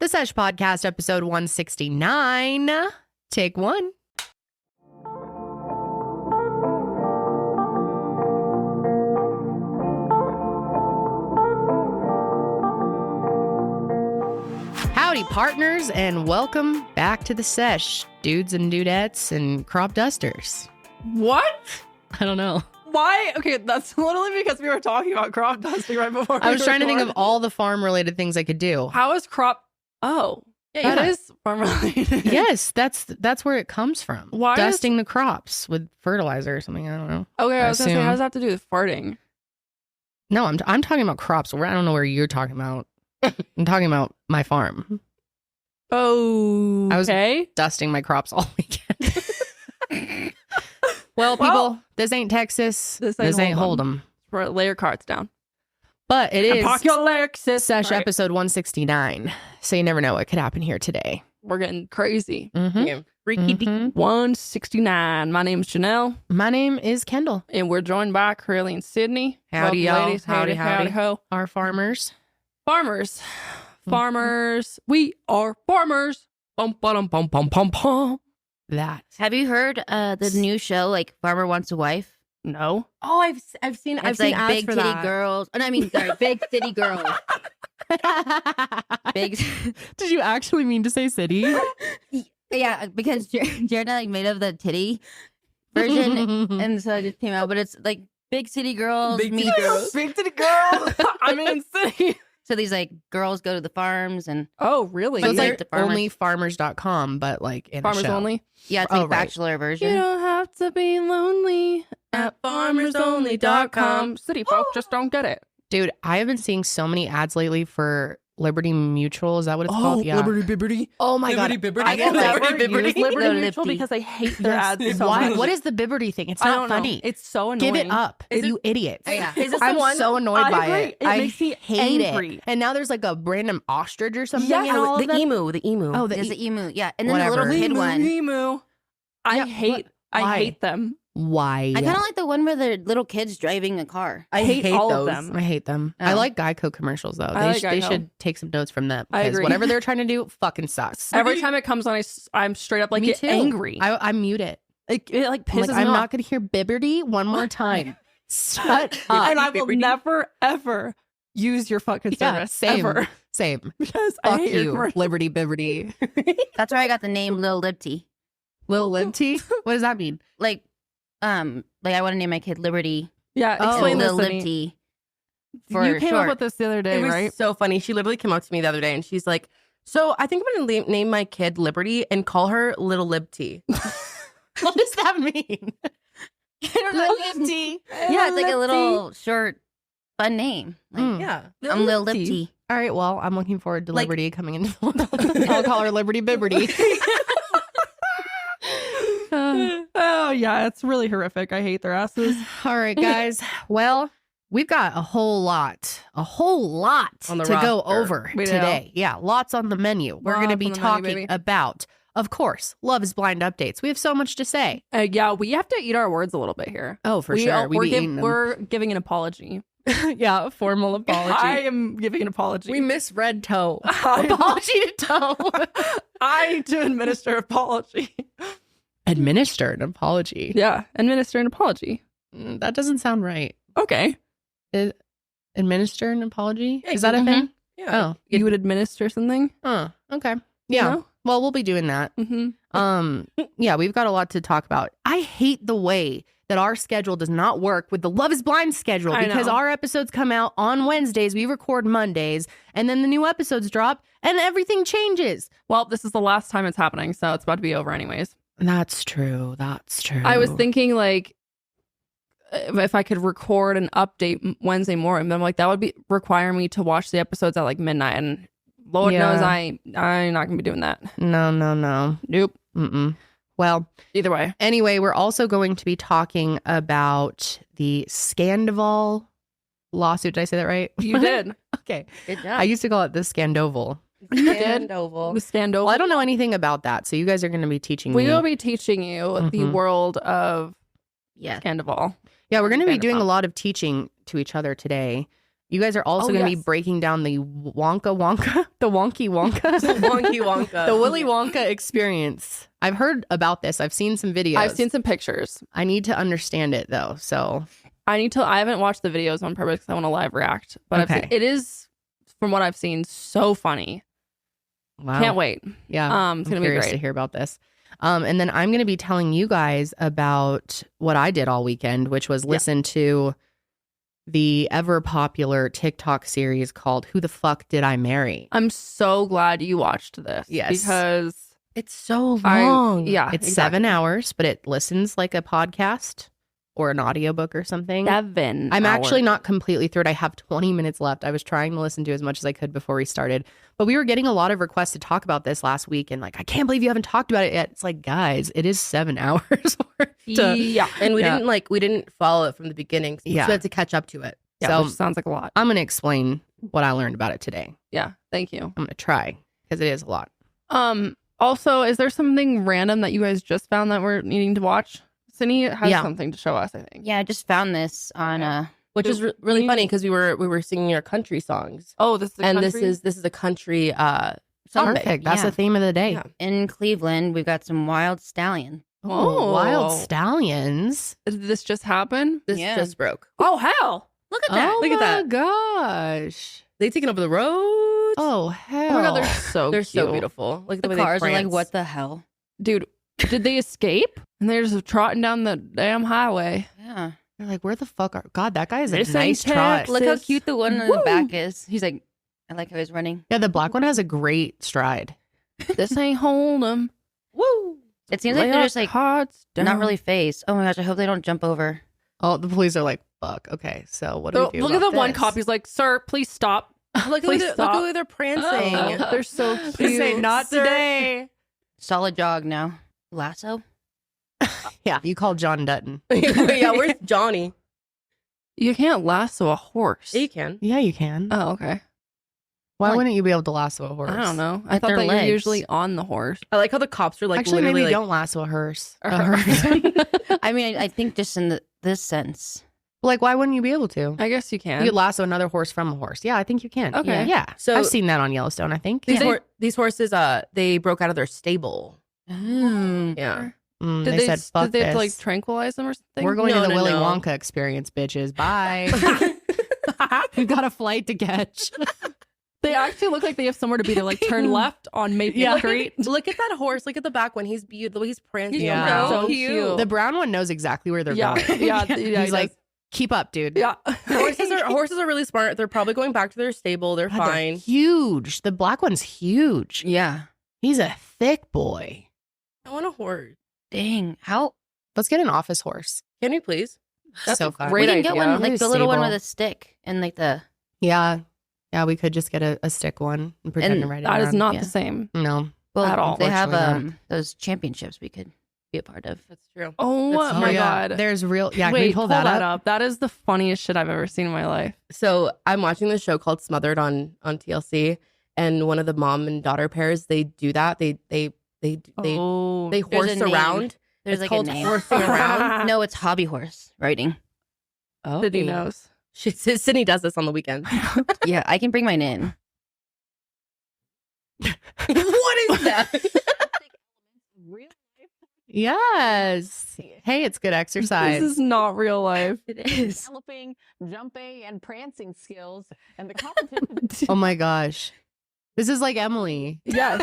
The Sesh Podcast, episode 169. Take one. Howdy, partners, and welcome back to the Sesh, dudes and dudettes and crop dusters. What? I don't know. Why? Okay, that's literally because we were talking about crop dusting right before. I was trying to think of all the farm-related things I could do. How is crop? Oh, yeah, that is farm related. Yes, that's where it comes from. Why dusting the crops with fertilizer or something? I don't know. Okay, I was gonna say, how does that have to do with farting? No, I'm talking about crops. I don't know where you're talking about. I'm talking about my farm. Oh, I was dusting my crops all weekend. Well, people, this ain't Texas. This ain't Hold'em. Lay your cards down. But it is Sesh episode 169. So you never know what could happen here today. We're getting crazy. Mm-hmm. Freaky 169. My name's Janelle. My name is Kendall. And we're joined by Karelly and Sydney. Howdy, y'all. Ladies. Howdy. Ho. Our farmers. Farmers. We are farmers. Bum, bum, bum, bum, bum, bum. That. Have you heard the new show, like Farmer Wants a Wife? No. Oh, I've seen It's seen like ads big for titty that. girls. Oh, no, I mean, sorry, big city girls. Big. Did you actually mean to say city? Yeah, because Jared like made up the titty version, and so it just came out. But it's like big city girls meet girls. Big city girl. I mean, city. So these like girls go to the farms and Oh, really? So it's Like like the farmers. only farmers.com, but like in farmers a show. only. yeah, it's like Oh, right. bachelor version. You don't have to be lonely at farmersonly.com. City folk just don't get it. Dude, I have been seeing so many ads lately for Liberty Mutual. Is that what it's called? Yeah. Liberty. Oh my God. I get will never Liberty use Liberty Liberty. Mutual because I hate their Yes. ads so Why? much. What is the Bibberty thing? It's I not don't know. funny. It's so annoying. Give it up, you idiots. Oh, yeah. Is this I'm the one? so annoyed I by agree. it. It I makes me hate angry. it. And now there's like a random ostrich or something Yes, in all of the them. emu. The emu. Oh, There's the the emu, yeah, and then Whatever. the little kid one. Emu. I Why? hate them. Why? I kind of like the one where the little kid's driving a car. I hate all those. of them. I hate them. Oh. I like Geico commercials though. I like They Geico. should take some notes from them I because agree. whatever they're trying to do fucking sucks. Every time it comes on, I'm straight up like Me get too. angry. I mute it. It like I'm pisses like, me I'm off. not going to hear Bibberty one more time. Shut up. And I will never ever use your fucking Yeah, service same. ever Same. because I Fuck hate your you, commercials. Liberty Bibberty. That's where I got the name Lil Lipty. Lil Libty? What does that mean? Like I want to name my kid Liberty. Yeah, Oh. explain Lil this to me. Lipty. For You came short. up with this the other day, It was right? so funny. She literally came up to me the other day and she's like, "So I think I'm going to name my kid Liberty and call her Little Libty." What does that mean? Lil Libty. Yeah, it's like a little short, fun name. Like, Mm. Yeah. I'm Lil Lipty. All right, well, I'm looking forward to Like- Liberty coming into the world. I'll call her Liberty Bibberty. Oh yeah, it's really horrific. I hate their asses. All right, guys. Well, we've got a whole lot On the to go roster. over We do. today. Yeah, lots on the menu. We're going to Lots be on the menu, talking baby. about, of course, Love is Blind updates. We have so much to say. Yeah, we have to eat our words a little bit here. Oh, for sure. We're giving an apology. Yeah, a formal apology. I am giving an apology. We misread toe. I- Apology to toe. I do administer apology. Administer an apology. Yeah, administer an apology. That doesn't sound right. Okay. Administer an apology? Yeah, Is that a mhm. thing? Yeah. Oh, You would administer something? okay. Yeah. You Well, we'll be doing that. know? Mm-hmm. Yeah, we've got a lot to talk about. I hate the way that our schedule does not work with the Love is Blind schedule I because know. our episodes come out on Wednesdays, we record Mondays, and then the new episodes drop and everything changes. Well, this is the last time it's happening, so it's about to be over anyways. That's true. That's true. I was thinking like if I could record an update Wednesday morning, but I'm like that would be require me to watch the episodes at like midnight, and Lord Yeah. knows I'm not gonna be doing that. No. Nope. Mm-mm. Well, Either way. anyway, we're also going to be talking about the Scandoval lawsuit. Did I say that right? You did. Okay. Good I job. used to call it the Scandoval. You did. Scandoval. We stand over. Well, I don't know anything about that, so you guys are going to be teaching We me. will be teaching you the Mhm. world of Yeah. Scandoval. Yeah, we're going to be doing a Scandoval. lot of teaching to each other today. You guys are also going to be breaking down the Wonka, the Wonky Wonka, The Wonky Wonka. the Willy Wonka experience. I've heard about this. I've seen some videos. I've seen some pictures. I need to understand it though. So I haven't watched the videos on purpose because I want to live react. But it is, from what I've seen, so funny. wow. Can't wait. Yeah. It's gonna be curious great. to hear about this. And then I'm going to be telling you guys about what I did all weekend, which was listen to the ever popular TikTok series called Who the Fuck Did I Marry? I'm so glad you watched this. Yes. Because It's so long. It's 7 hours, but it listens like a podcast or an audiobook or something. 7 I'm actually hours. not completely through it. I have 20 minutes left. I was trying to listen to as much as I could before we started. But we were getting a lot of requests to talk about this last week. And like, I can't believe you haven't talked about it yet. It's like, guys, it is 7 hours. Yeah. And we didn't follow it from the beginning. So we had to catch up to it. Yeah, So which sounds like a lot. I'm going to explain what I learned about it today. Yeah. Thank you. I'm going to try because it is a lot. Also, is there something random that you guys just found that we're needing to watch? Cindy has something to show us, I think. Yeah, I just found this on Which is really funny because we were singing our country songs. Oh, this is This is a country Perfect. That's the theme of the day. Yeah. in Cleveland. We've got some wild stallion. Oh, wild stallions. Did this just happen? This Yeah. just broke. Oh, hell. Look at that. Oh Look at my that. gosh. They taking over the roads. Oh, hell. Oh my God, they're so They're cute. so beautiful. Like The way they cars are like, prance. what the hell? Dude, did they escape? And they're just trotting down the damn highway. Yeah. They're like, where the fuck are... God, that guy is a This nice ain't trot. Texas. Look how cute the one in the Woo. back is. He's like, I like how he's running. Yeah, the black one has a great stride. This ain't Hold'em. Woo. It seems like they're just like hearts down. not really phased. Oh my gosh, I hope they don't jump over. Oh, the police are like, fuck. Okay, so what do So, we do look at about the one this? cop. He's like, sir, please stop. Look Please at stop. the way they're prancing. Oh, they're so cute. They say, not today. Solid jog now. Lasso? Yeah, you call John Dutton. Yeah, where's Johnny? You can't lasso a horse. Yeah, you can. Yeah, you can. Oh, okay. Why like- wouldn't you be able to lasso a horse? I don't know. I Like thought their that you're legs. usually on the horse. I like how the cops are like Actually, literally maybe like, don't lasso a hearse. A hearse. I mean, I think just in this sense. Like, why wouldn't you be able to? I guess you can. You could lasso another horse from a horse. Yeah, I think you can. Okay. Yeah. So- I've seen that on Yellowstone, I think. these, Yeah. these horses they broke out of their stable. Yeah. They said, fuck did they have this. to like tranquilize them or something? We're going No, to the no, Willy no. Wonka experience, bitches. Bye. We've got a flight to catch. They actually look like they have somewhere to be. They like turn left on Maple Street. Look at that horse. Look at the back one. He's beautiful. He's prancing Yeah. around. So cute. The brown one knows exactly where they're Yeah, going. yeah, He's like, keep up, dude. yeah. Horses are really smart. They're probably going back to their stable. They're God, they're fine. huge. The black one's huge. Yeah. He's a thick boy. I want a horse. Dang. How? Let's get an office horse. Can we please? That's so a fun. great We can idea. get one, like Really the little one stable. with a stick and like the. Yeah. Yeah, we could just get a stick one and pretend And to ride it That is around. not Yeah. the same. No. Well, At all. they have Unfortunately those championships we could be a part of. That's true. Oh That's my yeah. God. There's real. Yeah, Wait, can we pull that up? That is the funniest shit I've ever seen in my life. So I'm watching this show called Smothered on TLC, and one of the mom and daughter pairs, they do that. They Oh. horse a name. around. There's It's like called a name. horsing around. No, it's hobby horse riding. Oh, Did he knows? Sydney does this on the weekends. Yeah, I can bring mine in. What is that? Yes. Hey, it's good exercise. This is not real life. It is. Developing jumping and prancing skills, and the competition. Oh my gosh. This is like Emily. Yes.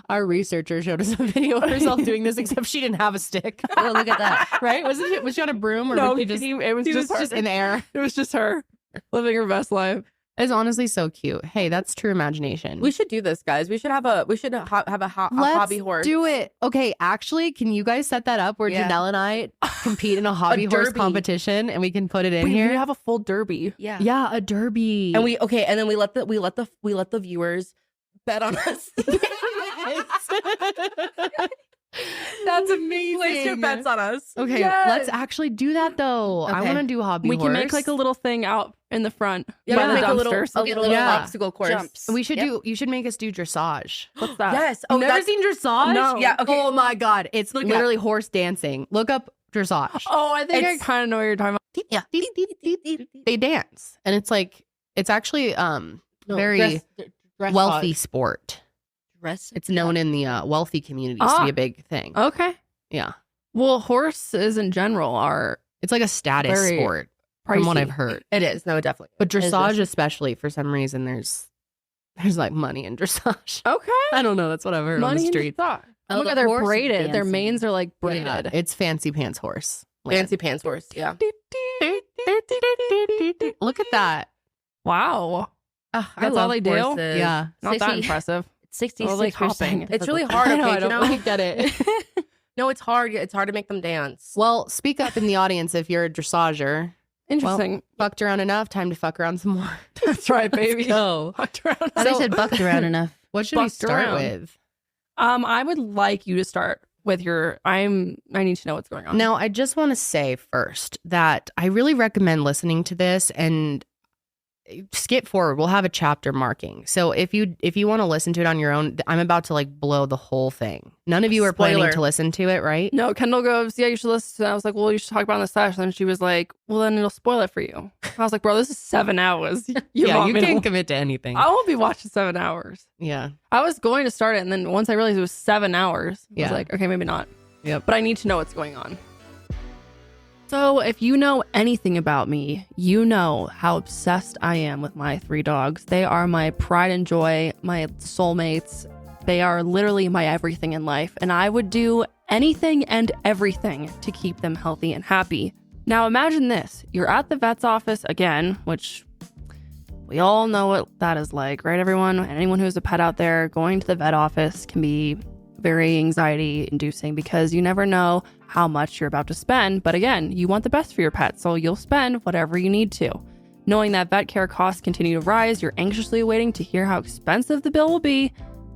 Our researcher showed us a video of herself doing this, except she didn't have a stick. Oh, look at that. Right? Was she on a broom or No, was she just, it was she just was her. just in the air? It was just her living her best life. It's honestly so cute. Hey, that's true imagination. We should do this, guys. We should have a hobby horse. Do it. Okay, actually, can you guys set that up where Yeah. Janelle and I compete in a hobby horse derby. competition and we can put it in We here? need to have a full derby. Yeah. Yeah, a derby. And we let the viewers bet on us. That's amazing. Place your bets on us. Okay, Yes. let's actually do that though. I Okay. want to do hobby We horse. can make like a little thing out in the front Yeah, by we the make a little dumpsters. Yeah. obstacle course. Jumps. We should Yep. do. You should make us do dressage. What's that? Yes. Oh, never seen dressage? No. Yeah, okay. Oh my god, it's Look literally horse dancing. Look up dressage. Oh, I think I It's- kind of know what you're talking about. Yeah. They dance, and it's actually very wealthy sport. It's known in the wealthy communities to be a big thing. Okay. Yeah, Well, horses in general are it's like a status Very sport pricey. from what I've heard. It is. No, definitely. But Is dressage, this- especially for some reason, there's like money in dressage. Okay. I don't know. That's what I've heard on the Money in street. thought. Oh, Oh my the god, they're horse is braided. Their dancing. manes are like Yeah, braided. it's fancy pants horse. land. Fancy pants horse. Yeah. Look at that. Wow. I That's all love they do? horses. Yeah. Not that 60 impressive. 66%. like hopping. It's really hard. I know, Okay, I you don't know? really get it. No, it's hard. It's hard to make them dance. Well, speak up in the audience if you're a dressager. Interesting. Fucked around enough, time to fuck around some more. That's right, baby. Go. Fucked around. I thought you said bucked around enough. What should we Fucked start around. with? I would like you to start with your. I need to know what's going on. Now, I just want to say first that I really recommend listening to this and skip forward. We'll have a chapter marking. So if you want to listen to it on your own, I'm about to like blow the whole thing. None of you are planning Spoiler. to listen to it, right? No, Kendall goes, yeah, you should listen. And I was like, well, you should talk about it in the session. And she was like, well, then it'll spoil it for you. I was like, bro, this is 7 hours. Want me to- commit to anything. I won't be watching 7 hours. Yeah. I was going to start it, and then once I realized it was 7 hours, I Yeah. was like, okay, maybe not. Yep. But I need to know what's going on. So if you know anything about me, you know how obsessed I am with my 3 dogs. They are my pride and joy, my soulmates. They are literally my everything in life, and I would do anything and everything to keep them healthy and happy. Now imagine this. You're at the vet's office again, which we all know what that is like, right, everyone? Anyone who's a pet out there, going to the vet office can be very anxiety inducing because you never know how much you're about to spend. But again, you want the best for your pet, so you'll spend whatever you need to. Knowing that vet care costs continue to rise, you're anxiously waiting to hear how expensive the bill will be.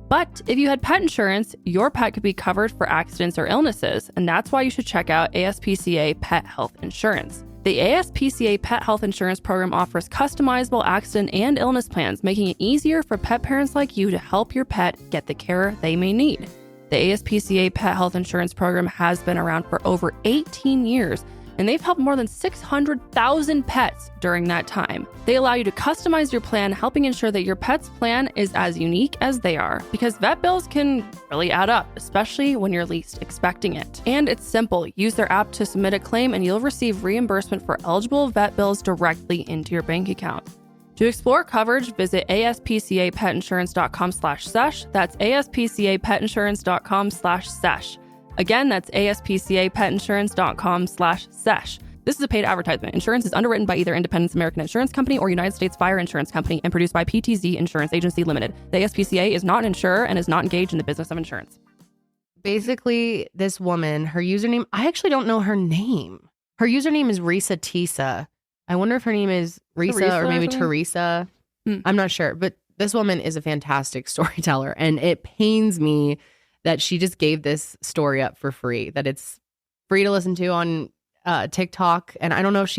But if you had pet insurance, your pet could be covered for accidents or illnesses, and that's why you should check out ASPCA Pet Health Insurance. The ASPCA Pet Health Insurance Program offers customizable accident and illness plans, making it easier for pet parents like you to help your pet get the care they may need. The ASPCA Pet Health Insurance Program has been around for over 18 years, and they've helped more than 600,000 pets during that time. They allow you to customize your plan, helping ensure that your pet's plan is as unique as they are, because vet bills can really add up, especially when you're least expecting it. And it's simple. Use their app to submit a claim, and you'll receive reimbursement for eligible vet bills directly into your bank account. To explore coverage, visit aspcapetinsurance.com/sesh. That's aspcapetinsurance.com/sesh. Again, that's aspcapetinsurance.com/sesh. This is a paid advertisement. Insurance is underwritten by either Independence American Insurance Company or United States Fire Insurance Company and produced by PTZ Insurance Agency Limited. The ASPCA is not an insurer and is not engaged in the business of insurance. Basically, this woman, her username, I actually don't know her name. Her username is Reese Teesa. I wonder if her name is Risa Teresa or or maybe something? Teresa. Hmm. I'm not sure. But this woman is a fantastic storyteller. And it pains me that she just gave this story up for free, that it's free to listen to on TikTok. And I don't know if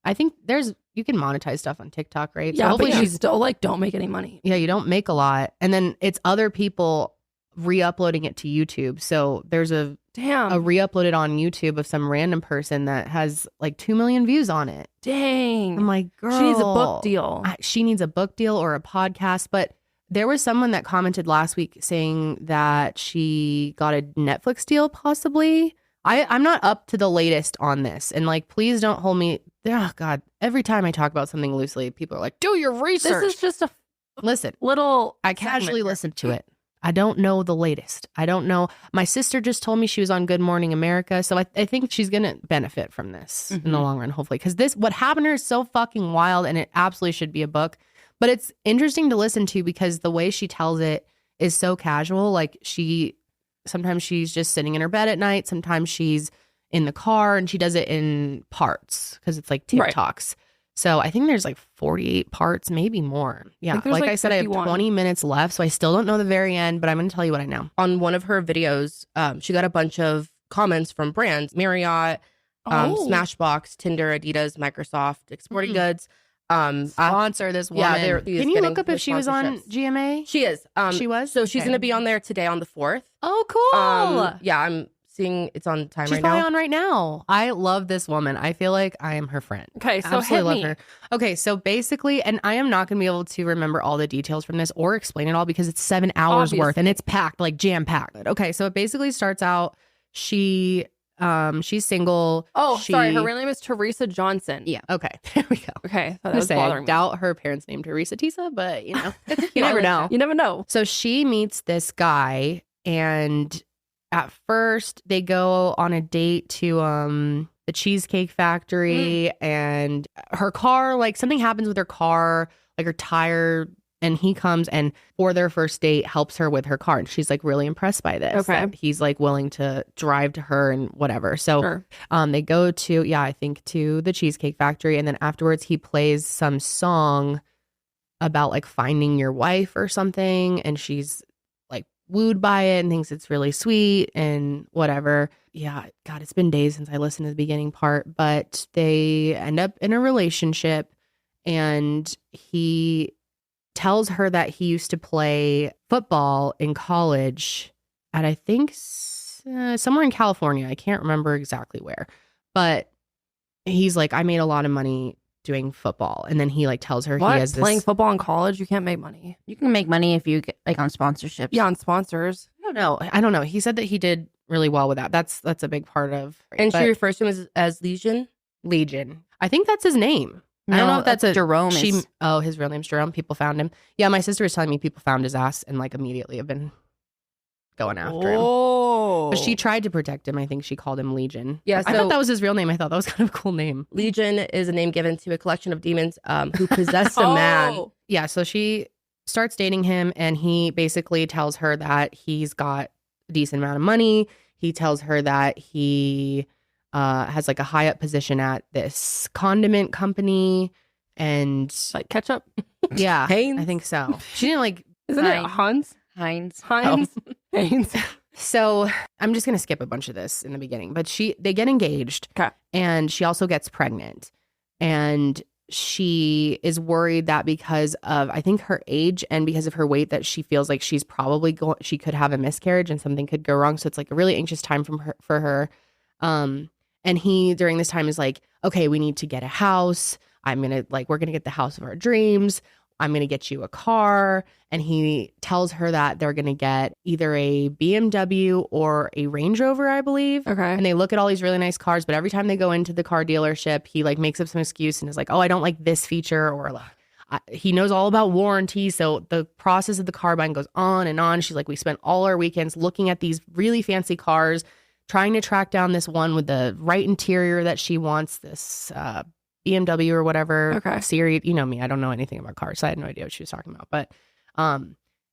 I think you can monetize stuff on TikTok, right? Yeah, hopefully but you still don't make any money. yeah, you don't make a lot. And then it's other people re-uploading it to YouTube. So there's a Damn. re-uploaded on YouTube of some random person that has like 2 million views on it. Dang. I'm like, girl, She needs a book deal. She needs a book deal or a podcast. But there was someone that commented last week saying that she got a Netflix deal, possibly. I'm not up to the latest on this. And like, please don't hold me. Oh God, every time I talk about something loosely, people are like, do your research. This is just a Listen, little. I casually listened to it. I don't know the latest. I don't know. My sister just told me she was on Good Morning America. So I think she's going to benefit from this in the long run, hopefully. Because what happened to her is so fucking wild and it absolutely should be a book. But it's interesting to listen to because the way she tells it is so casual. Like sometimes she's just sitting in her bed at night. Sometimes she's in the car and she does it in parts because it's like TikToks. Right. So I think there's like 48 parts, maybe more. Yeah. think there's Like like I said, I 51. have 20 minutes left. So I still don't know the very end, but I'm going to tell you what I know. On one of her videos, she got a bunch of comments from brands, Marriott, Smashbox, Tinder, Adidas, Microsoft, Sporting Goods. Sponsor this woman. Yeah, they're Can you getting look up if the she was on sponsorships. GMA? She is. She was? So she's Okay. going to be on there today on the 4th. Oh, cool. Yeah, I'm seeing it's on time She's right probably now. on right now. I love this woman. I feel like I am her friend. Okay, so Absolutely hit love me. her. Okay, so basically, and I am not going to be able to remember all the details from this or explain it all because it's 7 hours worth and it's packed, like jam packed. Okay, so it basically starts out she's single. Oh, sorry. Her real name is Teresa Johnson. Yeah. Okay, there we go. Okay, that I was say, I bothering me. doubt her parents named her Reese Teesa, but you know, you never know. You never know. So she meets this guy, and at first they go on a date to the Cheesecake Factory, and her car, like something happens with her car, like her tire, and he comes and for their first date helps her with her car, and she's like really impressed by this. Okay. that he's like willing to drive to her and whatever. So Sure. they go to I think to the Cheesecake Factory, and then afterwards he plays some song about like finding your wife or something, and she's like wooed by it and thinks it's really sweet and whatever. Yeah, God, it's been days since I listened to the beginning part, but they end up in a relationship, and he tells her that he used to play football in college at I think somewhere in California. I can't remember exactly where, but he's like, I made a lot of money doing football. And then he like tells her What? he has this Playing football in college, you can't make money. You can make money if you get like on sponsorships. Yeah, on sponsors. I don't know. He said that he did really well with that. That's a big part of. And but she refers to him as Legion. Legion. I think that's his name. I don't know if that's a Jerome. his real name's Jerome. People found him. Yeah, my sister was telling me people found his ass and like immediately have been going after him. Oh. But she tried to protect him. I think she called him Legion. Yeah, I so- thought that was his real name. I thought that was kind of a cool name. Legion is a name given to a collection of demons who possess a man. Yeah, so she starts dating him, and he basically tells her that he's got a decent amount of money. He tells her that he has like a high up position at this condiment company, and Like ketchup. yeah, Hanes? I think so. She didn't like. Isn't it Hans? Heinz. Heinz? Hanes. So I'm just gonna skip a bunch of this in the beginning, but they get engaged, Okay. and she also gets pregnant, and she is worried that because of I think her age and because of her weight that she feels like she's probably she could have a miscarriage and something could go wrong. So it's like a really anxious time for her. And he during this time is like, okay, we need to get a house. We're gonna get the house of our dreams. I'm gonna get you a car. And he tells her that they're gonna get either a BMW or a Range Rover, I believe. Okay. And they look at all these really nice cars, but every time they go into the car dealership, he like makes up some excuse and is like, oh, I don't like this feature, or like he knows all about warranty. So the process of the car buying goes on and on. She's like, we spent all our weekends looking at these really fancy cars, trying to track down this one with the right interior that she wants, this BMW or whatever. Okay. Series. You know me, I don't know anything about cars, so I had no idea what she was talking about. But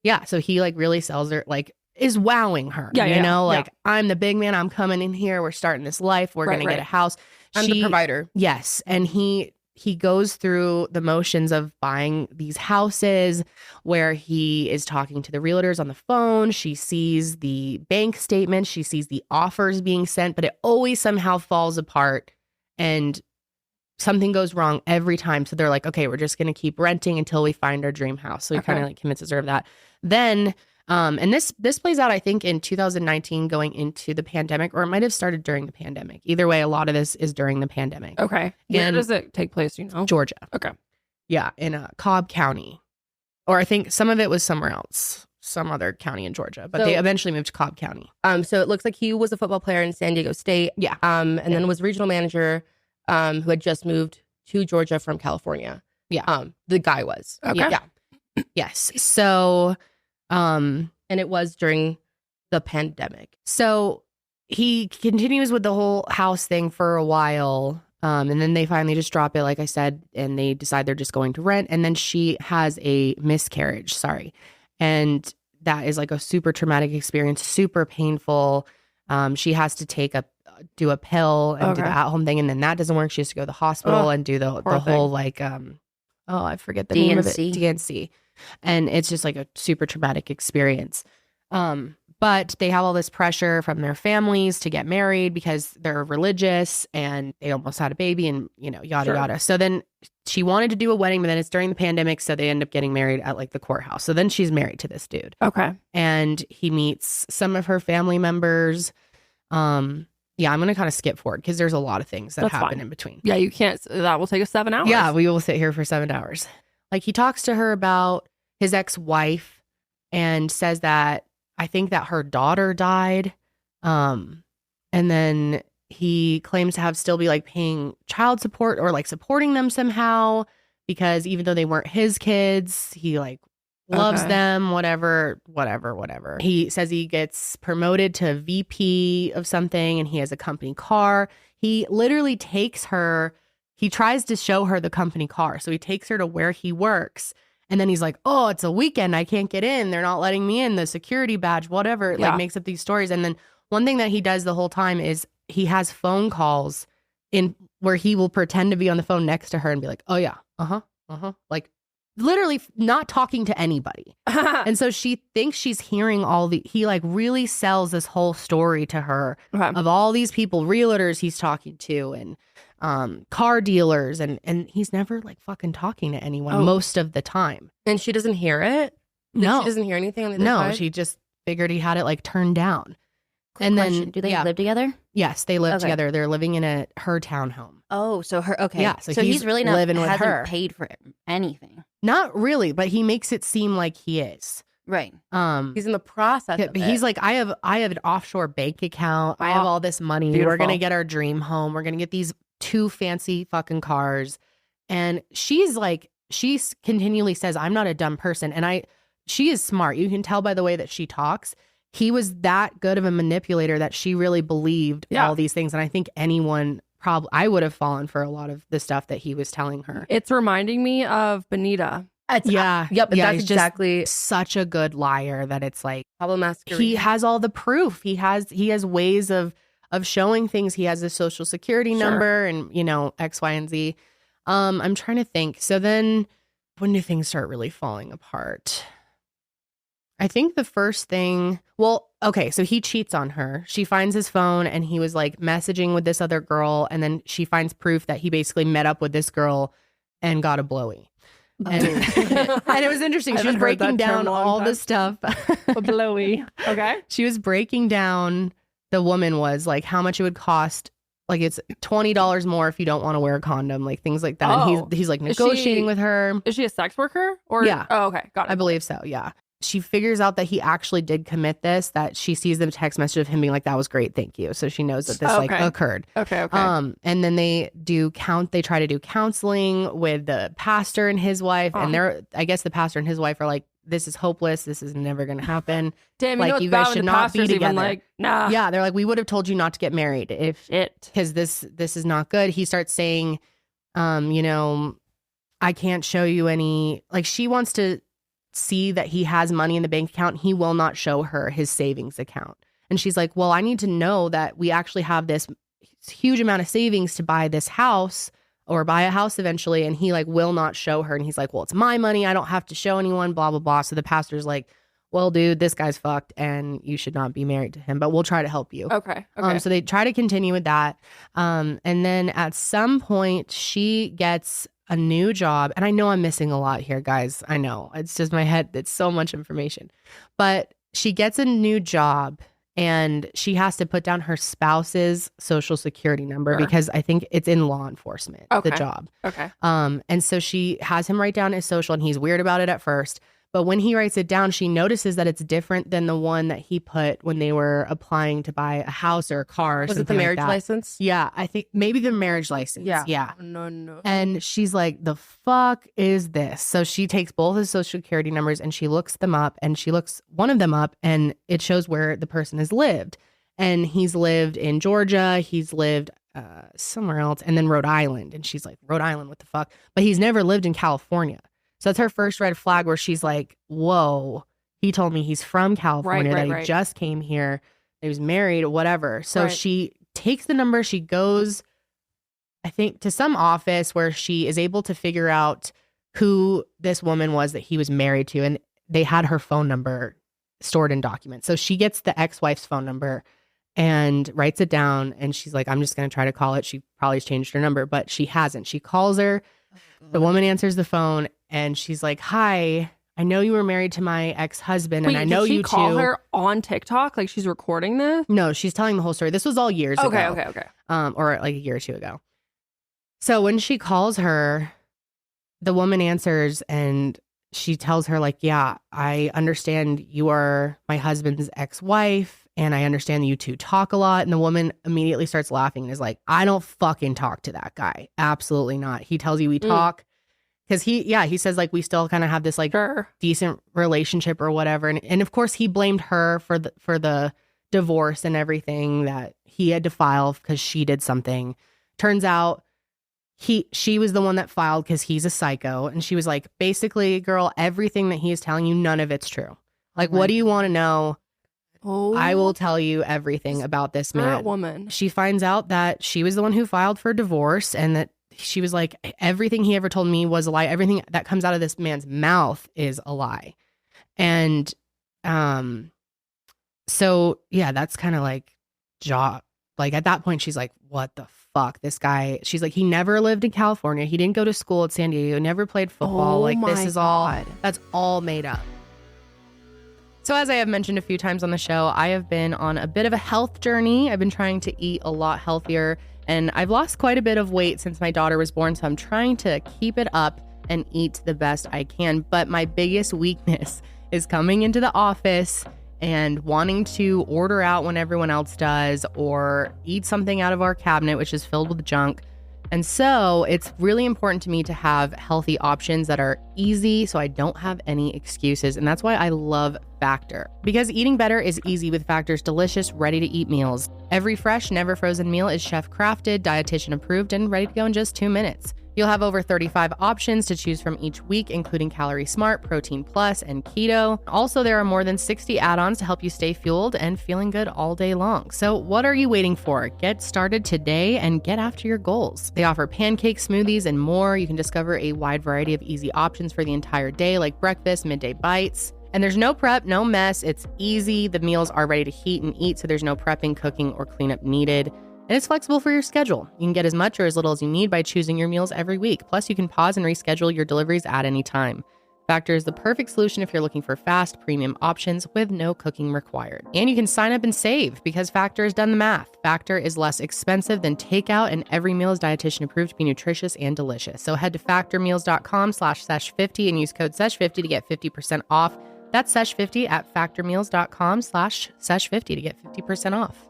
yeah, so he like really sells her, like is wowing her. Yeah, you yeah, know, yeah. like I'm the big man, I'm coming in here, we're starting this life, we're Right, gonna get right. a house. I'm the provider. Yes. And he goes through the motions of buying these houses where he is talking to the realtors on the phone. She sees the bank statements, she sees the offers being sent, but it always somehow falls apart and something goes wrong every time. So they're like, okay, we're just going to keep renting until we find our dream house. So he kind of like convinces her of that. Then, and this plays out, I think, in 2019 going into the pandemic, or it might have started during the pandemic. Either way, a lot of this is during the pandemic. Okay. Where And- does it take place? You know? Georgia. Okay. Yeah, in Cobb County. Or I think some of it was somewhere else, some other county in Georgia, but So- they eventually moved to Cobb County. So it looks like he was a football player in San Diego State. Yeah. And then was regional manager who had just moved to Georgia from California. Yeah. The guy was. Okay. Yeah. Yes. So, And it was during the pandemic. so he continues with the whole house thing for a while. And then they finally just drop it, like I said, and they decide they're just going to rent. And then she has a miscarriage. Sorry. And that is like a super traumatic experience, super painful. She has to do a pill and do the Okay. at-home thing, and then that doesn't work. She has to go to the hospital Oh, and do the poor whole thing. like I forget the name of it. DNC. DNC. And it's just like a super traumatic experience. But they have all this pressure from their families to get married because they're religious and they almost had a baby and, you know, yada, Sure. yada. So then she wanted to do a wedding, but then it's during the pandemic. So they end up getting married at like the courthouse. So then she's married to this dude Okay. and he meets some of her family members. Yeah, I'm going to kind of skip forward because there's a lot of things that That's happen fine. in between. Yeah, you can't. That will take us 7 hours. Yeah, we will sit here for 7 hours. Like he talks to her about his ex-wife and says that I think that her daughter died. And then he claims to have still be like paying child support or like supporting them somehow because even though they weren't his kids, he like loves them, whatever. He says he gets promoted to VP of something and he has a company car. He literally takes her, he tries to show her the company car. So he takes her to where he works. And then he's like, oh, it's a weekend. I can't get in. They're not letting me in. The security badge, whatever. Yeah. Like makes up these stories. And then one thing that he does the whole time is he has phone calls in where he will pretend to be on the phone next to her and be like, oh yeah, like literally not talking to anybody. And so she thinks she's hearing he like really sells this whole story to her of all these people, realtors he's talking to and car dealers. And he's never like fucking talking to anyone most of the time. And she doesn't hear it? No. She doesn't hear anything on the other No, side? she just figured he had it like turned down. Quick question. Do they live together? Yes, they live together. They're living in her townhome. Oh, so her. Okay. Yeah, so he's really not living with hasn't her. paid for anything. Not really, but he makes it seem like he is. Right. He's in the process of He's it. like, I have an offshore bank account. I have all this money. Beautiful. We're gonna get our dream home. We're gonna get these 2 fancy fucking cars. And she's like, she continually says, I'm not a dumb person. And she is smart. You can tell by the way that she talks. He was that good of a manipulator that she really believed all these things. And I think anyone I would have fallen for a lot of the stuff that he was telling her. It's reminding me of Benita. Yeah. Yep, Yeah, that's he's exactly just such a good liar that it's like Pablo Masquerade. he has all the proof. He has ways of showing things. He has a social security number and, X, Y, and Z. I'm trying to think. So then when do things start really falling apart? I think the first thing, so he cheats on her. She finds his phone and he was like messaging with this other girl. And then she finds proof that he basically met up with this girl and got a blowy. And, and it was interesting. She was breaking down all the stuff. A blowy. Okay. She was breaking down, the woman was like, how much it would cost. Like it's $20 more if you don't want to wear a condom, like things like that. Oh. And he's like negotiating with her. Is she a sex worker? Or Yeah. Oh, okay. Got it. I believe so. Yeah. She figures out that he actually did commit this, that she sees the text message of him being like, that was great. Thank you. So she knows that this like occurred. Okay. And then they try to do counseling with the pastor and his wife. And I guess the pastor and his wife are like, this is hopeless. This is never going to happen. Damn, like, you guys should not be together. Like, nah. Yeah. They're like, we would have told you not to get married because this is not good. He starts saying, I can't show you any, like she wants to see that he has money in the bank account. He will not show her his savings account. And she's like, well, I need to know that we actually have this huge amount of savings to buy this house or buy a house eventually. And he like will not show her. And he's like, well, it's my money. I don't have to show anyone, blah, blah, blah. So the pastor's like, well, dude, this guy's fucked and you should not be married to him, but we'll try to help you. Okay. So they try to continue with that. And then at some point she gets a new job. And I know I'm missing a lot here, guys. I know it's just my head. It's so much information, but she gets a new job and she has to put down her spouse's social security number because I think it's in law enforcement, the job. Okay. And so she has him write down his social and he's weird about it at first. But when he writes it down, she notices that it's different than the one that he put when they were applying to buy a house or a car. Or Was it the marriage license? Yeah, I think maybe the marriage license. Yeah. No. And she's like, the fuck is this? So she takes both his social security numbers and she looks them up and she looks one of them up and it shows where the person has lived. And he's lived in Georgia. He's lived somewhere else. And then Rhode Island. And she's like, Rhode Island, what the fuck? But he's never lived in California. So that's her first red flag where she's like, whoa, he told me he's from California, that he just came here, he was married, whatever. So she takes the number, she goes, I think, to some office where she is able to figure out who this woman was that he was married to. And they had her phone number stored in documents. So she gets the ex-wife's phone number and writes it down. And she's like, I'm just going to try to call it. She probably has changed her number, but she hasn't. She calls her. The woman answers the phone and she's like, hi, I know you were married to my ex-husband, and I know did she you call two. her on TikTok? Like she's recording this? No, she's telling the whole story. This was all years ago. Okay. Or like a year or two ago. So when she calls her, the woman answers and she tells her like, yeah, I understand you are my husband's ex-wife and I understand that you two talk a lot. And the woman immediately starts laughing and is like, I don't fucking talk to that guy. Absolutely not. He tells you we talk. Because he says like we still kind of have this like decent relationship or whatever. And of course he blamed her for the divorce and everything that he had to file because she did something. Turns out she was the one that filed because he's a psycho. And she was like, basically, girl, everything that he is telling you, none of it's true. Like, what do you want to know? I will tell you everything about this man. That woman. She finds out that she was the one who filed for divorce and that she was like, everything he ever told me was a lie. Everything that comes out of this man's mouth is a lie. And so, yeah, that's kind of like like at that point, she's like, what the fuck? This guy, she's like, he never lived in California. He didn't go to school at San Diego, never played football. Like this is that's all made up. So as I have mentioned a few times on the show, I have been on a bit of a health journey. I've been trying to eat a lot healthier. And I've lost quite a bit of weight since my daughter was born, so I'm trying to keep it up and eat the best I can. But my biggest weakness is coming into the office and wanting to order out when everyone else does or eat something out of our cabinet, which is filled with junk. And so it's really important to me to have healthy options that are easy so I don't have any excuses. And that's why I love Factor. Because eating better is easy with Factor's delicious, ready-to-eat meals. Every fresh, never frozen meal is chef-crafted, dietitian approved, and ready to go in just 2 minutes. You'll have over 35 options to choose from each week, including Calorie Smart, Protein Plus, and Keto. Also, there are more than 60 add-ons to help you stay fueled and feeling good all day long. So what are you waiting for? Get started today and get after your goals. They offer pancake smoothies and more. You can discover a wide variety of easy options for the entire day, like breakfast, midday bites. And there's no prep, no mess. It's easy. The meals are ready to heat and eat, so there's no prepping, cooking, or cleanup needed. And it's flexible for your schedule. You can get as much or as little as you need by choosing your meals every week. Plus, you can pause and reschedule your deliveries at any time. Factor is the perfect solution if you're looking for fast, premium options with no cooking required. And you can sign up and save because Factor has done the math. Factor is less expensive than takeout, and every meal is dietitian approved to be nutritious and delicious. So head to factormeals.com/sesh50 and use code sesh50 to get 50% off. That's sesh50 at factormeals.com/sesh50 to get 50% off.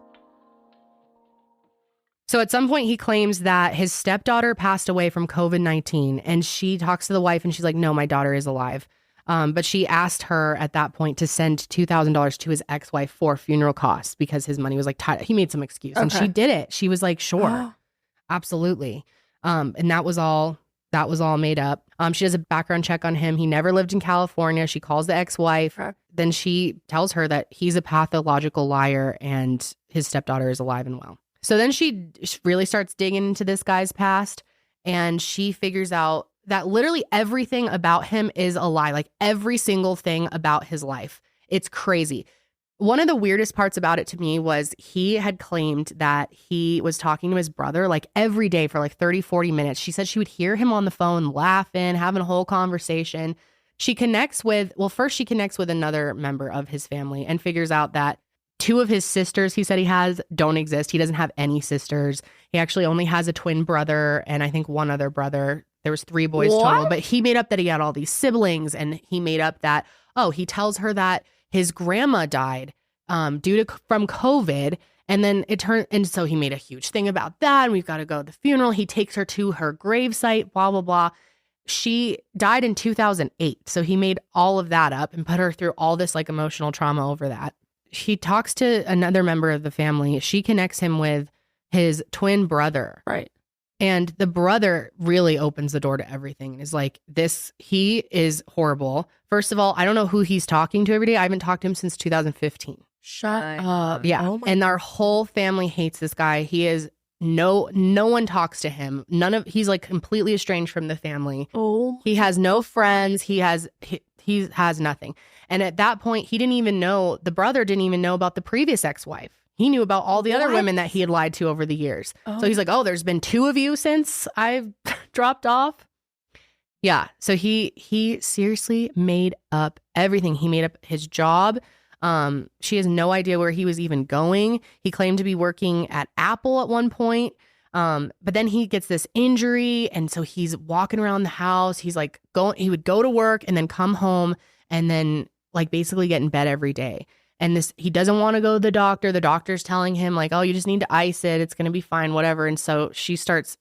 So at some point he claims that his stepdaughter passed away from COVID-19 and she talks to the wife and she's like, no, my daughter is alive. But she asked her at that point to send $2,000 to his ex-wife for funeral costs because his money was like tight. He made some excuse and she did it. She was like, sure, absolutely. And that was all made up. She does a background check on him. He never lived in California. She calls the ex-wife. Then she tells her that he's a pathological liar and his stepdaughter is alive and well. So then she really starts digging into this guy's past and she figures out that literally everything about him is a lie, like every single thing about his life. It's crazy. One of the weirdest parts about it to me was he had claimed that he was talking to his brother like every day for like 30, 40 minutes. She said she would hear him on the phone laughing, having a whole conversation. She connects with another member of his family and figures out that 2 of his sisters he said he has don't exist. He doesn't have any sisters. He actually only has a twin brother and I think one other brother. There was 3 boys total, but he made up that he had all these siblings and he made up that, he tells her that his grandma died from COVID. And then and so he made a huge thing about that. And we've got to go to the funeral. He takes her to her gravesite, blah, blah, blah. She died in 2008. So he made all of that up and put her through all this like emotional trauma over that. She talks to another member of the family. She connects him with his twin brother. Right. And the brother really opens the door to everything and is like, he is horrible. First of all, I don't know who he's talking to every day. I haven't talked to him since 2015. Shut up. Yeah. And our whole family hates this guy. He is no one talks to him. He's like completely estranged from the family. He has no friends. He has nothing. And at that point, the brother didn't even know about the previous ex-wife. He knew about all the other women that he had lied to over the years. So he's like, there's been 2 of you since I've dropped off. Yeah. So he seriously made up everything. He made up his job. She has no idea where he was even going. He claimed to be working at Apple at one point. But then he gets this injury. And so he's walking around the house. He's like he would go to work and then come home and then like basically get in bed every day. And he doesn't want to go to the doctor. The doctor's telling him like, oh, you just need to ice it. It's going to be fine, whatever. And so he starts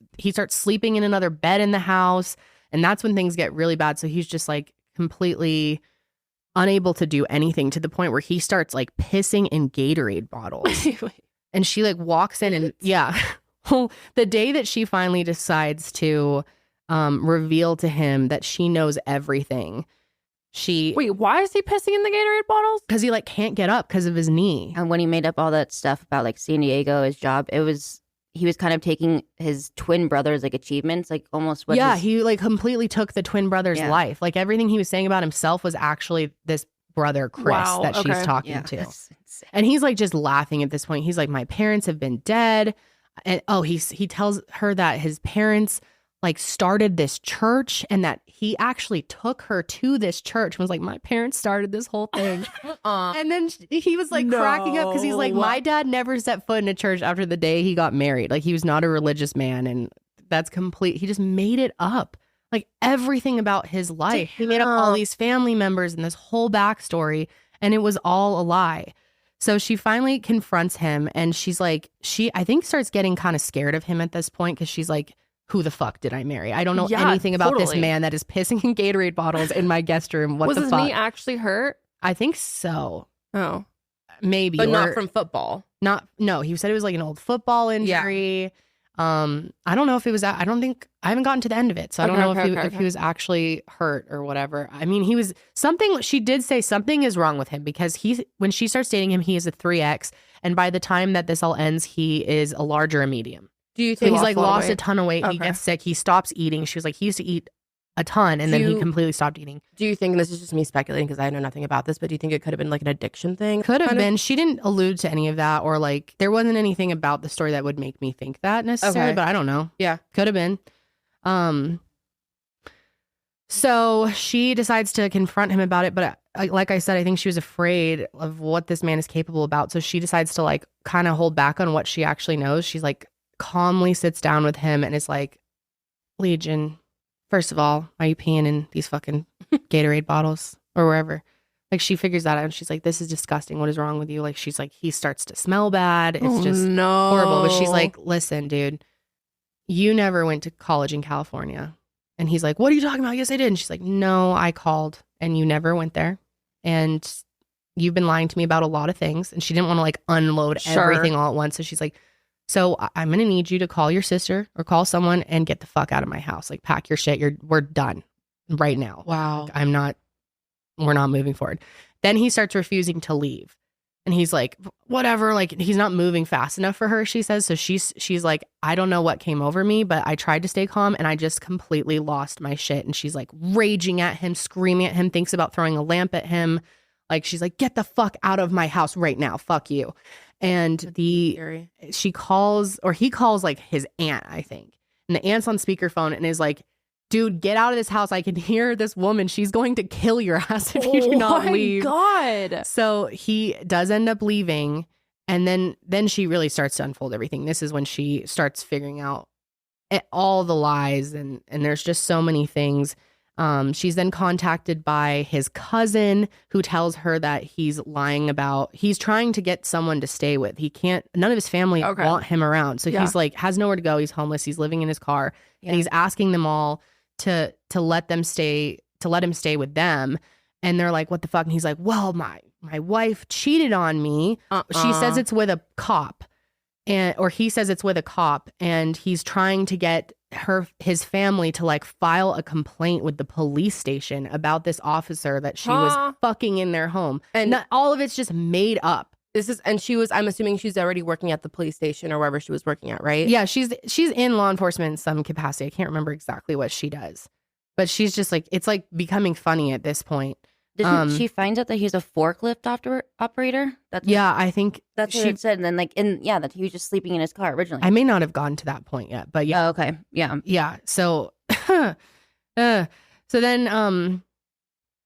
sleeping in another bed in the house. And that's when things get really bad. So he's just like completely unable to do anything to the point where he starts like pissing in Gatorade bottles. And she like walks in and well, the day that she finally decides to reveal to him that she knows everything, Wait, why is he pissing in the Gatorade bottles? Because he like can't get up because of his knee. And when he made up all that stuff about like San Diego, his job, he was kind of taking his twin brother's like achievements, like almost what he like completely took the twin brother's life. Like everything he was saying about himself was actually this brother Chris that she's talking to. And he's like just laughing at this point. He's like, my parents have been dead. And he tells her that his parents like started this church and that he actually took her to this church and was like, my parents started this whole thing. And then he was like cracking up because he's like, my dad never set foot in a church after the day he got married. Like he was not a religious man. And that's complete. He just made it up. Like everything about his life. He made up all these family members and this whole backstory. And it was all a lie. So she finally confronts him and she's like, I think starts getting kind of scared of him at this point because she's like, who the fuck did I marry? I don't know anything about this man that is pissing in Gatorade bottles in my guest room. What the fuck? Was his knee actually hurt? I think so. Oh. Maybe. But not from football. No, he said it was like an old football injury. Yeah. I don't know if it was that. I haven't gotten to the end of it. So I don't know if he was actually hurt or whatever. I mean, she did say something is wrong with him because when she starts dating him, he is a 3X. And by the time that this all ends, he is a large or a medium. Do you think he's like lost a ton of weight? Okay. He gets sick. He stops eating. She was like, he used to eat a ton and then he completely stopped eating. Do you think, and this is just me speculating because I know nothing about this, but do you think it could have been like an addiction thing? Could have been. She didn't allude to any of that or like there wasn't anything about the story that would make me think that necessarily, but I don't know. Yeah. Could have been. So she decides to confront him about it, but like I said, I think she was afraid of what this man is capable about. So she decides to like kind of hold back on what she actually knows. She's like calmly sits down with him and is like, Legion, first of all, why are you peeing in these fucking Gatorade bottles or wherever? Like she figures that out and she's like, this is disgusting. What is wrong with you? Like she's like, he starts to smell bad. It's just horrible. But she's like, listen, dude, you never went to college in California. And he's like, what are you talking about? Yes, I did. And she's like, no, I called and you never went there. And you've been lying to me about a lot of things. And she didn't want to like unload everything all at once. So she's like, so I'm going to need you to call your sister or call someone and get the fuck out of my house. Like pack your shit. We're done right now. Wow. Like, we're not moving forward. Then he starts refusing to leave. And he's like, whatever. Like he's not moving fast enough for her, she says. So she's like, I don't know what came over me, but I tried to stay calm and I just completely lost my shit. And she's like raging at him, screaming at him, thinks about throwing a lamp at him. Like she's like, get the fuck out of my house right now. Fuck you. And he calls like his aunt, I think. And the aunt's on speakerphone and is like, dude, get out of this house. I can hear this woman. She's going to kill your ass if you do not leave. Oh my God. So he does end up leaving. And then she really starts to unfold everything. This is when she starts figuring out all the lies. And there's just so many things. She's then contacted by his cousin who tells her that he's trying to get someone to stay with. None of his family want him around. So he's like, has nowhere to go. He's homeless. He's living in his car and he's asking them all to let him stay with them. And they're like, what the fuck? And he's like, well, my wife cheated on me. She says it's with a cop. Or he says it's with a cop and he's trying to get his family to like file a complaint with the police station about this officer that she was fucking in their home. And all of it's just made up. I'm assuming she's already working at the police station or wherever she was working at, right? Yeah, she's in law enforcement in some capacity. I can't remember exactly what she does. But she's just like, it's like becoming funny at this point. Didn't she find out that he's a forklift operator? I think that's what it said. And then that he was just sleeping in his car originally. I may not have gotten to that point yet, but yeah. Oh, okay. Yeah. Yeah. So So then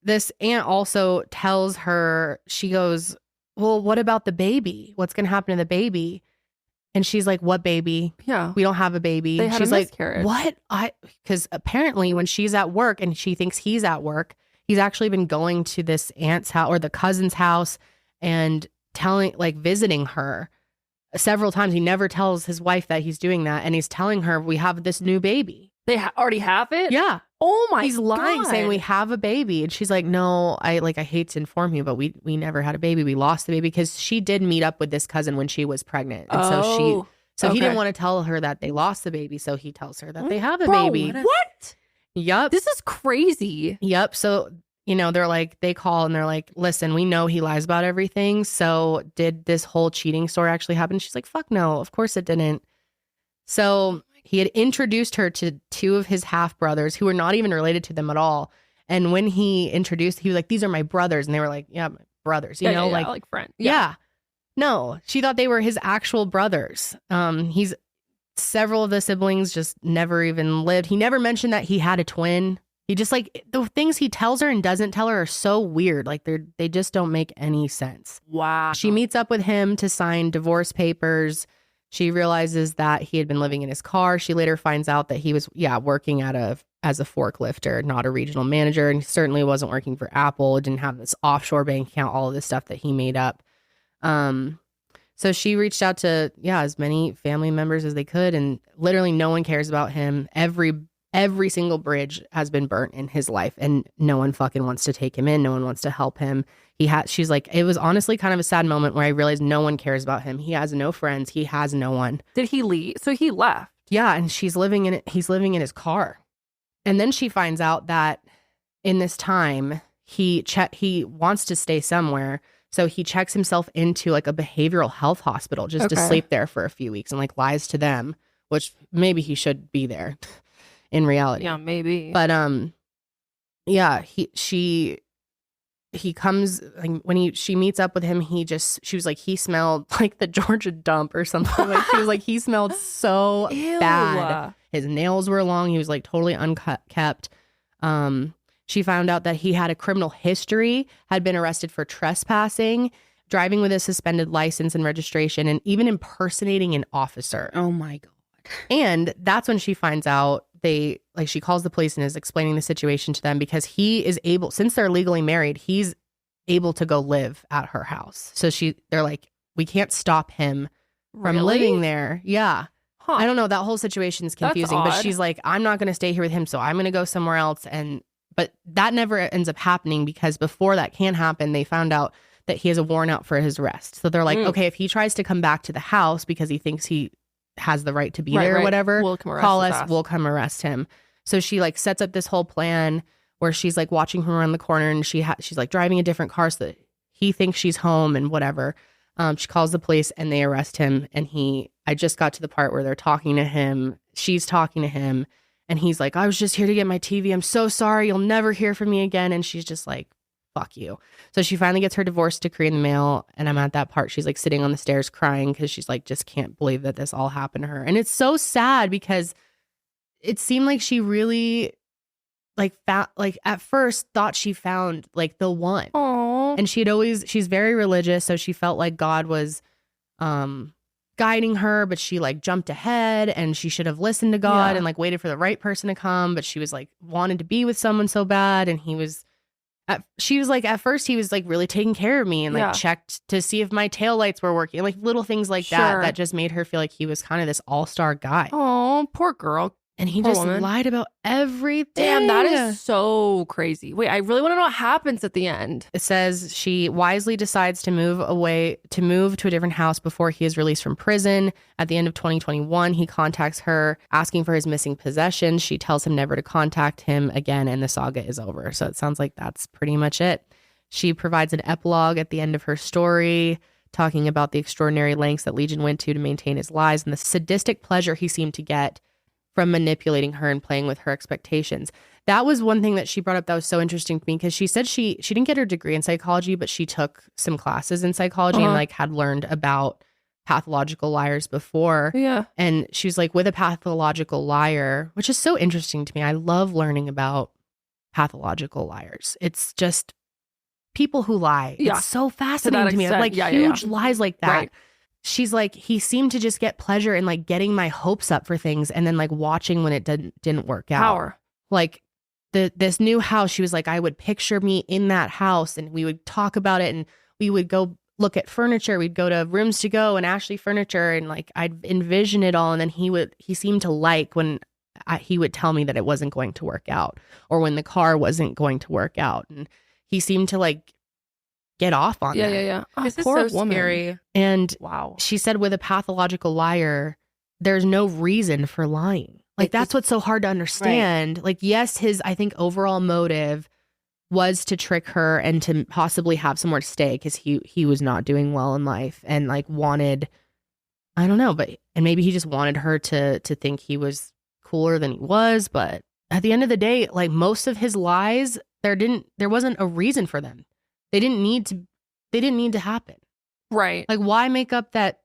this aunt also tells her, she goes, well, what about the baby? What's going to happen to the baby? And she's like, what baby? Yeah. We don't have a baby. They had she's a like, miscarriage. what? Because apparently when she's at work and she thinks he's at work, he's actually been going to this aunt's house or the cousin's house and visiting her several times. He never tells his wife that he's doing that. And he's telling her, we have this new baby. They already have it? Yeah. Oh my God. He's lying, saying we have a baby. And she's like, no, I hate to inform you, but we never had a baby. We lost the baby because she did meet up with this cousin when she was pregnant. And so he didn't want to tell her that they lost the baby. So he tells her that they have a baby. What? Yep. This is crazy. Yep. So, they call and they're like, listen, we know he lies about everything. So did this whole cheating story actually happen? She's like, fuck no, of course it didn't. So he had introduced her to two of his half brothers who were not even related to them at all. And when he introduced, he was like, these are my brothers. And they were like, yeah, my brothers, like friends. Yeah. No, she thought they were his actual brothers. Several of the siblings just never even lived. He never mentioned that he had a twin. He just the things he tells her and doesn't tell her are so weird. Like they just don't make any sense. Wow. She meets up with him to sign divorce papers. She realizes that he had been living in his car. She later finds out that he was, working as a forklifter, not a regional manager. And he certainly wasn't working for Apple. It didn't have this offshore bank account, all of this stuff that he made up. So she reached out to, as many family members as they could. And literally no one cares about him. Every single bridge has been burnt in his life. And no one fucking wants to take him in. No one wants to help him. She's like, it was honestly kind of a sad moment where I realized no one cares about him. He has no friends. He has no one. Did he leave? So he left. Yeah. And he's living in his car. And then she finds out that in this time, he wants to stay somewhere. So he checks himself into a behavioral health hospital just to sleep there for a few weeks and lies to them, which maybe he should be there in reality. Yeah, maybe. But he comes when she meets up with him, she was like, he smelled like the Georgia dump or something. She was like, he smelled so bad. His nails were long. He was totally unkept. She found out that he had a criminal history, had been arrested for trespassing, driving with a suspended license and registration, and even impersonating an officer. Oh my God. And that's when she finds out she calls the police and is explaining the situation to them because he is able, since they're legally married, he's able to go live at her house. So they're like, we can't stop him from living there. Yeah. Huh. I don't know. That whole situation is confusing, but she's like, I'm not going to stay here with him. So I'm going to go somewhere else. But that never ends up happening because before that can happen, they found out that he has a warrant out for his arrest. So they're like, okay, if he tries to come back to the house because he thinks he has the right to be there or whatever, call us, we'll come arrest him. So she sets up this whole plan where she's watching him around the corner and she's driving a different car so that he thinks she's home and whatever. She calls the police and they arrest him. And I just got to the part where they're talking to him. She's talking to him and he's like, I was just here to get my TV. I'm so sorry. You'll never hear from me again. And she's just like, fuck you. So she finally gets her divorce decree in the mail. And I'm at that part. She's sitting on the stairs crying because she's just can't believe that this all happened to her. And it's so sad because it seemed like she really at first thought she found the one. Aww. And she's very religious. So she felt like God was guiding her, but she jumped ahead and she should have listened to God and waited for the right person to come. But she was wanted to be with someone so bad. And she was at first he was really taking care of me and checked to see if my taillights were working, little things that just made her feel like he was kind of this all-star guy. Oh, poor girl. And he just lied about everything. Damn, that is so crazy. Wait, I really want to know what happens at the end. It says she wisely decides to move to a different house before he is released from prison. At the end of 2021, he contacts her asking for his missing possessions. She tells him never to contact him again, and the saga is over. So it sounds like that's pretty much it. She provides an epilogue at the end of her story, talking about the extraordinary lengths that Legion went to maintain his lies and the sadistic pleasure he seemed to get from manipulating her and playing with her expectations. That was one thing that she brought up that was so interesting to me because she said she didn't get her degree in psychology, but she took some classes in psychology and had learned about pathological liars before. Yeah. And she was with a pathological liar, which is so interesting to me. I love learning about pathological liars. It's just people who lie. Yeah. It's so fascinating to me. extent. Like huge lies like that. Right. She's like, he seemed to just get pleasure in like getting my hopes up for things and then like watching when it didn't work out. Power. Like this new house, she was like, I would picture me in that house and we would talk about it and we would go look at furniture. We'd go to Rooms to Go and Ashley Furniture and like I'd envision it all. And then he seemed to like when he would tell me that it wasn't going to work out or when the car wasn't going to work out. And he seemed to like get off on that. Yeah. Oh, This is poor so woman. scary. And Wow. she said with a pathological liar, there's no reason for lying. Like that's what's so hard to understand. Right. Like, yes, his, I think, overall motive was to trick her and to possibly have somewhere to stay because he was not doing well in life and like wanted, I don't know, and maybe he just wanted her to think he was cooler than he was. But at the end of the day, like most of his lies, there wasn't a reason for them. They didn't need to happen. Right. Like, why make up that,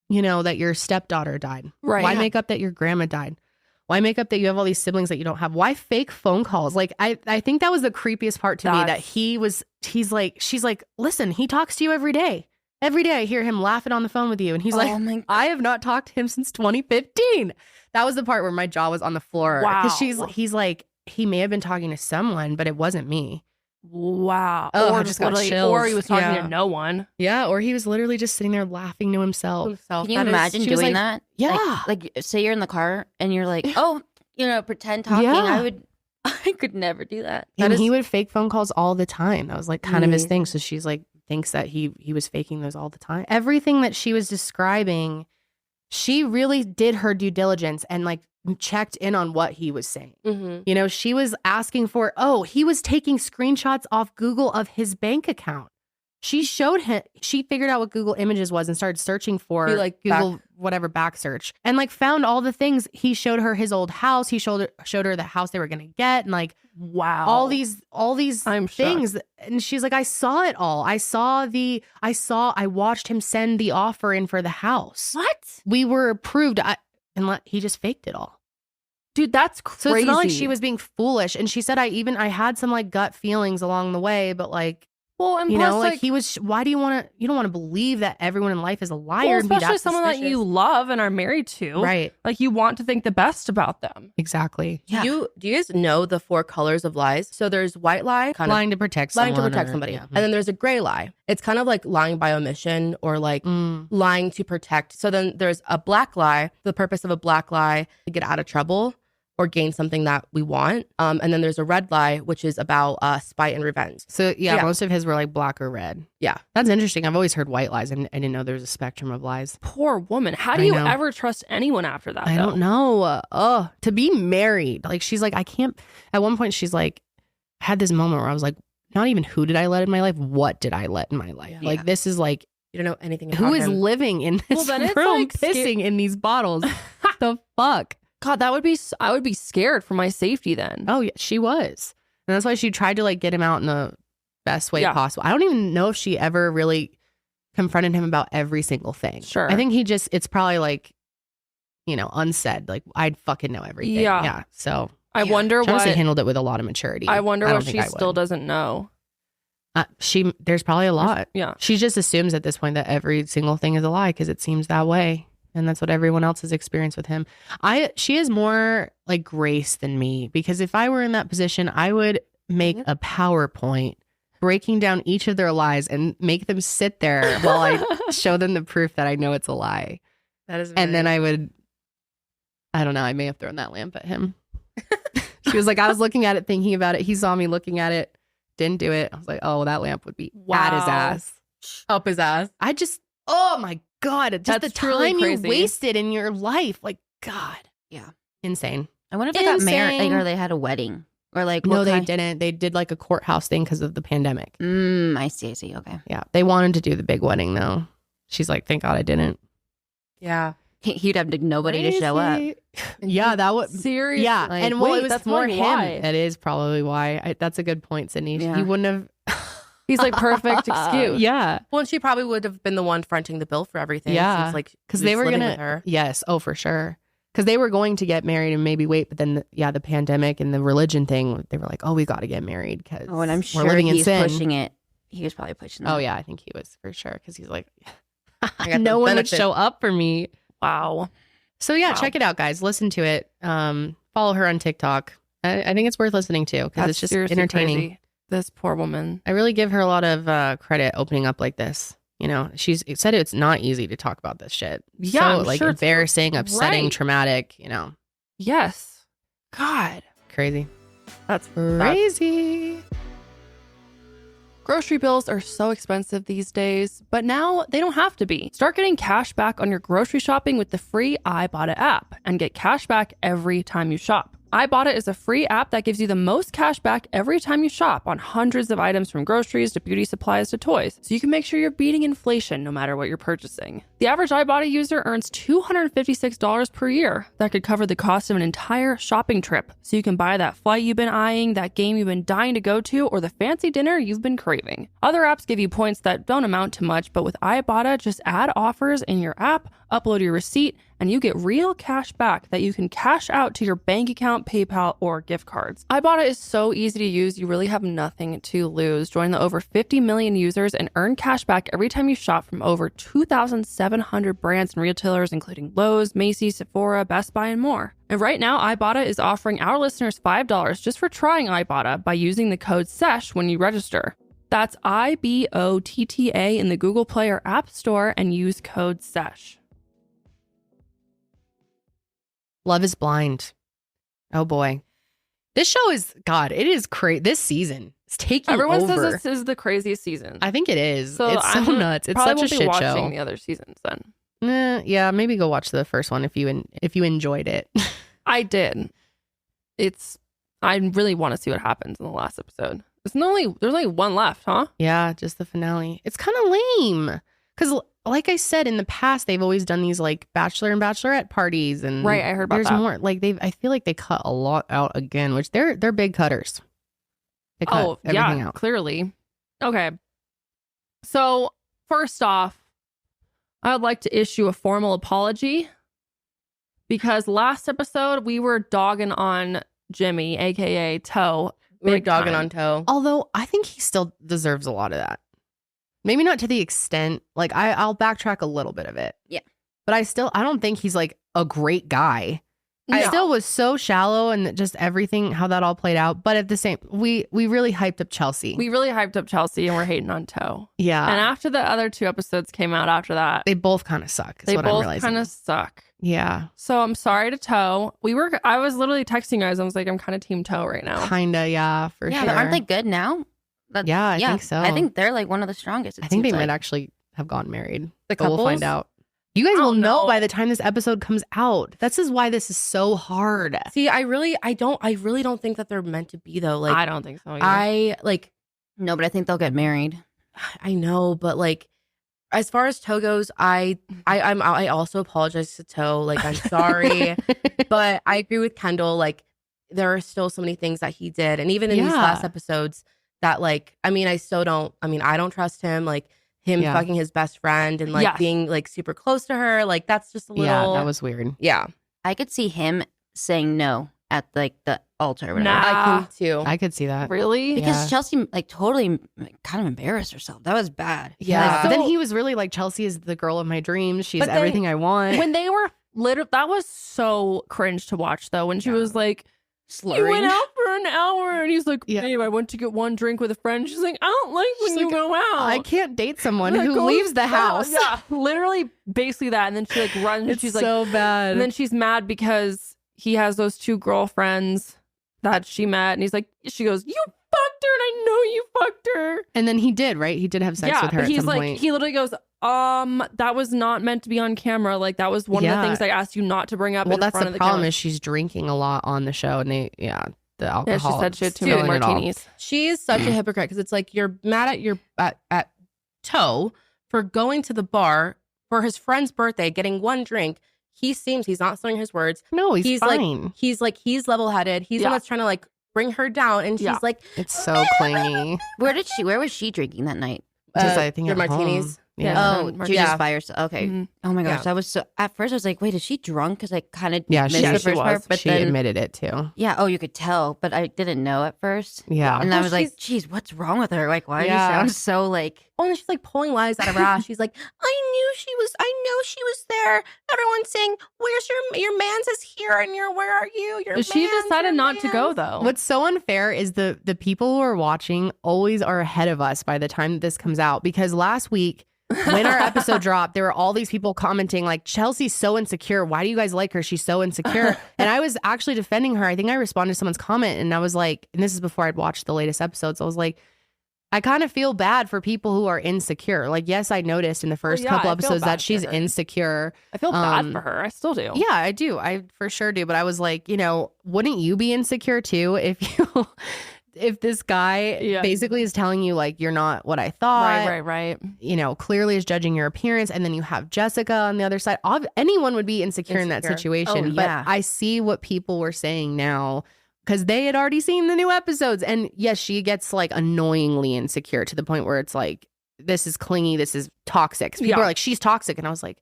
that your stepdaughter died? Right. Why make up that your grandma died? Why make up that you have all these siblings that you don't have? Why fake phone calls? Like, I think that was the creepiest part to me, that she's like, listen, he talks to you every day. Every day I hear him laughing on the phone with you. And he's like, I have not talked to him since 2015. That was the part where my jaw was on the floor. Wow. Because he's like, he may have been talking to someone, but it wasn't me. Wow. Oh, or I just got chills. Or he was talking Yeah. to no one. Yeah, or he was literally just sitting there laughing to himself. Can you imagine she was doing like- that? Yeah. Like say you're in the car and you're like, oh, pretend talking. Yeah. I could never do that. And he would fake phone calls all the time. That was like kind of his thing. So she's like, thinks that he was faking those all the time. Everything that she was describing, she really did her due diligence and like checked in on what he was saying. Mm-hmm. She was asking for, he was taking screenshots off Google of his bank account. She showed him, she figured out what Google Images was and started searching for Google whatever back search and like found all the things. He showed her his old house. He showed her the house they were going to get and like, wow, all these I'm things. shocked. And she's like, I saw it all. I watched him send the offer in for the house. What? We were approved. He just faked it all. Dude, that's crazy. So it's not like she was being foolish. And she said, I had some like gut feelings along the way, but like, well, and plus, like he was, why do you don't want to believe that everyone in life is a liar? well, and be especially that someone that you love and are married to. Right. Like you want to think the best about them. Exactly. Yeah. Do you guys know the 4 colors of lies? So there's white lie, Lying to protect someone. somebody. And then there's a gray lie. It's kind of like lying by omission or like lying to protect. So then there's a black lie. The purpose of a black lie to get out of trouble or gain something that we want. And then there's a red lie, which is about spite and revenge. So yeah, most of his were like black or red. Yeah. That's interesting. I've always heard white lies and I didn't know there was a spectrum of lies. Poor woman. How do you ever trust anyone after that? I don't know. To be married. Like she's like, I can't. At one point she's like, I had this moment where I was like, not even who did I let in my life? What did I let in my life? Yeah. Like this is like, You don't know anything about who is him. living in this then it's room like pissing in these bottles? The fuck? God, I would be scared for my safety then. Oh yeah, she was. And that's why she tried to like get him out in the best way possible. I don't even know if she ever really confronted him about every single thing. Sure. I think it's probably like, unsaid. Like I'd fucking know everything. Yeah. Yeah. So I wonder she what honestly handled it with a lot of maturity. I wonder don't what think she I still would. doesn't know. There's probably a lot. Yeah. She just assumes at this point that every single thing is a lie because it seems that way. And that's what everyone else has experienced with him. She has more like grace than me because if I were in that position, I would make a PowerPoint breaking down each of their lies and make them sit there while I show them the proof that I know it's a lie. That is And then I don't know, I may have thrown that lamp at him. She was like, I was looking at it, thinking about it. He saw me looking at it, didn't do it. I was like, oh, that lamp would be at his ass. Up his ass. Oh my God, just That's the time really you crazy. wasted in your life. Like, God. Yeah. Insane. I wonder if they got married, Insane. or they had a wedding, or like No, what they kind- didn't. They did like a courthouse thing because of the pandemic. I see. Okay. Yeah. They wanted to do the big wedding though. She's like, thank God I didn't. Yeah. He'd have nobody to show up. Yeah, that would. Seriously. Yeah. Like, and well, wait, it was that's more probably him. why. That is probably why. That's a good point, Sydney. Yeah. He wouldn't have. He's like perfect excuse. Yeah. Well, and she probably would have been the one fronting the bill for everything. Yeah. Since, like, Because he they was were living going with her. Yes. Oh, for sure. Because they were going to get married and maybe wait, but then the pandemic and the religion thing, they were like, "Oh, we got to get married because and I'm we're sure living in he's sin." pushing it. He was probably pushing that. Oh yeah, I think he was for sure because he's like, got no the one would benefit. show up for me. Wow. So yeah, Wow. check it out, guys. Listen to it. Follow her on TikTok. I think it's worth listening to because it's just seriously entertaining. crazy. This poor woman. I really give her a lot of credit opening up like this. You know, she's said it's not easy to talk about this shit. Yeah, so I'm like sure it's embarrassing, upsetting, right. traumatic. You know, Yes. God. crazy, That's crazy. Grocery bills are so expensive these days, but now they don't have to be. Start getting cash back on your grocery shopping with the free iBotta app and get cash back every time you shop. iBotta is a free app that gives you the most cash back every time you shop on hundreds of items from groceries to beauty supplies to toys, so you can make sure you're beating inflation no matter what you're purchasing. The average iBotta user earns $256 per year. That could cover the cost of an entire shopping trip, so you can buy that flight you've been eyeing, that game you've been dying to go to, or the fancy dinner you've been craving. Other apps give you points that don't amount to much, but with iBotta, just add offers in your app, upload your receipt, and you get real cash back that you can cash out to your bank account, PayPal, or gift cards. iBotta is so easy to use, you really have nothing to lose. Join the over 50 million users and earn cash back every time you shop from over 2,700 brands and retailers, including Lowe's, Macy's, Sephora, Best Buy, and more. And right now, iBotta is offering our listeners $5 just for trying iBotta by using the code SESH when you register. That's IBOTTA in the Google Play or App Store and use code SESH. Love is Blind. Oh boy, this show is it is crazy. This season is taking Everyone over. says this is the craziest season. I think it is. So It's so I'm nuts. It's probably such a won't be shit watching show. the other seasons then. Yeah, maybe go watch the first one if you enjoyed it. I did. I really want to see what happens in the last episode. There's only one left, huh? Yeah, just the finale. It's kind of lame because, like I said, in the past they've always done these like bachelor and bachelorette parties, and Right, I heard about there's that. more. Like I feel like they cut a lot out again, which they're big cutters. They cut everything out. Clearly. Okay. So first off, I would like to issue a formal apology because last episode we were dogging on Jimmy, aka Toe. We're big dogging time. on Toe. Although I think he still deserves a lot of that. Maybe not to the extent, like I'll backtrack a little bit of it. Yeah. But I don't think he's like a great guy. I No. still was so shallow and just everything, how that all played out. But at the same, we really hyped up Chelsea. We really hyped up Chelsea and we're hating on Toe. Yeah. And after the other two episodes came out after that, They both kind of suck. Is they what I'm both realizing. kind of suck. Yeah. So I'm sorry to Toe. I was literally texting you guys. I was like, I'm kind of team Toe right now. Kinda. Yeah. For Yeah, sure. but aren't they good now? Yeah, I think so. I think they're like one of the strongest. I think they seems might like. actually have gotten married. The But we'll find couples? out. You guys I will don't know know. by the time this episode comes out. This is why this is so hard. See, I really don't think that they're meant to be though. Like I don't think so. Either. I like No, but I think they'll get married. I know, but like as far as Toe goes, I also apologize to Toe. Like I'm sorry, but I agree with Kendall. Like there are still so many things that he did, and even in these Yeah. last episodes, that like I don't trust him. Like him Yeah. fucking his best friend and like Yes. being like super close to her. Like that's just a little. Yeah, that was weird. Yeah, I could see him saying no at like the altar or whatever. Nah. I can too. I could see that. Really? Because Yeah. Chelsea like totally kind of embarrassed herself. That was bad. Yeah. Like, But then So- he was really like, Chelsea is the girl of my dreams. She's But then- everything I want. When they were that was so cringe to watch though. When she was like, he slurring. went out for an hour and he's like, Yeah. babe, I went to get one drink with a friend. She's like, I don't like when She's you like, go out. I can't date someone Like, who go leaves the out. house. Yeah, literally, basically that. And then she like runs. and It's she's like, so bad. and then she's mad because he has those two girlfriends that she met, and he's like, she goes, you fucked her, and I know you fucked her. And then he did, right? He did have sex yeah, with her but at he's some like, point. he literally goes, that was not meant to be on camera. Like that was one of Yeah. the things I asked you not to bring up. Well, in that's front the of the problem camera. is she's drinking a lot on the show, and the Yeah, alcohol. she said she had too is many killing it all. martinis. She is such a hypocrite because it's like you're mad at your at Toe for going to the bar for his friend's birthday, getting one drink. He's not slurring his words. No, he's fine. He's level headed. He's the Yeah. one that's trying to like bring her down, and she's Yeah. like, It's so clingy. Where was she drinking that night? Just, I think their at home. martinis. Yeah. Oh, you're just by yourself. Okay. Mhm. Oh my gosh, Yeah. that was so. At first, I was like, "Wait, is she drunk?" Because I kind of Yeah, missed she the was. first part. But She then, admitted it too. yeah, oh, you could tell, but I didn't know at first. Yeah. And I Well, was like, "Geez, what's wrong with her? Like, why do you Yeah. sound so like?" Oh, and she's like pulling lies out of her ass. She's like, I know she was there. Everyone's saying, where's your man's is here and where are you? Your She man's, decided your not to go man's." though. What's so unfair is the people who are watching always are ahead of us by the time this comes out, because last week when our episode dropped, there were all these people commenting like, Chelsea's so insecure. Why do you guys like her? She's so insecure. And I was actually defending her. I think I responded to someone's comment and I was like, and this is before I'd watched the latest episodes. I was like, I kind of feel bad for people who are insecure. Like, yes, I noticed in the first yeah, couple I feel episode bad that she's for her. insecure. I feel bad for her. I still do. Yeah, I do. I for sure do. But I was like, wouldn't you be insecure too if this guy basically is telling you like you're not what I thought? Right. Clearly is judging your appearance, and then you have Jessica on the other side. Anyone would be insecure in that Insecure. situation. Oh, yeah. But I see what people were saying now, because they had already seen the new episodes. And yes, she gets like annoyingly insecure to the point where it's like, this is clingy, this is toxic. People are like, she's toxic. And I was like,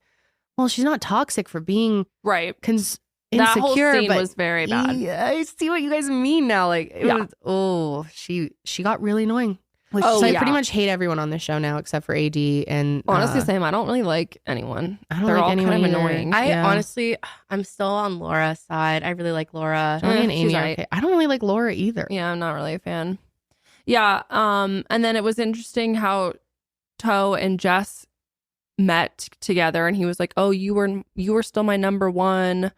well, she's not toxic for being Right. insecure. That whole scene but was very bad. yeah, I see what you guys mean now. Like, it was, she got really annoying. So I pretty much hate everyone on this show now except for AD. And Honestly, same. I don't really like anyone. I don't They're like all anyone kind of either. annoying. Honestly, I'm still on Laura's side. I really like Laura. Johnny and she's Amy are right. okay. I don't really like Laura either. Yeah, I'm not really a fan. Yeah. And then it was interesting how Toe and Jess met together, and he was like, "Oh, you were still my number one."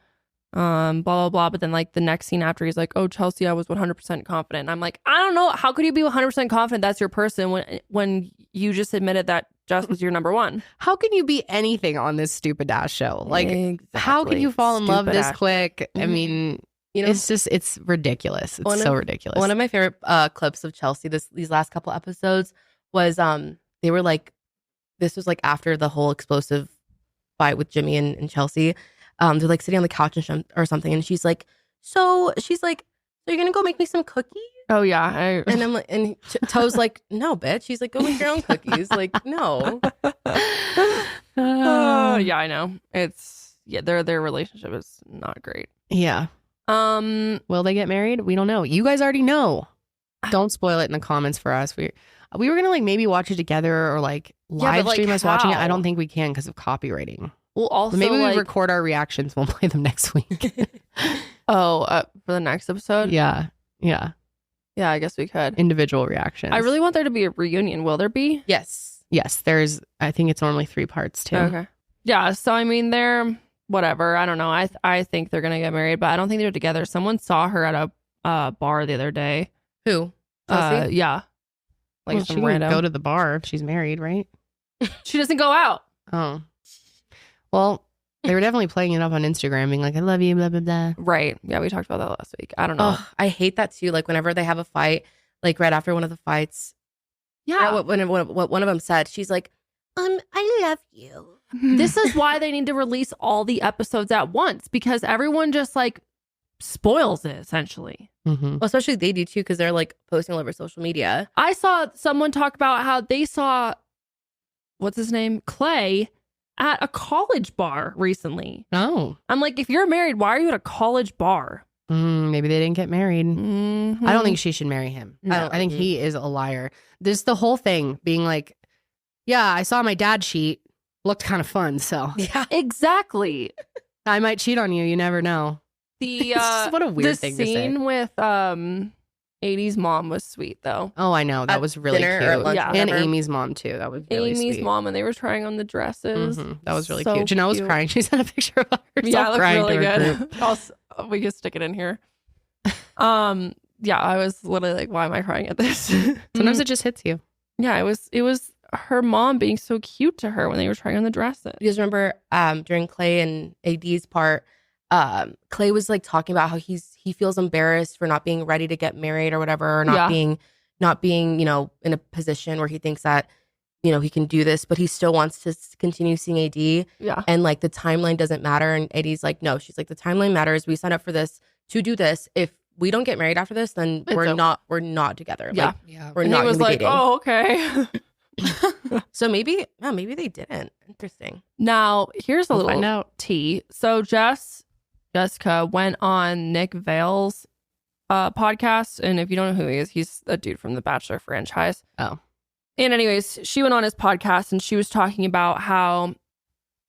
Blah blah blah. But then like the next scene after, he's like, "Oh, Chelsea, I was 100% confident." And I'm like, I don't know. How could you be 100% confident that's your person when you just admitted that Jess was your number one? How can you be anything on this stupid ass show? Like, how can Exactly. you fall in love Stupid this ass. quick? I mean, it's ridiculous. It's so ridiculous. One of my favorite clips of Chelsea these last couple episodes was they were like, this was like after the whole explosive fight with Jimmy and Chelsea. They're like sitting on the couch or something, and she's like, so you're gonna go make me some cookies? Oh yeah. And I'm like, and Toe's like, no, bitch. She's like, go make your own cookies. Like, no. Yeah, I know. Their relationship is not great. Yeah. Will they get married? We don't know. You guys already know. Don't spoil it in the comments for us. We were gonna like maybe watch it together or like live like, stream us watching it. I how? don't think we can because of copywriting. Well, also But maybe we like, record our reactions. We'll play them next week. for the next episode. Yeah. I guess we could. Individual reactions. I really want there to be a reunion. Will there be? Yes. Yes. I think it's normally 3 parts too. Okay. Yeah. So I mean, they're whatever. I don't know. I think they're gonna get married, but I don't think they're together. Someone saw her at a bar the other day. Who? Chelsea? Yeah. Like Well, she some can random. go to the bar if she's married, right? She doesn't go out. Oh. Well, they were definitely playing it up on Instagram, being like, I love you, blah, blah, blah. Right. Yeah, we talked about that last week. I don't know. Oh, I hate that too. Like whenever they have a fight, like right after one of the fights, yeah. what one of them said, she's like, I love you. This is why they need to release all the episodes at once, because everyone just like spoils it essentially. Mm-hmm. Well, especially they do too, because they're like posting all over social media. I saw someone talk about how they saw, what's his name? Clay at a college bar recently. Oh. I'm like, if you're married, why are you at a college bar? Maybe they didn't get married. Mm-hmm. I don't think she should marry him. No. I think he is a liar. This the whole thing being like, yeah, I saw my dad cheat. Looked kind of fun, so Yeah. Exactly. I might cheat on you. You never know. The It's just what a weird the thing to say. scene with 80's mom was sweet though. Oh, I know. That At was really dinner or cute. at lunch, Yeah. And whatever. Amy's mom too. That was really Amy's sweet. mom, and they were trying on the dresses. That was really So cute. Janelle was cute. crying. She sent a picture of herself Yeah, it looked crying really to her good. group. We can stick it in here. Yeah, I was literally like, why am I crying at this? Sometimes it just hits you. Yeah, it was her mom being so cute to her when they were trying on the dresses. You guys remember during Clay and AD's part, Clay was like talking about how he feels embarrassed for not being ready to get married or whatever, or not being, you know, in a position where he thinks that, you know, he can do this, but he still wants to continue seeing AD. Yeah. And like the timeline doesn't matter. And AD's like, no, she's like, the timeline matters. We signed up for this to do this. If we don't get married after this, then It's we're over. not together. Yeah. Like, we're And not he was gonna be like, dating. oh, okay. So maybe they didn't. Interesting. Now, here's a We'll little find out. tea. So Jessica went on Nick Vale's podcast. And if you don't know who he is, he's a dude from the Bachelor franchise. Oh. And anyways, she went on his podcast and she was talking about how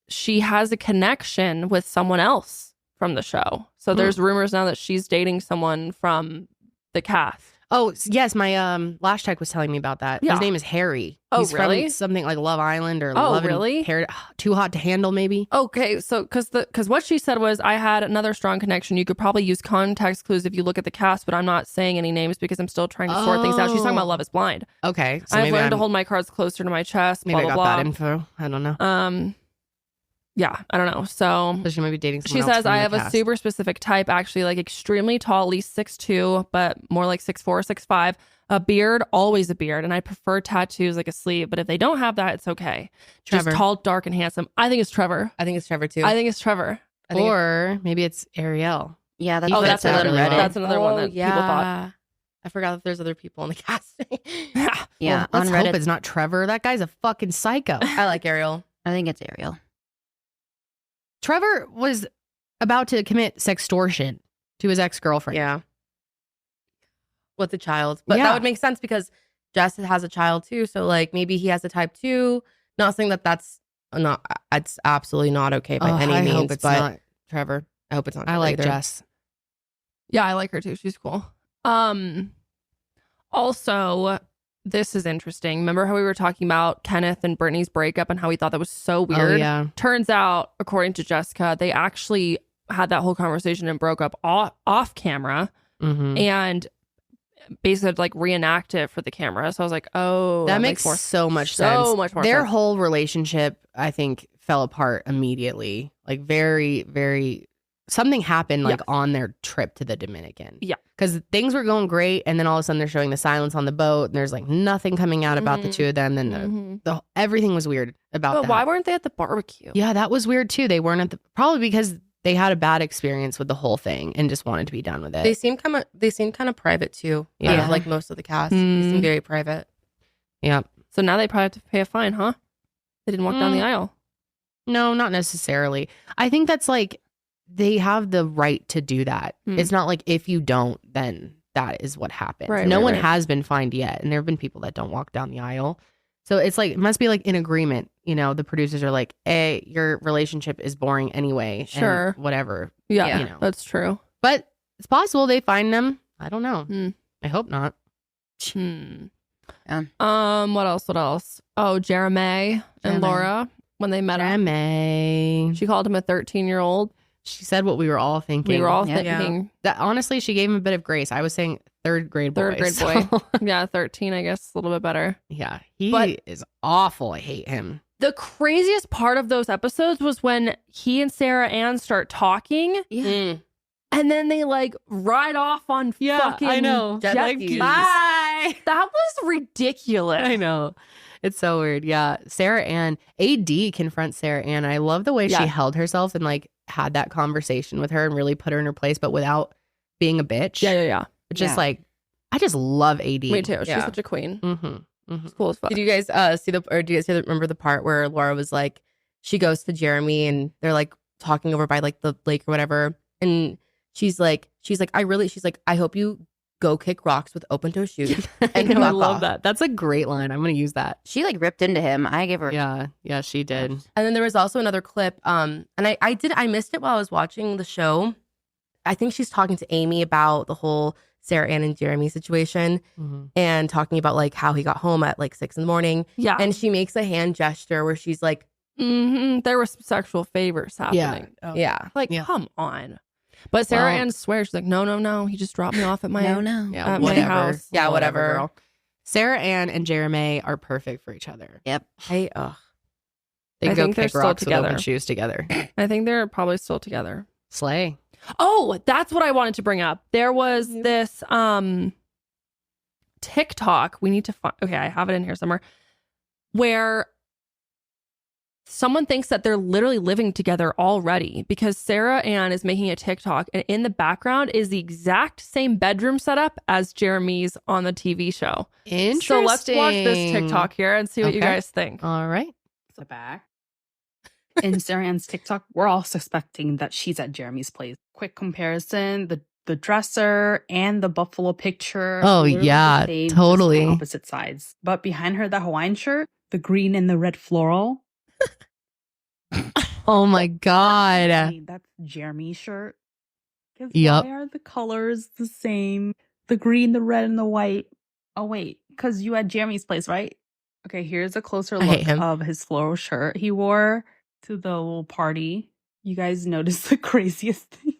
she has a connection with someone else from the show. So there's rumors now that she's dating someone from the cast. Oh, yes. My Lash Tech was telling me about that. Yeah. His name is Harry. Oh, He's really? from something like Love Island or Oh, Love really? Too Hot to Handle, maybe. Okay, so because what she said was, I had another strong connection. You could probably use context clues if you look at the cast, but I'm not saying any names because I'm still trying to sort things out. She's talking about Love is Blind. Okay. So I've maybe learned to hold my cards closer to my chest. maybe Blah I blah got blah. that info. I don't know. Yeah, I don't know. So So she might be dating she someone else says, from I the have a cast. super specific type, actually, like extremely tall, at least 6'2", but more like 6'4", 6'5". A beard, always a beard. And I prefer tattoos like a sleeve, but if they don't have that, it's okay. Trevor. Just tall, dark, and handsome. I think it's Trevor. I think it's Trevor too. I think it's Trevor. I think Or maybe it's Ariel. Yeah, that's Oh, what that's it said another on one. Reddit. That's another one that people thought. I forgot that there's other people in the casting. Yeah, Well, on let's Reddit. hope it's not Trevor. That guy's a fucking psycho. I like Ariel. I think it's Ariel. Trevor was about to commit sextortion to his ex-girlfriend. Yeah. With a child. But Yeah. that would make sense because Jess has a child too. So like maybe he has a type 2. Not saying that that's not, it's absolutely not okay by any I means. hope it's but not Trevor. I hope it's not. I Trevor like either. Jess. Yeah, I like her too. She's cool. Also, this is interesting. Remember how we were talking about Kenneth and Brittany's breakup and how we thought that was so weird? Oh, yeah. Turns out, according to Jessica, they actually had that whole conversation and broke up off camera Mm-hmm. and basically like reenact it for the camera. So I was like, oh, That makes so much sense. So much more Their sense. whole relationship, I think, fell apart immediately. Like very, very something happened like Yes. on their trip to the Dominican. Yeah. Because things were going great, and then all of a sudden they're showing the silence on the boat, and there's like nothing coming out about the Mhm. two of them. Then Mhm. the everything was weird about But that. why weren't they at the barbecue? Yeah, that was weird too. They weren't at the probably because they had a bad experience with the whole thing and just wanted to be done with it. They seem kind of private too. Yeah. Yeah. Like most of the cast. They seem very private. Yeah. So now they probably have to pay a fine, huh? They didn't walk down the aisle. No, not necessarily. I think that's like they have the right to do that. Hmm. It's not like if you don't, then that is what happens. Right, no right, one right. has been fined yet, and there have been people that don't walk down the aisle. So it's like it must be like in agreement. You know, the producers are like, "Hey, your relationship is boring anyway." and Sure. whatever. Yeah, You know. that's true. But it's possible they find them. I don't know. Hmm. I hope not. Hmm. Yeah. What else? Oh, Jeremy and Jeremy. Laura, when they met him, Jeremy. she called him a 13-year-old. She said what we were all thinking. We were all Yeah. thinking that honestly, she gave him a bit of grace. I was saying third grade boy. third grade so- boy. Yeah, 13, I guess, a little bit better. Yeah, he But- is awful. I hate him. The craziest part of those episodes was when he and Sarah Ann start talking, Yeah. and then they like ride off on fucking Jet jet skis. skis. Bye. That was ridiculous. I know. It's so weird. Yeah. Sarah Ann, AD confronts Sarah Ann. I love the way Yeah. she held herself and like had that conversation with her and really put her in her place, but without being a bitch. Yeah. It's just Yeah. like, I just love AD. Me too. She's Yeah. such a queen. Mm-hmm. She's cool as fuck. Did you guys remember the part where Laura was like, she goes to Jeremy and they're like talking over by like the lake or whatever. And she's like, I hope you go kick rocks with open toe shoes. I And know, I fuck love off. that. That's a great line. I'm going to use that. She like ripped into him. I gave her. Yeah, she did. And then there was also another clip. And I missed it while I was watching the show. I think she's talking to Amy about the whole Sarah Ann and Jeremy situation Mhm. and talking about like how he got home at like 6 a.m. Yeah. And she makes a hand gesture where she's like, There were some sexual favors happening. Yeah. Oh. yeah. Like, Yeah. come on. But Sarah Well- Ann swears, she's like, no. He just dropped me off at my No. Yeah, At my whatever. house. Yeah, whatever. girl. Sarah Ann and Jeremy are perfect for each other. Yep. They I go think they're kick still rocks with together. open shoes together. I think they're probably still together. Slay. Oh, that's what I wanted to bring up. There was this TikTok. We need to find. Okay, I have it in here somewhere. Where someone thinks that they're literally living together already because Sarah Ann is making a TikTok and in the background is the exact same bedroom setup as Jeremy's on the TV show. Interesting. So let's watch this TikTok here and see what you guys think. All right. The back. In Sarah Ann's TikTok, we're all suspecting that she's at Jeremy's place. Quick comparison, the dresser and the buffalo picture. Oh, literally yeah, the same, just totally. on opposite sides. But behind her, the Hawaiian shirt, the green and the red floral. Oh my God. I mean, that's Jeremy's shirt. 'Cause Yep. Why are the colors the same? The green, the red, and the white. Oh, wait. Because you at Jeremy's place, right? Okay, here's a closer I hate look him. of his floral shirt he wore to the little party. You guys noticed the craziest thing.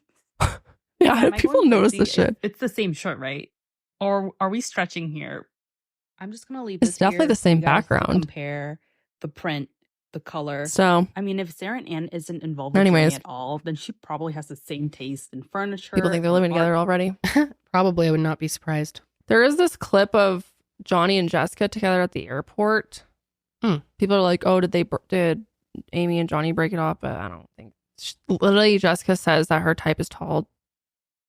Yeah, Am I people going notice crazy? the shit. It's the same shirt, right? Or are we stretching here? I'm just gonna leave It's this definitely here the so same you guys can background. Compare the print, the color. So I mean, if Sarah Ann isn't involved with Anyways. Jeremy at all, then she probably has the same taste in furniture. people think they're or living art. together already. Probably, I would not be surprised. There is this clip of Johnny and Jessica together at the airport. People are like, "Oh, did Amy and Johnny break it off?" But I don't think. Literally, Jessica says that her type is tall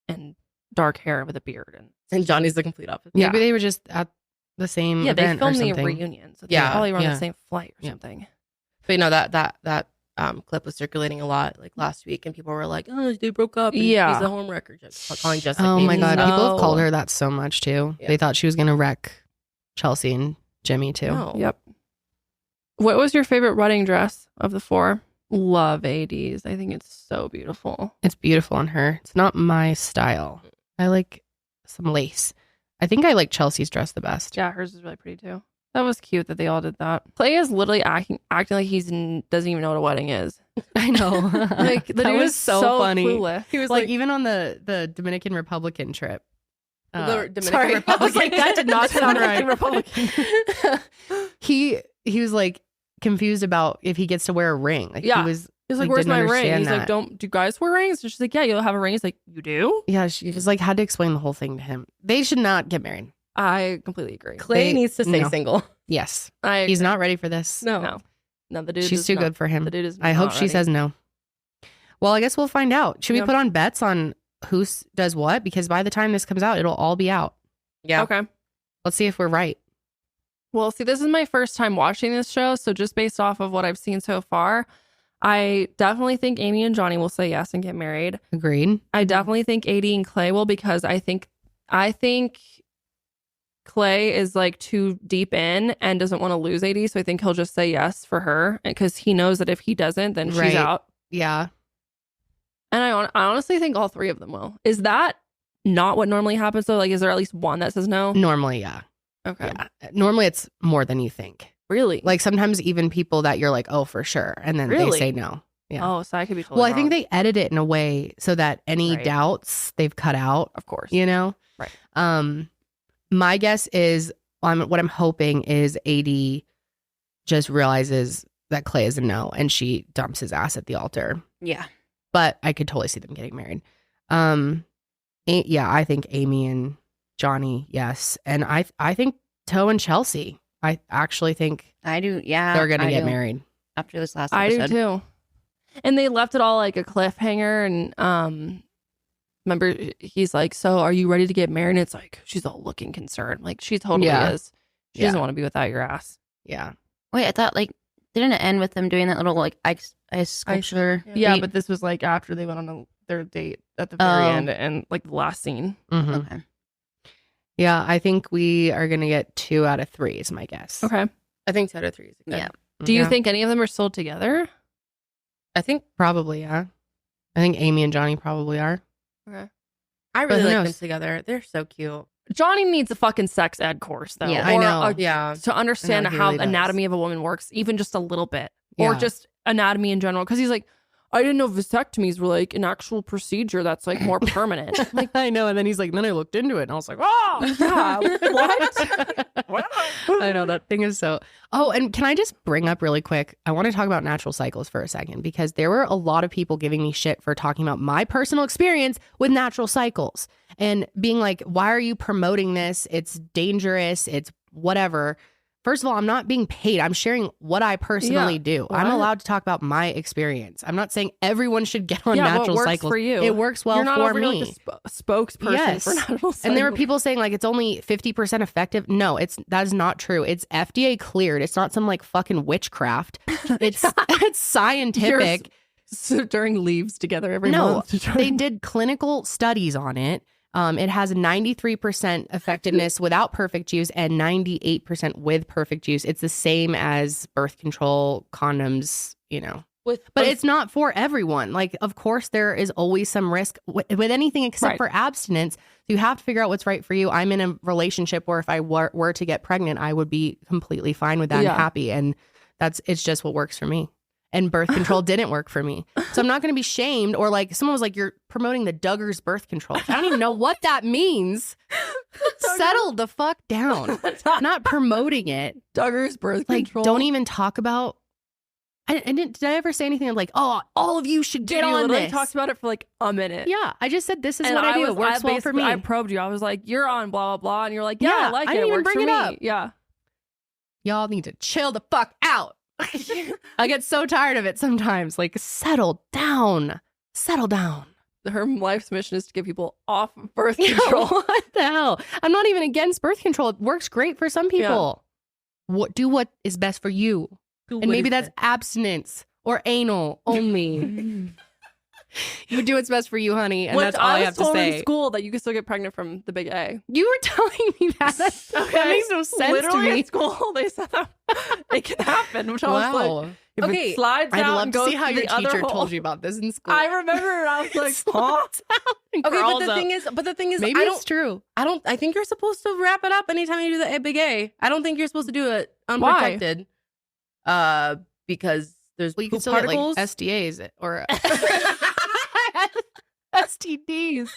and dark hair with a beard, And Johnny's the complete opposite. Yeah. Maybe they were just at the same yeah, they event or filmed the something. reunion, so Yeah, they probably were on yeah. the same flight or Yeah. something. But you know, that clip was circulating a lot like last week, and people were like, "Oh, they broke up." And Yeah. he's a home wrecker. Just calling Jessica. Oh my God. No. People have called her that so much too. Yeah. They thought she was going to wreck Chelsea and Jimmy too. No. Yep. What was your favorite wedding dress of the 4? Love AD's. I think it's so beautiful. It's beautiful on her. It's not my style. I like some lace. I think I like Chelsea's dress the best. Yeah, hers is really pretty too. That was cute that they all did that. Clay is literally acting like doesn't even know what a wedding is. I know. Like the that dude was is so funny. clueless. He was like even on the Dominican Republican trip. The Dominican sorry, Republican. I was like, that did not sound right. Republican. he was like confused about if he gets to wear a ring. Like Yeah. he was He's like, Like, "Where's didn't my ring?" understand He's like, that. "Don't do guys wear rings?" And she's like, "Yeah, you'll have a ring." He's like, "You do?" yeah, she was like had to explain the whole thing to him. They should not get married. I completely agree. Clay They- needs to stay no. single. Yes. I He's not ready for this. no. The dude. She's is too not- good for him. The dude is. I hope not she ready. says no. Well, I guess we'll find out. Should Yeah. we put on bets on who does what? Because by the time this comes out, it'll all be out. Yeah. Okay. Let's see if we're right. Well, see, this is my first time watching this show, so just based off of what I've seen so far, I definitely think Amy and Johnny will say yes and get married. Agreed. I definitely think AD and Clay will because I think Clay is like too deep in and doesn't want to lose AD, so I think he'll just say yes for her because he knows that if he doesn't, then she's Right. out. Yeah. And I honestly think all 3 of them will. Is that not what normally happens though? Like, is there at least one that says no? Normally, yeah. Okay. Yeah. Normally, it's more than you think. Really? Like sometimes even people that you're like, oh, for sure. And then Really? they say no. Yeah. Oh, so I could be totally Well, I think wrong. they edit it in a way so that any Right. doubts they've cut out, of course. you know? Right. My guess is what I'm hoping is AD just realizes that Clay is a no and she dumps his ass at the altar. Yeah. But I could totally see them getting married. Yeah, I think Amy and Johnny, yes. And I think Toe and Chelsea. I actually think I do. Yeah. they're gonna I get do. married. After this last I episode. do too. And they left it all like a cliffhanger. And remember, he's like, "So are you ready to get married?" And it's like, she's all looking concerned. Like, she totally Yeah. is. She Yeah. doesn't want to be without your ass. Yeah. Wait, I thought like didn't it end with them doing that little like ice sculpture? Yeah, feat? but this was like after they went on their date at the very Oh. end and like the last scene. Mhm. Okay. Yeah, I think we are gonna get 2 out of 3 is my guess. Okay. I think 2 out of 3 is good. Yeah. Do you Yeah. think any of them are still together? I think Probably, yeah. I think Amy and Johnny probably are. Okay. I But really who like them knows? together. They're so cute. Johnny needs a fucking sex ed course though. Yeah. I Or know. Yeah. to understand No, he how really the does. anatomy of a woman works, even just a little bit, or Yeah. just anatomy in general. Because he's like, I didn't know vasectomies were like an actual procedure that's like more permanent. Like I know, and then he's like, then I looked into it, and I was like, oh, Yeah, what? I know that thing is so. Oh, and can I just bring up really quick? I want to talk about natural cycles for a second because there were a lot of people giving me shit for talking about my personal experience with natural cycles and being like, why are you promoting this? It's dangerous. It's whatever. first of all, I'm not being paid. I'm sharing what I personally do. I'm allowed to talk about my experience. I'm not saying everyone should get on natural what works cycles. for you. It works well You're not for over me. Like a spokesperson for natural cycles. And there were people saying like it's only 50% effective. No, that is not true. It's FDA cleared. It's not some like fucking witchcraft. It's scientific. So during leaves together every No, month. they did clinical studies on it. It has 93% effectiveness without perfect juice and 98% with perfect juice. It's the same as birth control, condoms, you know. But it's not for everyone. Like, of course, there is always some risk with anything except for abstinence. So you have to figure out what's right for you. I'm in a relationship where if I were to get pregnant, I would be completely fine with that and happy. And it's just what works for me. And birth control didn't work for me. So I'm not going to be shamed or like someone was like, you're promoting the Duggar's birth control. I don't even know what that means. Settle the fuck down. Not promoting it. Duggar's birth control. Don't even talk about. Did I ever say anything like, oh, all of you should get on this? Talked about it for like a minute. Yeah, I just said this is what I do. It works well for me. I probed you. I was like, you're on blah, blah, blah. And you're like, yeah, I like it. I didn't even bring it up. Yeah. Y'all need to chill the fuck out. I get so tired of it sometimes. Like, settle down. Settle down. Her life's mission is to get people off of birth control. What the hell? I'm not even against birth control. It works great for some people. Do what is best for you. And maybe that's abstinence or anal only. You do what's best for you, honey. And that's all I have to say. I was told in school that you can still get pregnant from the big A. You were telling me that. That makes no sense Literally to me. in school, they said that it can happen. Which I was like, if it slides I'd out love and to goes see how to your the other teacher hole. told you about this in school. I remember, and I was like, huh? Okay, but the thing is, maybe it's true. I think you're supposed to wrap it up anytime you do the big A. I don't think you're supposed to do it unprotected. Why? Because there's you can poop still particles. get like SDAs or STDs.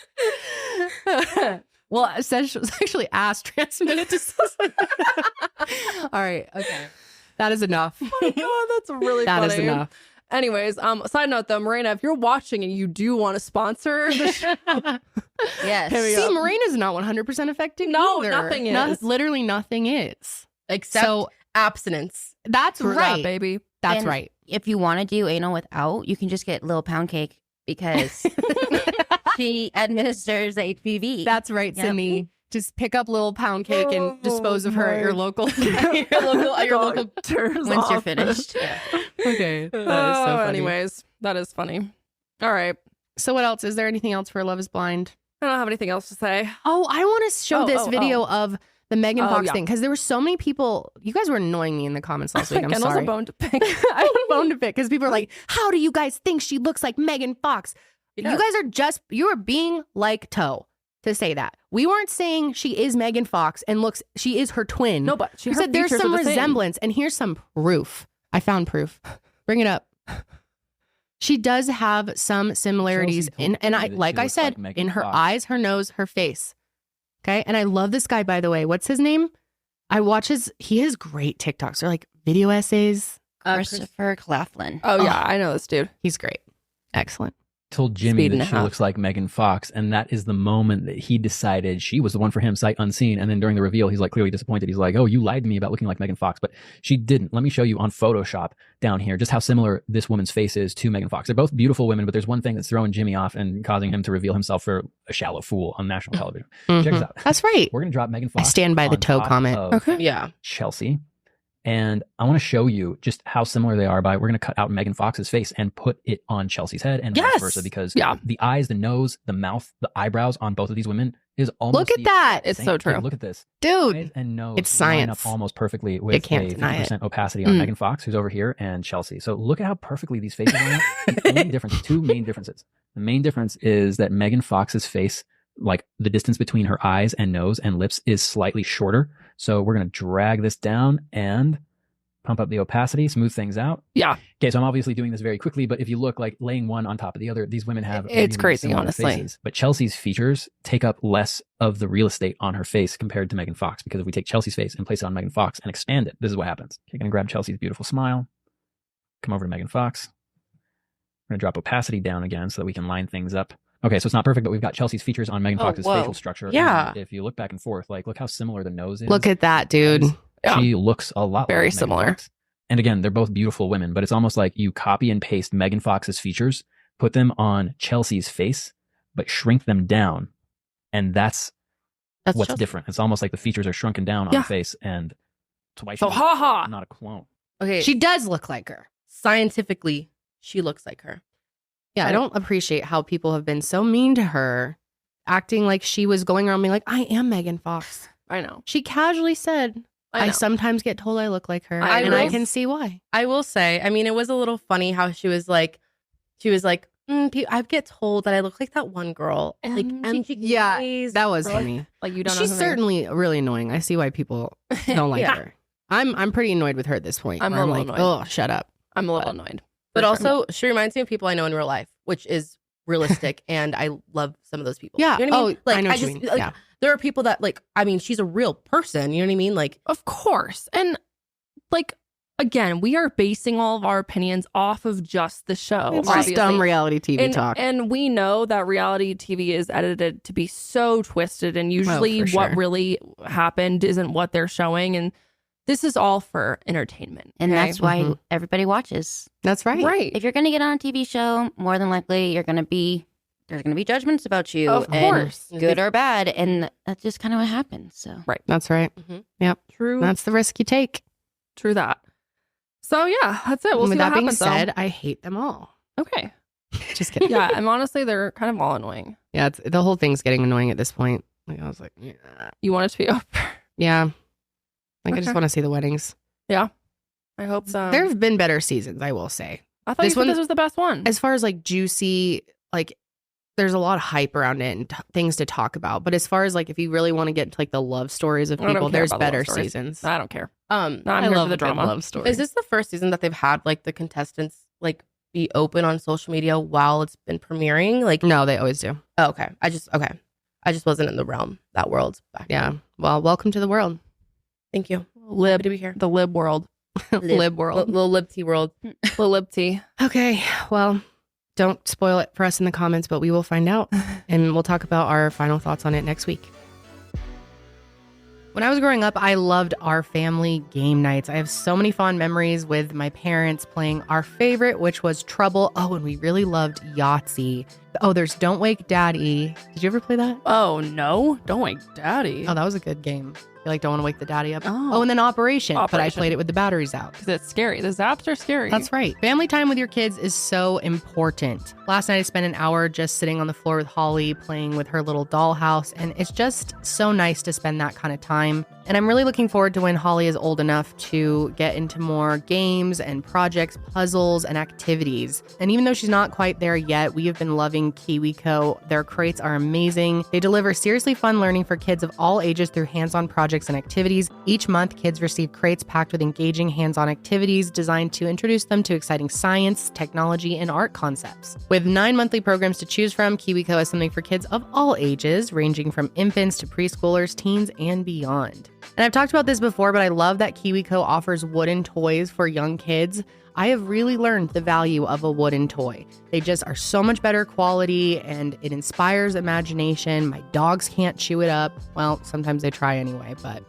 Well, sexually ass transmitted to. All right, okay, that is enough. Oh my God, that's really funny. That is enough. Anyways, side note though, Marina, if you're watching and you do want to sponsor the show, Yes. See, Marina's not 100% effective. No, either. nothing is. Literally nothing is. Except abstinence. That's for right, that, baby. That's And right. If you want to do anal without, you can just get Lil Pound Cake because she administers HPV. That's right, Yep. Sydney. Just pick up little pound cake and dispose of her at your local your local once you're finished. Okay. That is so funny. Anyways, that is funny. All right. So what else? Is there anything else for Love is Blind? I don't have anything else to say. Oh, I want to show this video of the Megan Fox thing because there were so many people. You guys were annoying me in the comments last week. I'm Kendall's sorry. a bone to pick. I have a bone to pick because people are like, how do you guys think she looks like Megan Fox? You guys are you are being like Toe to say that. We weren't saying she is Megan Fox and she is her twin. No, but she said there's some resemblance and here's some proof. I found proof. Bring it up. She does have some similarities like I said, in her eyes, her nose, her face. Okay. And I love this guy, by the way. What's his name? He has great TikToks. They're like video essays. Christopher Claflin. Oh, yeah. I know this dude. He's great. Excellent. Told Jimmy that she looks like Megan Fox, and that is the moment that he decided she was the one for him, sight unseen. And then during the reveal, he's like clearly disappointed. He's like, "Oh, you lied to me about looking like Megan Fox, but she didn't." Let me show you on Photoshop down here just how similar this woman's face is to Megan Fox. They're both beautiful women, but there's one thing that's throwing Jimmy off and causing him to reveal himself for a shallow fool on national television. Check this out. That's right. We're gonna drop Megan Fox. I stand by the Toe comment. Okay. Yeah. Chelsea. And I want to show you just how similar they are we're going to cut out Megan Fox's face and put it on Chelsea's head and vice versa because the eyes, the nose, the mouth, the eyebrows on both of these women is almost Look at that. It's so true. Look at this. Dude. Eyes and nose it's science. line up almost perfectly with They can't a deny 50% opacity on Megan Fox, who's over here, and Chelsea. So look at how perfectly these faces line up. The only difference, two main differences. The main difference is that Megan Fox's face, like the distance between her eyes and nose and lips is slightly shorter. So we're going to drag this down and pump up the opacity, smooth things out. Yeah. Okay, so I'm obviously doing this very quickly, but if you look like laying one on top of the other, these women have it's crazy, honestly. faces. But Chelsea's features take up less of the real estate on her face compared to Megan Fox, because if we take Chelsea's face and place it on Megan Fox and expand it, this is what happens. You're going to grab Chelsea's beautiful smile, come over to Megan Fox. We're going to drop opacity down again so that we can line things up. Okay, so it's not perfect, but we've got Chelsea's features on Megan Fox's facial structure. Yeah. And if you look back and forth, like look how similar the nose is. Look at that, dude. Yeah. She looks a lot Very like Megan similar. Fox. And again, they're both beautiful women, but it's almost like you copy and paste Megan Fox's features, put them on Chelsea's face, but shrink them down. And that's what's Chelsea. different. It's almost like the features are shrunken down on Yeah. the face, and that's why So she's haha. not a clone. Okay, She does look like her. scientifically, she looks like her. Yeah, I don't appreciate how people have been so mean to her, acting like she was going around being like, I am Megan Fox. I know. She casually said, I know. sometimes get told I look like her. I and I will- can see why. I will say, I mean, it was a little funny how she was like, I get told that I look like that one girl. Like, MGK. Yeah, that was Girl. funny. Like you don't know. She's who they are. certainly really annoying. I see why people don't like Yeah. her. I'm pretty annoyed with her at this point. I'm where a I'm little like, annoyed. oh, shut up. I'm a little annoyed. But For sure. also, she reminds me of people I know in real life, which is realistic, and I love some of those people. Yeah. You know what I mean? Oh, I know what you mean. Like, Yeah. there are people that, like, I mean, she's a real person. You know what I mean? Like, Of course. And like, again, we are basing all of our opinions off of just the show. It's just obviously. dumb reality TV and, talk. And we know that reality TV is edited to be so twisted, and usually for what sure. really happened isn't what they're showing. And this is all for entertainment. And okay? that's why Mhm. everybody watches. That's right. Right. If you're going to get on a TV show, more than likely there's going to be judgments about you. Of and course. good or bad. And that's just kind of what happens. So That's right. True. That's the risk you take. True that. So yeah, that's it. We'll With see that what being happens, though. said, I hate them all. Okay. Just kidding. Yeah, and honestly, they're kind of all annoying. Yeah, the whole thing's getting annoying at this point. Like, I was like, yeah. You want it to be over. Yeah. Like, I just Okay. want to see the weddings. I hope so. There have been better seasons, I will say. I thought this you said one- this was the best one. As far as like juicy, like there's a lot of hype around it and things to talk about. But as far as like if you really want to get into like the love stories of I don't people, care there's about the love better stories. seasons. I don't care. um, I'm I here for love the a good drama. love story. is this the first season that they've had like the contestants like be open on social media while it's been premiering? Like, No, they always do. oh, okay. I just wasn't in the realm, that world. Back Yeah. then. Well, welcome to the world. Thank you. Lib, Good to be here. the lib world. Lib world. Little Libty world. The lib tea. Okay. Well, don't spoil it for us in the comments, but we will find out. And we'll talk about our final thoughts on it next week. When I was growing up, I loved our family game nights. I have so many fond memories with my parents playing our favorite, which was Trouble. Oh, and we really loved Yahtzee. Oh, there's Don't Wake Daddy. Did you ever play that? Oh no! Don't wake daddy. Oh, that was a good game. You like don't want to wake the daddy up. Oh. Oh, and then Operation. But I Operation. played it with the batteries out. Because it's scary. The zaps are scary. That's right. Family time with your kids is so important. Last night I spent an hour just sitting on the floor with Holly playing with her little dollhouse, and it's just so nice to spend that kind of time. And I'm really looking forward to when Holly is old enough to get into more games and projects, puzzles, and activities. And even though she's not quite there yet, we have been loving KiwiCo. Their crates are amazing. They deliver seriously fun learning for kids of all ages through hands-on projects and activities. Each month, kids receive crates packed with engaging hands-on activities designed to introduce them to exciting science, technology, and art concepts. With 9 monthly programs to choose from, KiwiCo has something for kids of all ages, ranging from infants to preschoolers, teens, and beyond. And I've talked about this before, but I love that KiwiCo offers wooden toys for young kids. I have really learned the value of a wooden toy. They just are so much better quality and it inspires imagination. My dogs can't chew it up. Well, sometimes they try anyway, but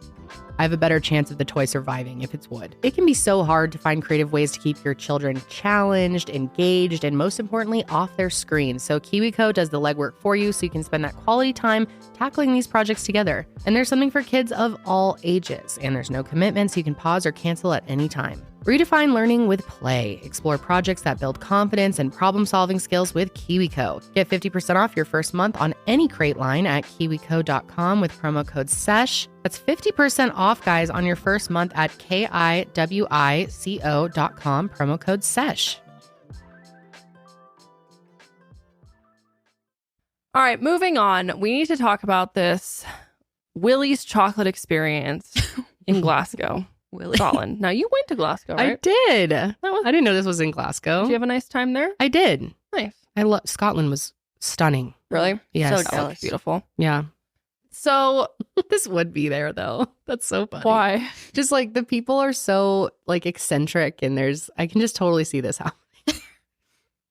I have a better chance of the toy surviving if it's wood. It can be so hard to find creative ways to keep your children challenged, engaged, and most importantly, off their screens. So KiwiCo does the legwork for you so you can spend that quality time tackling these projects together. And there's something for kids of all ages, and there's no commitment, so you can pause or cancel at any time. Redefine learning with play. Explore projects that build confidence and problem-solving skills with KiwiCo. Get 50% off your first month on any crate line at kiwico.com with promo code SESH. That's 50% off, guys, on your first month at kiwico.com, promo code SESH. All right, moving on. We need to talk about this Willy's chocolate experience in Glasgow, Scotland. Now, you went to Glasgow, I right? did. I didn't know this was in Glasgow. Did you have a nice time there? I did. Nice. I love Scotland was stunning. Really? Yes. So That looks jealous. beautiful. Yeah. So, This would be there though. That's so funny. why? Just like the people are so like eccentric and I can just totally see this happening.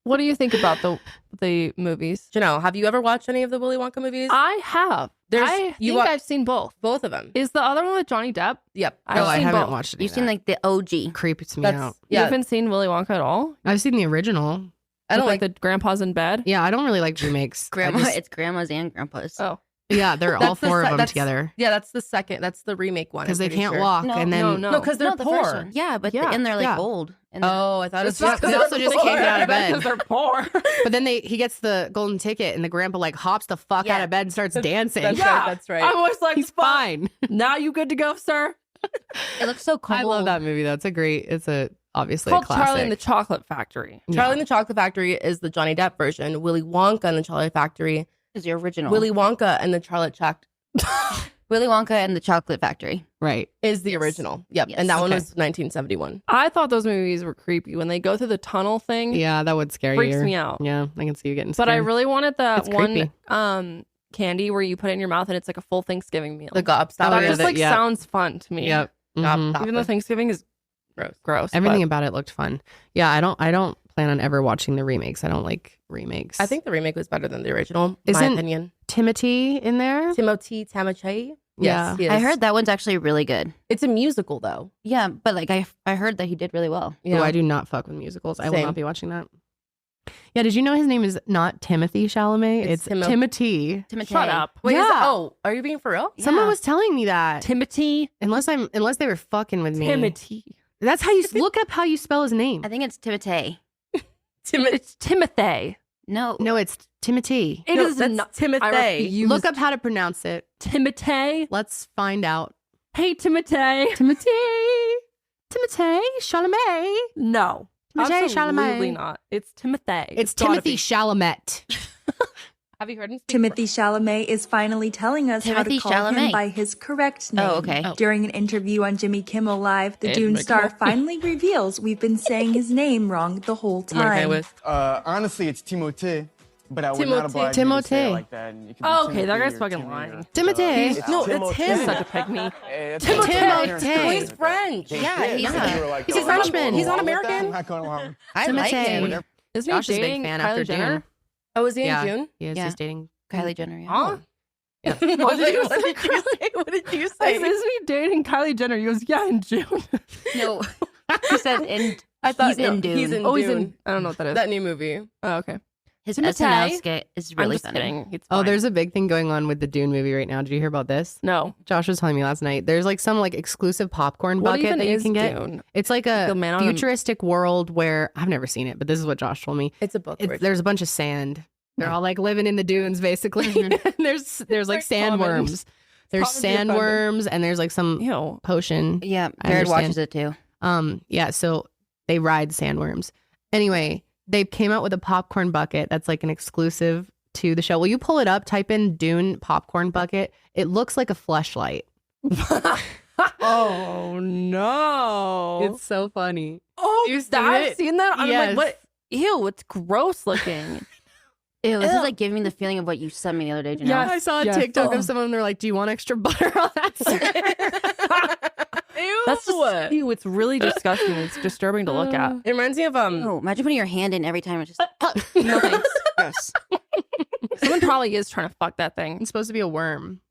What do you think about the movies? Janelle, have you ever watched any of the Willy Wonka movies? I have. I think I've seen both. Both of them. Is the other one with Johnny Depp? Yep. I haven't both. watched it. You've seen like the OG. Creeps me out. You haven't seen Willy Wonka at all? I've seen the original. I don't like the grandpas in bed. Yeah, I don't really like remakes. It's grandmas and grandpas. Oh. Yeah, they're all four of them together. Yeah, that's the second. That's the remake one. Because they can't walk. No, and then No, because they're the poor. first one. Yeah, but and they're like old. And I thought it was they also just can't get out of bed. Because they're poor. But then he gets the golden ticket and the grandpa like hops the fuck out of bed and starts dancing. That's right. I was like, he's fine. Now you good to go, sir? It looks so cool. I love that movie. That's obviously called a classic. Charlie and the Chocolate Factory. Charlie and the Chocolate Factory is the Johnny Depp version. Willy Wonka and the Chocolate Factory is the original. Willy Wonka and the Willy Wonka and the Chocolate Factory. Right. Is the original. Yep. Yes. And that one was 1971. I thought those movies were creepy when they go through the tunnel thing. Yeah, that would scare you. Freaks me out. Yeah, I can see you getting scared. But I really wanted that It's one creepy. Candy where you put it in your mouth and it's like a full Thanksgiving meal. The gobstopper. That just sounds fun to me. Yep. Mhm. Even though Thanksgiving is gross. Everything about it looked fun. Yeah, I don't plan on ever watching the remakes. I don't like remakes. I think the remake was better than the original, in my opinion. Timothy in there? Timothy Tamache? Yeah. Yes, I heard that one's actually really good. It's a musical, though. Yeah, but like I heard that he did really well. Yeah. I do not fuck with musicals. I will Same. not be watching that. Yeah, did you know his name is not Timothy Chalamet? It's Timothy. Shut up. Wait, Yeah. are you being for real? Someone was telling me that. Timothy. Unless they were fucking with me. Timothy. That's how you look up how you spell his name. I think it's Timothy. It's Timothy. No, it's Timothy. It is that's not Timothy. Look up how to pronounce it. Timothy. Let's find out. Hey, Timothy. Timothy Chalamet. No. Timothy Absolutely Chalamet. not. It's Timothy. It's gotta Timothy be. Chalamet. Have you heard him speak? Timothy Chalamet is finally telling us Timothy how to call him Chalamet. by his correct name. Oh, okay. During an interview on Jimmy Kimmel Live, the Ed Dune McKimmel. star finally reveals we've been saying his name wrong the whole time. Honestly, it's Timothée, but I would not oblige you to say it like that. And you can be Oh, okay, that Timothy guy's or fucking Timmy or- lying. Timothy. No, it's him. He's such a pygmy. Hey, that's Timothy. He's French. Yeah, He's a Frenchman. He's not American. I'm not going along. I like Timothy. him. Isn't Josh he is a big dating fan Kylie after Jenner? Dune. Oh, is he Yeah. in June? He is. Yeah. He's dating. Kylie Jenner. Yeah. Huh? What did you say? What did you I say? said, isn't he dating Kylie Jenner? He goes, yeah, in June. No, he said in. I thought he's in Dune. He's in Oh, he's Dune. in. I don't know what that is. That new movie. Oh, okay. His Timothy. SNL skit is I'm really just funny. kidding. It's Oh, fine. there's a big thing going on with the Dune movie right now. Did you hear about this? No. Josh was telling me last night. There's like some like exclusive popcorn What bucket even that you is can get. Dune? It's like The a man on- futuristic world where I've never seen it, but this is what Josh told me. It's a book. There's a bunch of sand. They're all like living in the dunes basically. And there's like sandworms. There's sandworms and there's like some Ew. potion. Yeah, I Jared understand. watches it too. Yeah, so they ride sandworms. Anyway, they came out with a popcorn bucket that's like an exclusive to the show. Will you pull it up? Type in Dune popcorn bucket. It looks like a fleshlight. Oh, no. It's so funny. oh, You've seen I've it? seen that. I'm Yes. like, what? Ew, it's gross looking. Ew, this Ew. is like giving me the feeling of what you sent me the other day, Janelle. Yes. I saw a Yes. TikTok Oh. of someone. They're like, "Do you want extra butter on that?" Ew. That's just, ew, it's really disgusting. It's disturbing to look at. It reminds me of Oh, imagine putting your hand in every time. It's just No thanks. Yes. Someone probably is trying to fuck that thing. It's supposed to be a worm.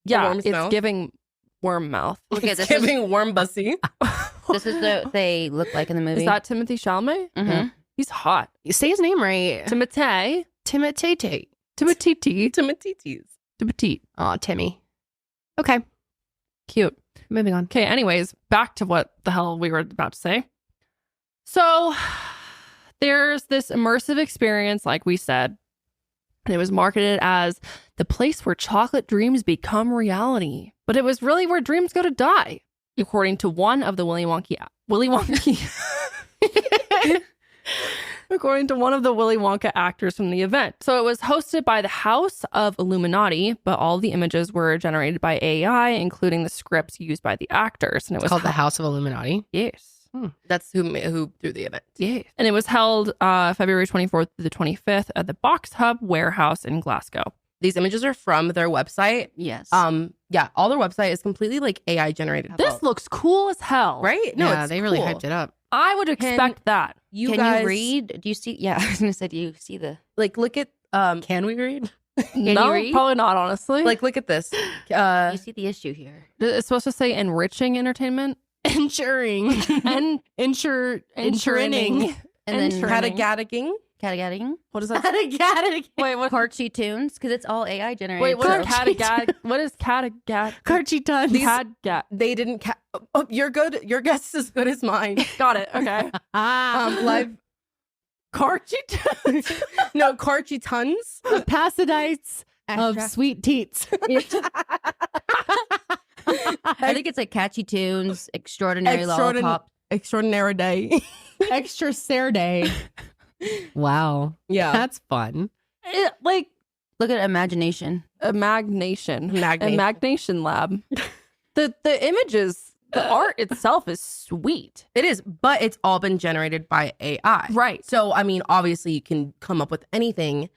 Yeah, worm's it's mouth? giving worm mouth. okay. it's This is giving warm bussy. this is what they look like in the movie. Is that Timothy Chalamet? Mhm. He's hot. You say his name right. Timothy. Timothy. Timothy. Timothy's. Timothy. Oh, Timmy. Okay, Cute. moving on. Okay, anyways, back to what the hell we were about to say. So there's this immersive experience, like we said, and it was marketed as the place where chocolate dreams become reality. But it was really where dreams go to die, according to one of the Willy Wonka according to one of the Willy Wonka actors from the event. So it was hosted by the House of Illuminati, but all the images were generated by AI, including the scripts used by the actors. And it It's was called the House of Illuminati. Yes. That's who threw the event. Yeah. And it was held February 24th to the 25th at the Box Hub warehouse in Glasgow. These images are from their website. Yes. Yeah, all their website is completely like AI generated. This looks cool as hell. right? No, yeah, it's they really cool. hyped it up. I would expect that. You Can guys you read? Do you see? Yeah, I was gonna say, do you see the? like look at Can we read? No, you read? probably not, honestly. like look at this. You see the issue here? It's supposed to say enriching entertainment. Insuring. And Insuring. And then Catagating. Catagating. What is that? Catagating. Wait, what? Carchy tunes, because it's all AI generated. Wait, what is so- catagat? What is catagat? Carchitan. Catgat. They didn't. Oh, you're good. Your guess is as good as mine. Got it. Okay. Live. Carchi. No, Carchi tons. Pacidites of Extra. sweet teats. I think it's like catchy tunes, extraordinary lollipop. Extraordinary day. Extra Saturday. Wow. Yeah. That's fun. Like Look at imagination. Imagnation Magnation. lab. The images, the art itself is sweet. It is, but it's all been generated by AI. Right. So, I mean, obviously you can come up with anything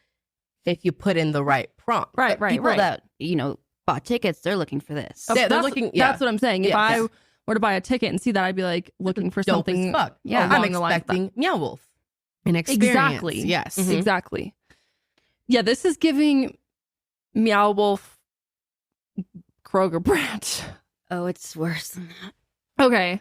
if you put in the right prompt. Right. People that, bought tickets, they're looking for this. Yeah, they're that's, looking. Yeah. That's what I'm saying. If Yeah. I were to buy a ticket and see that, I'd be like looking for Dope something. as fuck. Yeah. I'm along the lines of that. expecting Meow Wolf. An experience. Exactly. Yes. Mhm. Exactly. Yeah, this is giving Meow Wolf Kroger brand. Oh, it's worse than that. Okay.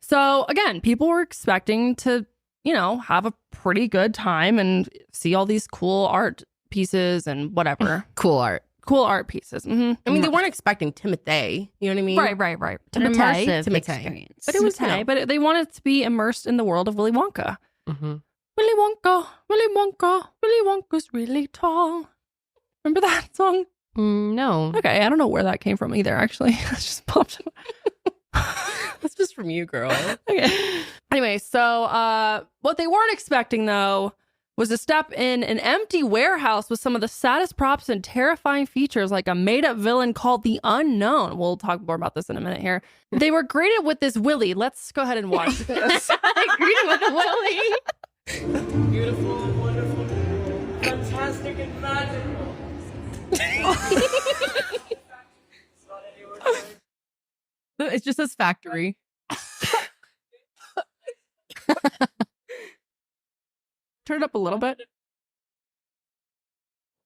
So again, people were expecting to, have a pretty good time and see all these cool art pieces and whatever. Cool art. Cool art pieces. Mm-hmm. I mean, they weren't expecting Timothy. You know what I mean? Right. An Timotei. immersive Timotei. experience. But it was Timotei. but they wanted to be immersed in the world of Willy Wonka. Mm-hmm. Willy Wonka, Willy Wonka, Willy Wonka's really tall. Remember that song? No. Okay, I don't know where that came from either, actually. It just popped up. That's just from you, girl. Okay. Anyway, so what they weren't expecting, though, was to step in an empty warehouse with some of the saddest props and terrifying features, like a made-up villain called the Unknown. We'll talk more about this in a minute here. They were greeted with this Willy. Let's go ahead and watch this. Greeted with a Willy. Beautiful and wonderful, fantastic and magical. It just says factory. Turn it up a little bit.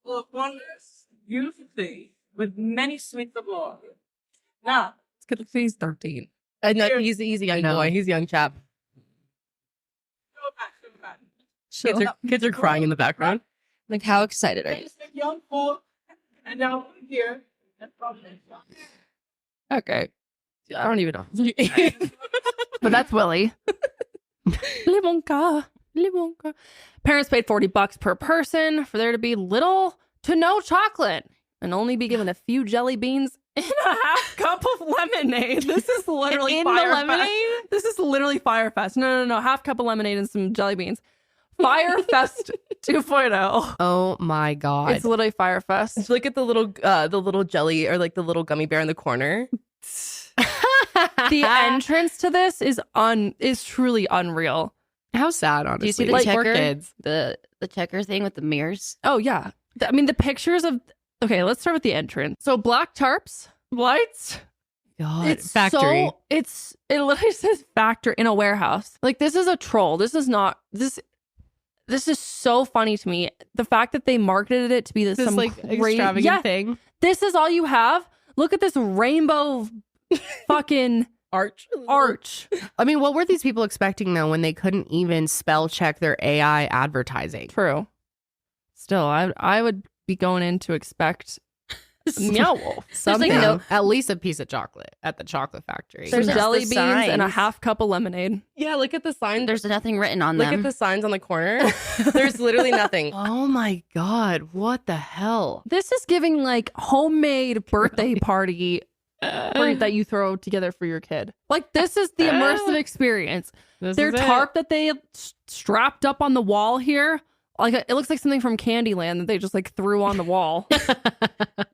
Full of wonders, beautiful things, with many sweets galore. Now, It's good to he's 13. No, he's a young boy. He's a young chap. go back to the back. Kids are crying in the background. Like, how excited are you? Basic young folk, and now here, and from this young. Okay. I don't even know. But that's Willy. Willy Wonka. Willy Wonka. Parents paid $40 per person for there to be little to no chocolate and only be given a few jelly beans in a half cup of lemonade. This is literally In the Fire lemonade? Fest. This is literally Firefest. No. Half cup of lemonade and some jelly beans. Firefest 2.0. Oh my God. It's literally Firefest. Look at the little jelly or like the little gummy bear in the corner. The entrance to this is truly unreal. How sad, honestly. Do you see the Like, checker? poor kids. The checker thing with the mirrors? Oh yeah. I mean the pictures of okay, let's start with the entrance. So black tarps, lights. God. It's Factory. it literally says factory in a warehouse. Like this is a troll. This is not this is so funny to me. The fact that they marketed it to be This some like crazy extravagant thing. This is all you have. Look at this rainbow fucking Arch. I mean, what were these people expecting though when they couldn't even spell check their AI advertising? True. Still, I would be going in to expect Meow Wolf. Something. like no- At least a piece of chocolate at the chocolate factory. There's Just jelly the beans and a signs. half cup of lemonade. Yeah, look at the sign. There's nothing written on Look them. at the signs on the corner. There's literally nothing. Oh my God. What the hell? This is giving like homemade birthday party that you throw together for your kid. Like this is the immersive experience. Their tarp that they strapped up on the wall here, like it looks like something from Candyland that they just like threw on the wall.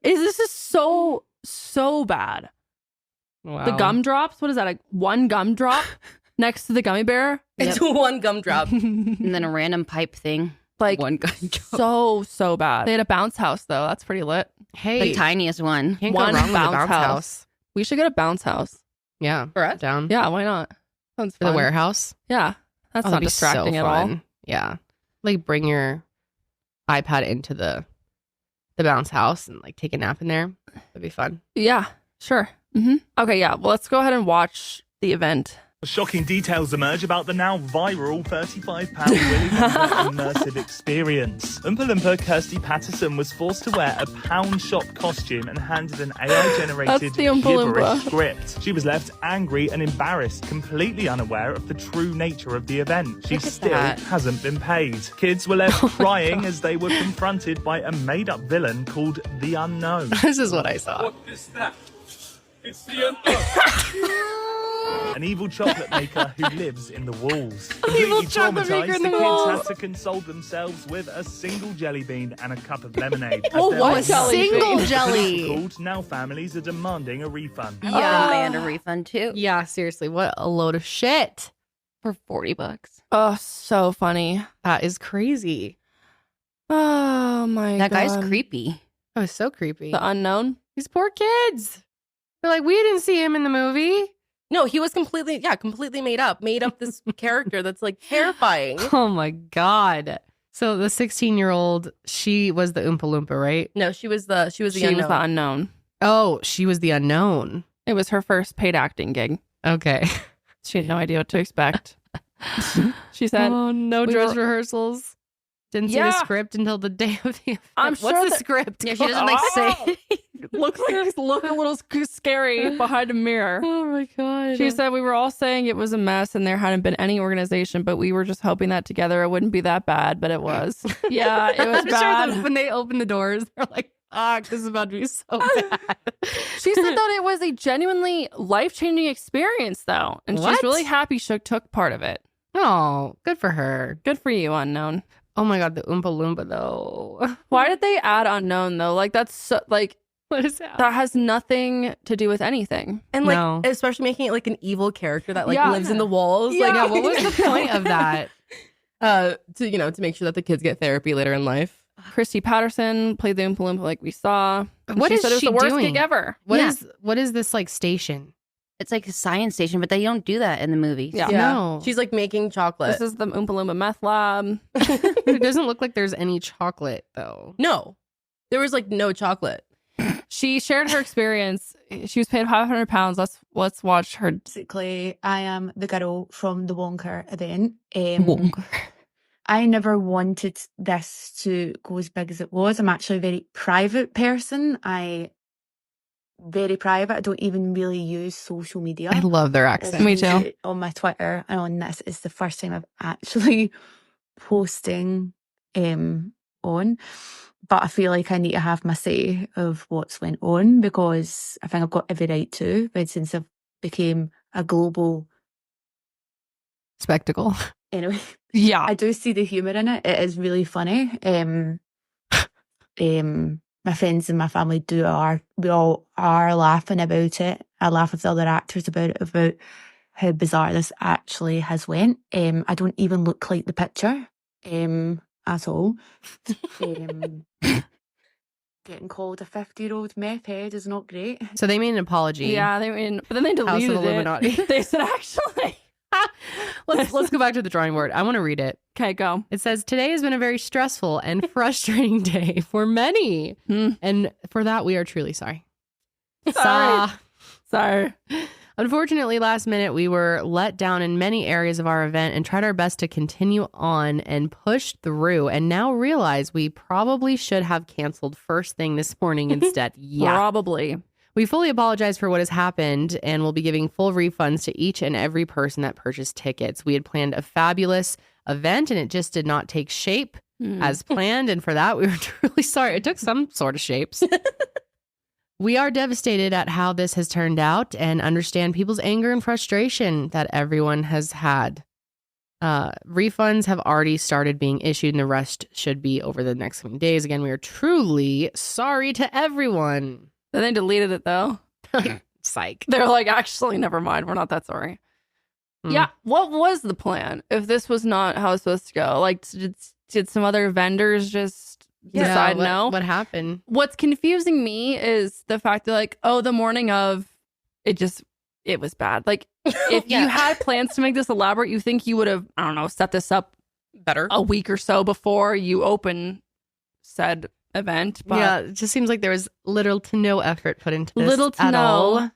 This is so bad. Wow. The gumdrops, what is that? Like one gumdrop next to the gummy bear? It's one gumdrop. And then a random pipe thing. Like One guy. so bad. They had a bounce house though. That's pretty lit. Hey, The tiniest one. can't go one wrong with a bounce bounce house. house. We should get a bounce house. Yeah. For us? Down. Yeah, why not? Sounds For the fun. warehouse. Yeah. That's That'd not be distracting so at all. fun. Yeah. Like bring your iPad into the bounce house and like take a nap in there. That'd be fun. Yeah, sure. Mm-hmm. Okay, yeah. Well, let's go ahead and watch the event. Shocking details emerge about the now viral £35 Willy Wonka immersive experience. Oompa Loompa Kirsty Patterson was forced to wear a pound shop costume and handed an AI-generated gibberish script. She was left angry and embarrassed, completely unaware of the true nature of the event. She still hasn't been paid. Kids were left crying as they were confronted by a made-up villain called the Unknown. This is what I saw. What is that? It's the unknown. An evil chocolate maker who lives in the walls. Evil Completely chocolate maker traumatized, in the the kids walls. had to console themselves with a single jelly bean and a cup of lemonade. Oh, what single Police jelly? were called. Now families are demanding a refund. Yeah, demand a refund too. Yeah, seriously, what a load of shit. For $40. Oh, so funny. That is crazy. Oh my god. That guy's creepy. That was so creepy. The Unknown? These poor kids. They're like, we didn't see him in the movie. No, he was completely made up this character that's like terrifying. Oh my God. So the 16-year-old, she was the Oompa Loompa, right? No, she was the Unknown. Oh, she was the unknown. It was her first paid acting gig. Okay. She had no idea what to expect. She said, oh, no we dress were- rehearsals. Didn't see the script until the day of the event. I'm What's sure the that- script? Yeah, she doesn't like say. Looks like he's looking a little scary behind a mirror. Oh my God. She said, we were all saying it was a mess and there hadn't been any organization, but we were just hoping that together it wouldn't be that bad, but it was. Yeah, it was I'm bad. sure that when they opened the doors, they're like, fuck, this is about to be so bad. She said that it was a genuinely life-changing experience, though. And What? she's really happy she took part of it. Oh, good for her. Good for you, Unknown. Oh my God, the Oompa Loompa, though. Why did they add Unknown, though? Like, that's so, like, What is that? that has nothing to do with anything. And like, No. especially making it like an evil character that like Yeah. lives in the walls. Yeah. Like, Yeah, what was the point of that? to make sure that the kids get therapy later in life. Christy Patterson played the Oompa Loompa like we saw. And What she is said it was she the worst doing? gig ever. What is this like station? It's like a science station, but they don't do that in the movies. Yeah. No. She's like making chocolate. This is the Oompa Loompa meth lab. It doesn't look like there's any chocolate, though. No, there was like no chocolate. She shared her experience. She was paid £500. Let's watch her. Basically, I am the girl from the Wonka event. I never wanted this to go as big as it was. I'm actually a very private person. Very private. I don't even really use social media. I love their accent. Me too. On my Twitter and on this is the first time I've actually posting on. But I feel like I need to have my say of what's went on because I think I've got every right to, but since I've became a global Spectacle. anyway. Yeah. I do see the humour in it. It is really funny. My friends and my family we all are laughing about it. I laugh with the other actors about how bizarre this actually has went. I don't even look like the picture at all. Getting called a 50-year-old meth head is not great. So they made an apology. Yeah, but then they House of deleted Illuminati. it. They said, actually. Let's go back to the drawing board. I want to read it. Okay, go. It says, today has been a very stressful and frustrating day for many. And for that, we are truly sorry. Sorry. Unfortunately, last minute, we were let down in many areas of our event and tried our best to continue on and push through and now realize we probably should have canceled first thing this morning instead. Yeah. Probably. We fully apologize for what has happened and will be giving full refunds to each and every person that purchased tickets. We had planned a fabulous event and it just did not take shape as planned. And for that, we were truly sorry. It took some sort of shapes. We are devastated at how this has turned out and understand people's anger and frustration that everyone has had. Refunds have already started being issued and the rest should be over the next coming days. Again, we are truly sorry to everyone. Then they deleted it, though. Psych. They're like, actually, never mind. We're not that sorry. Yeah. What was the plan if this was not how it's supposed to go? Like, did some other vendors just decide no? What happened? What's confusing me is the fact that, like, the morning of, it just it was bad. Like, if you had plans to make this elaborate, you think you would have, I don't know, set this up better a week or so before you open said event. But yeah, it just seems like there was little to no effort put into this. Little to at no. all.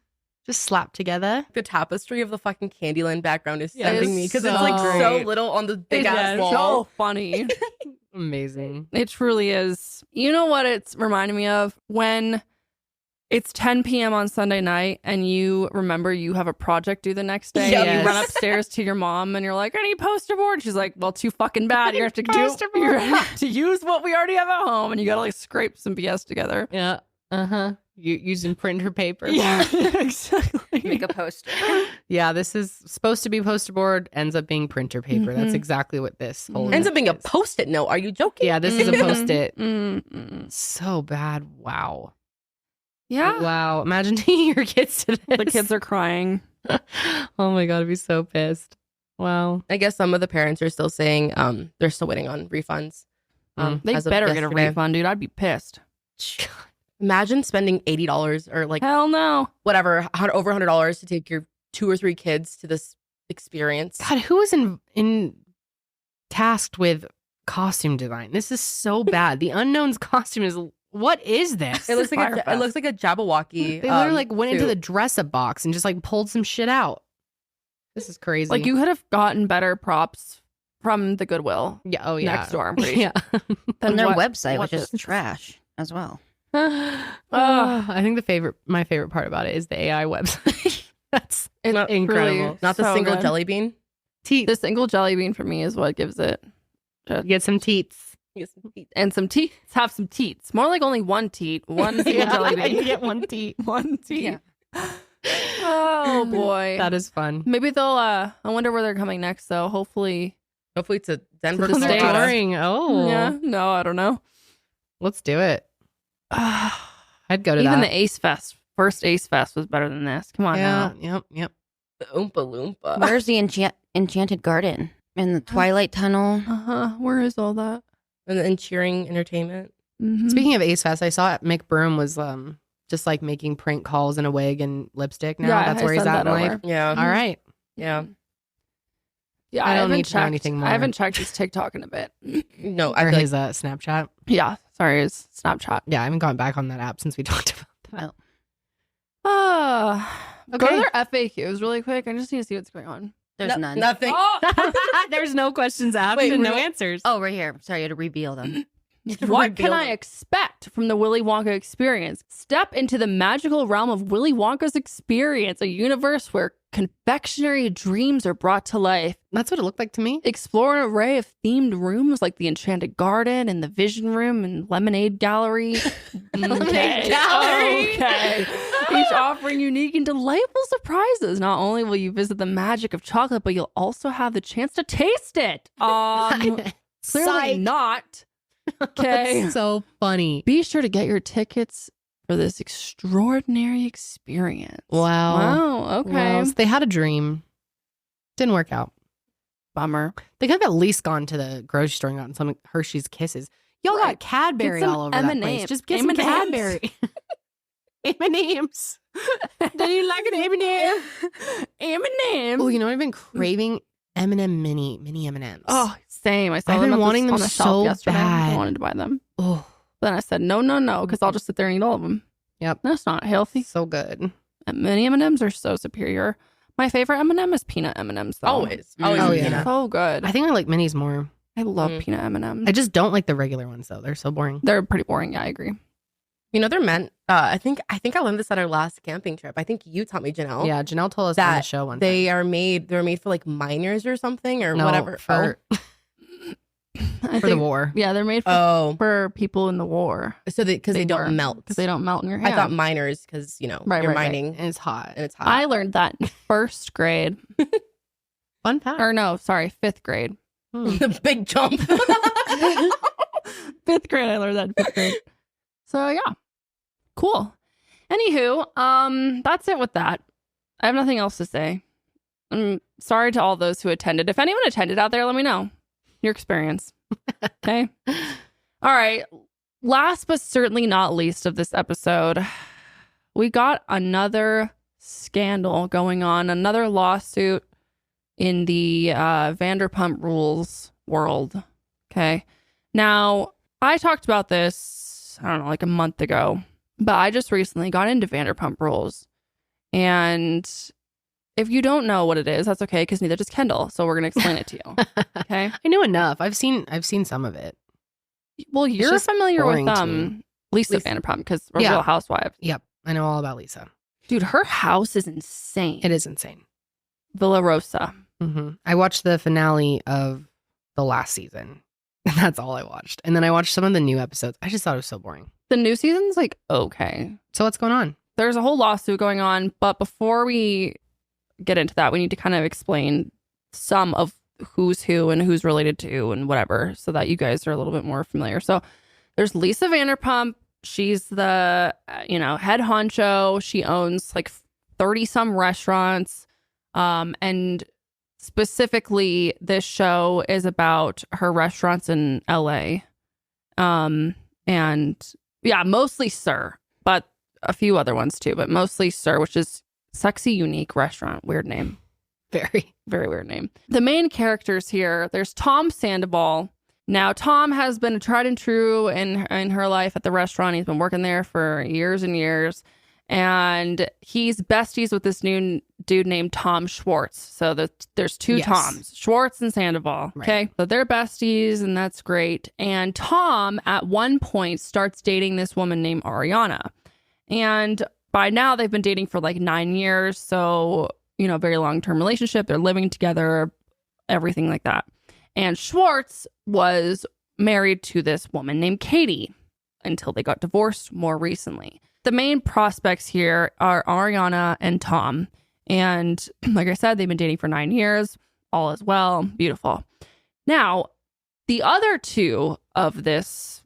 Just slapped together. The tapestry of the fucking Candyland background is Yeah, sending me because it's so like so great. little on the big It's ass wall. so funny. Amazing. It truly is. You know what it's reminding me of? When it's 10 p.m. on Sunday night and you remember you have a project due the next day. Yes. And you run upstairs to your mom and you're like, I need poster board. She's like, well, too fucking bad. You have to you have to use what we already have at home, and you gotta like scrape some BS together. Yeah. You using printer paper. Yeah, exactly. Make a poster. Yeah, this is supposed to be poster board, ends up being printer paper. That's exactly what this whole Ends up being a post-it note. Are you joking? Yeah, this is a post-it. Mm-mm. So bad. Wow. Yeah. Wow. Imagine taking your kids to this. The kids are crying. Oh my God, I'd be so pissed. Wow. I guess some of the parents are still saying they're still waiting on refunds. They as of better get a yesterday. refund, dude. I'd be pissed. Imagine spending $80 or like Hell no. whatever, over $100 to take your 2 or 3 kids to this experience. God, who is in tasked with costume design? This is so bad. The Unknown's costume is, what is this? It looks like a Jabberwocky. They literally like went into suit. the dress-up box and just like pulled some shit out. This is crazy. Like, you could have gotten better props from the Goodwill. Yeah. Oh yeah. Next door, I'm pretty Yeah. And their what- website, what which is this- trash as well. I think my favorite part about it is the AI website. That's It's incredible. really Not the so single good. jelly bean. Teeth. The single jelly bean for me is what gives it. Get some teats. And some teats. Have some teats. More like only one teat. One single jelly bean. You get one teat. One teat. Yeah. Oh boy. That is fun. Maybe they'll I wonder where they're coming next though. Hopefully To Denver, To the States. Colorado. Touring. Oh. Yeah. No, I don't know. Let's do it. I'd go to Even that. the Ace Fest. First Ace Fest was better than this. Come on Yeah. now. Yep. The Oompa Loompa. Where's the Enchanted Garden? In the Twilight Tunnel? Where is all that? And then cheering entertainment. Mhm. Speaking of Ace Fest, I saw Mick Broom was just like making prank calls in a wig and lipstick now. Yeah, That's I where he's sent at in that life. over. Yeah. All right. Yeah. Yeah, I don't haven't need to know checked- anything more. I haven't checked his TikTok in a bit. No, Or I feel his Snapchat. Yeah, sorry, his Snapchat. Yeah, I haven't gone back on that app since we talked about that. Go to their FAQs really quick. I just need to see what's going on. There's none. Nothing. There's no questions asked Wait, and no real- answers. Oh, right here. Sorry, you had to reveal them. What can I expect from the Willy Wonka experience? Step into the magical realm of Willy Wonka's experience, a universe where confectionery dreams are brought to life. That's what it looked like to me. Explore an array of themed rooms like the Enchanted Garden and the Vision Room and Lemonade Gallery. Lemonade Gallery. Okay. Each offering unique and delightful surprises. Not only will you visit the magic of chocolate, but you'll also have the chance to taste it. Clearly Psych. not. Okay. That's so funny. Be sure to get your tickets for this extraordinary experience. Wow. Wow. Okay. Wow. So they had a dream. Didn't work out. Bummer. They could have at least gone to the grocery store and gotten some Hershey's Kisses. Y'all got Cadbury Get some all over that place. M&Ms. Just get some M&Ms. Cadbury. M&M's. Do you like an M&M? M&M. Oh, you know what I've been craving? M&M mini M&Ms. Oh, same. I saw I've them been on wanting them on the so shelf yesterday. bad. I wanted to buy them. Oh, Then I said, no, because I'll just sit there and eat all of them. Yep. That's not healthy. so good. Mini M&Ms are so superior. My favorite M&M is peanut M&Ms, though. Always. Oh, yeah. peanut. So good. I think I like minis more. I love peanut M&Ms. I just don't like the regular ones though. They're so boring. They're pretty boring. Yeah, I agree. You know, they're meant. I think I learned this at our last camping trip. I think you taught me, Janelle. Yeah, Janelle told us that on the show one they time. are made. They're made for like miners or something or No, whatever. for for the war. Yeah, they're made for people in the war. So because they don't melt. Because they don't melt in your hand. I thought miners because you're mining and it's hot. and it's hot. I learned that in first grade. Fun fact. Or no, sorry, fifth grade. The big jump. Fifth grade, I learned that in fifth grade. So yeah, cool. Anywho, that's it with that. I have nothing else to say. I'm sorry to all those who attended. If anyone attended out there, let me know your experience. Okay. All right. Last but certainly not least of this episode, we got another scandal going on. Another lawsuit in the Vanderpump Rules world. Okay. Now, I talked about this, I don't know, like a month ago, but I just recently got into Vanderpump Rules. And if you don't know what it is, that's okay, because neither does Kendall. So we're going to explain it to you. Okay. I knew enough. I've seen some of it. Well, you're familiar with Lisa Vanderpump because we're Real Housewives. Yep. I know all about Lisa. Dude, her house is insane. It is insane. Villa Rosa. Mm-hmm. I watched the finale of the last season. That's all I watched. And then I watched some of the new episodes. I just thought it was so boring. The new season's like, okay. So what's going on? There's a whole lawsuit going on. But before we get into that, we need to kind of explain some of who's who and who's related to and whatever, so that you guys are a little bit more familiar. So there's Lisa Vanderpump. She's the, head honcho. She owns like 30 some restaurants. And specifically this show is about her restaurants in LA. And yeah, mostly Sir, but a few other ones too, but mostly Sir, which is sexy, unique restaurant. Weird name. Very, very weird name. The main characters here, there's Tom Sandoval. Now, Tom has been tried and true in her life at the restaurant. He's been working there for years and years. And he's besties with this new dude named Tom Schwartz. So there's two Toms, Schwartz and Sandoval. Right. Okay. So they're besties, and that's great. And Tom, at one point, starts dating this woman named Ariana. And by now, they've been dating for like 9 years. So, very long-term relationship. They're living together, everything like that. And Schwartz was married to this woman named Katie until they got divorced more recently. The main prospects here are Ariana and Tom. And like I said, they've been dating for 9 years. All is well. Beautiful. Now, the other two of this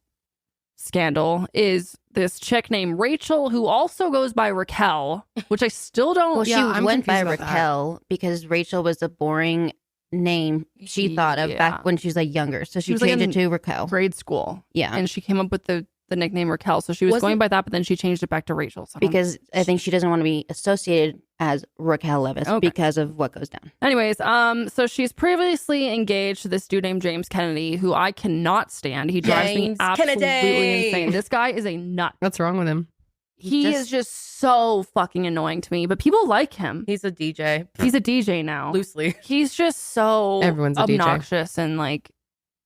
scandal is this chick named Rachel, who also goes by Raquel, which I still don't... Well, she went by Raquel because Rachel was a boring name she thought of back when she was like younger. So she changed it to Raquel. Grade school. Yeah. And she came up with the nickname Raquel. So she was going by that, but then she changed it back to Rachel. So because I think she doesn't want to be associated as Raquel Levis because of what goes down. Anyways, so she's previously engaged to this dude named James Kennedy, who I cannot stand. He drives me absolutely insane. This guy is a nut. What's wrong with him? He is just so fucking annoying to me, but people like him. He's a DJ. He's a DJ now. Loosely. He's just so Everyone's a obnoxious and like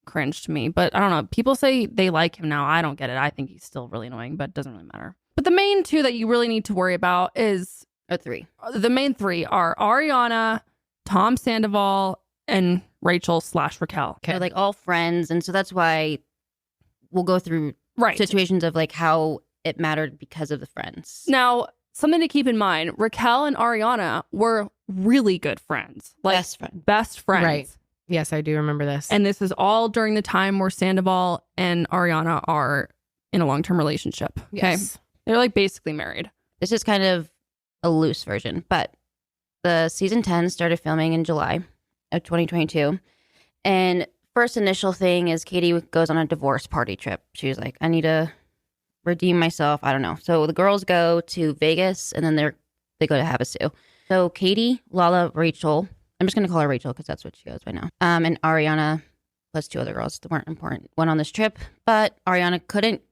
cringe to me. But I don't know. People say they like him now. I don't get it. I think he's still really annoying, but it doesn't really matter. But the main two that you really need to worry about is... The main three are Ariana, Tom Sandoval, and Rachel/Raquel. They're like all friends. And so that's why we'll go through situations of like how it mattered because of the friends. Now, something to keep in mind, Raquel and Ariana were really good friends. Like best friends. Right. Yes, I do remember this. And this is all during the time where Sandoval and Ariana are in a long-term relationship. Okay. Yes. They're like basically married. This is kind of a loose version, but the season 10 started filming in July of 2022. And first initial thing is Katie goes on a divorce party trip. She was like, I need to redeem myself. I don't know. So the girls go to Vegas and then they go to Havasu. So Katie, Lala, Rachel, I'm just going to call her Rachel because that's what she goes by now. And Ariana plus two other girls that weren't important went on this trip, but Ariana couldn't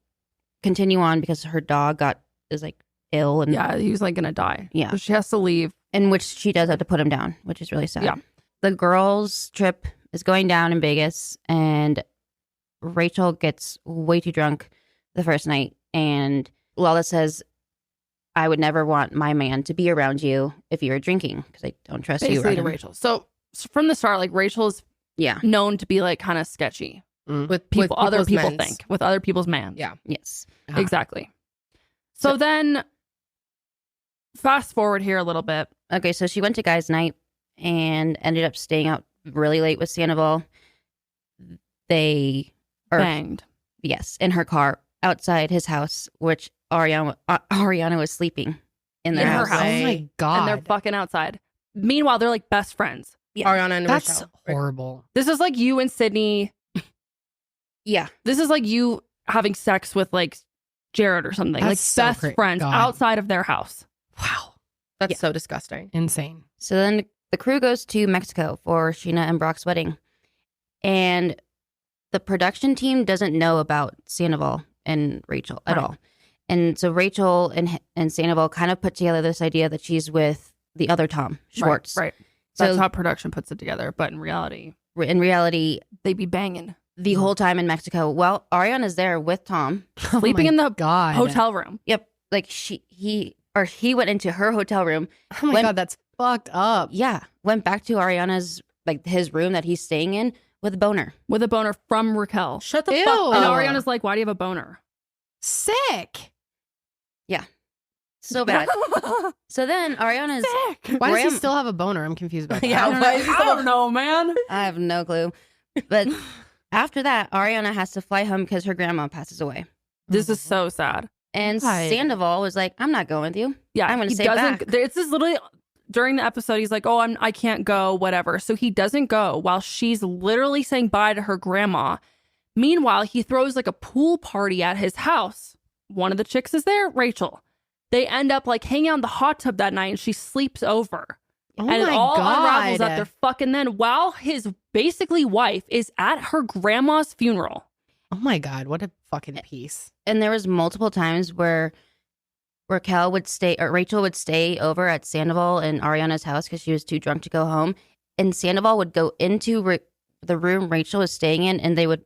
continue on because her dog is like ill and he was like gonna die. Yeah, so she has to leave, in which she does have to put him down, which is really sad. Yeah, the girls' trip is going down in Vegas, and Rachel gets way too drunk the first night, and Lala says, "I would never want my man to be around you if you were drinking because I don't trust you." Basically to Rachel. So from the start, like Rachel's known to be like kind of sketchy with people, other people think with other people's man. Yeah. Yes. Exactly. So then fast forward here a little bit. Okay, so she went to guys' night and ended up staying out really late with Sandoval. They banged. Yes, in her car outside his house, which Ariana was sleeping in their house. Her house. Oh my God. And they're fucking outside. Meanwhile, they're like best friends. Yeah. Ariana and That's Rachel. horrible. This is like you and Sydney. Yeah. This is like you having sex with like Jared or something. That's like so best friends God. outside of their house. Wow. That's so disgusting. Insane. So then the crew goes to Mexico for Sheena and Brock's wedding. And the production team doesn't know about Sandoval and Rachel at all. And so Rachel and Sandoval kind of put together this idea that she's with the other Tom, Schwartz. Right. That's how production puts it together. But in reality, they be banging the whole time in Mexico. Well, Ariana's there with Tom, sleeping in the hotel room. Yep. Like he went into her hotel room. Oh my God, that's fucked up. Yeah. Went back to Ariana's, like his room that he's staying in with a boner. With a boner from Raquel. Shut the Ew. fuck up. And Ariana's like, why do you have a boner? Sick. Yeah. So bad. So then Ariana's... Sick. Why does he still have a boner? I'm confused about that. Yeah, I don't know, man. I have no clue. But after that, Ariana has to fly home because her grandma passes away. This is so sad. And Sandoval was like, I'm not going with you. Yeah, I'm going to stay back. It's just literally... During the episode, he's like, I can't go, whatever. So he doesn't go while she's literally saying bye to her grandma. Meanwhile, he throws like a pool party at his house. One of the chicks is there, Rachel. They end up like hanging out in the hot tub that night and she sleeps over. Oh and it my all God. unravels at their fucking then while his basically wife is at her grandma's funeral. Oh my God, what a fucking piece. And there was multiple times where Rachel would stay over at Sandoval and Ariana's house because she was too drunk to go home. And Sandoval would go into the room Rachel was staying in and they would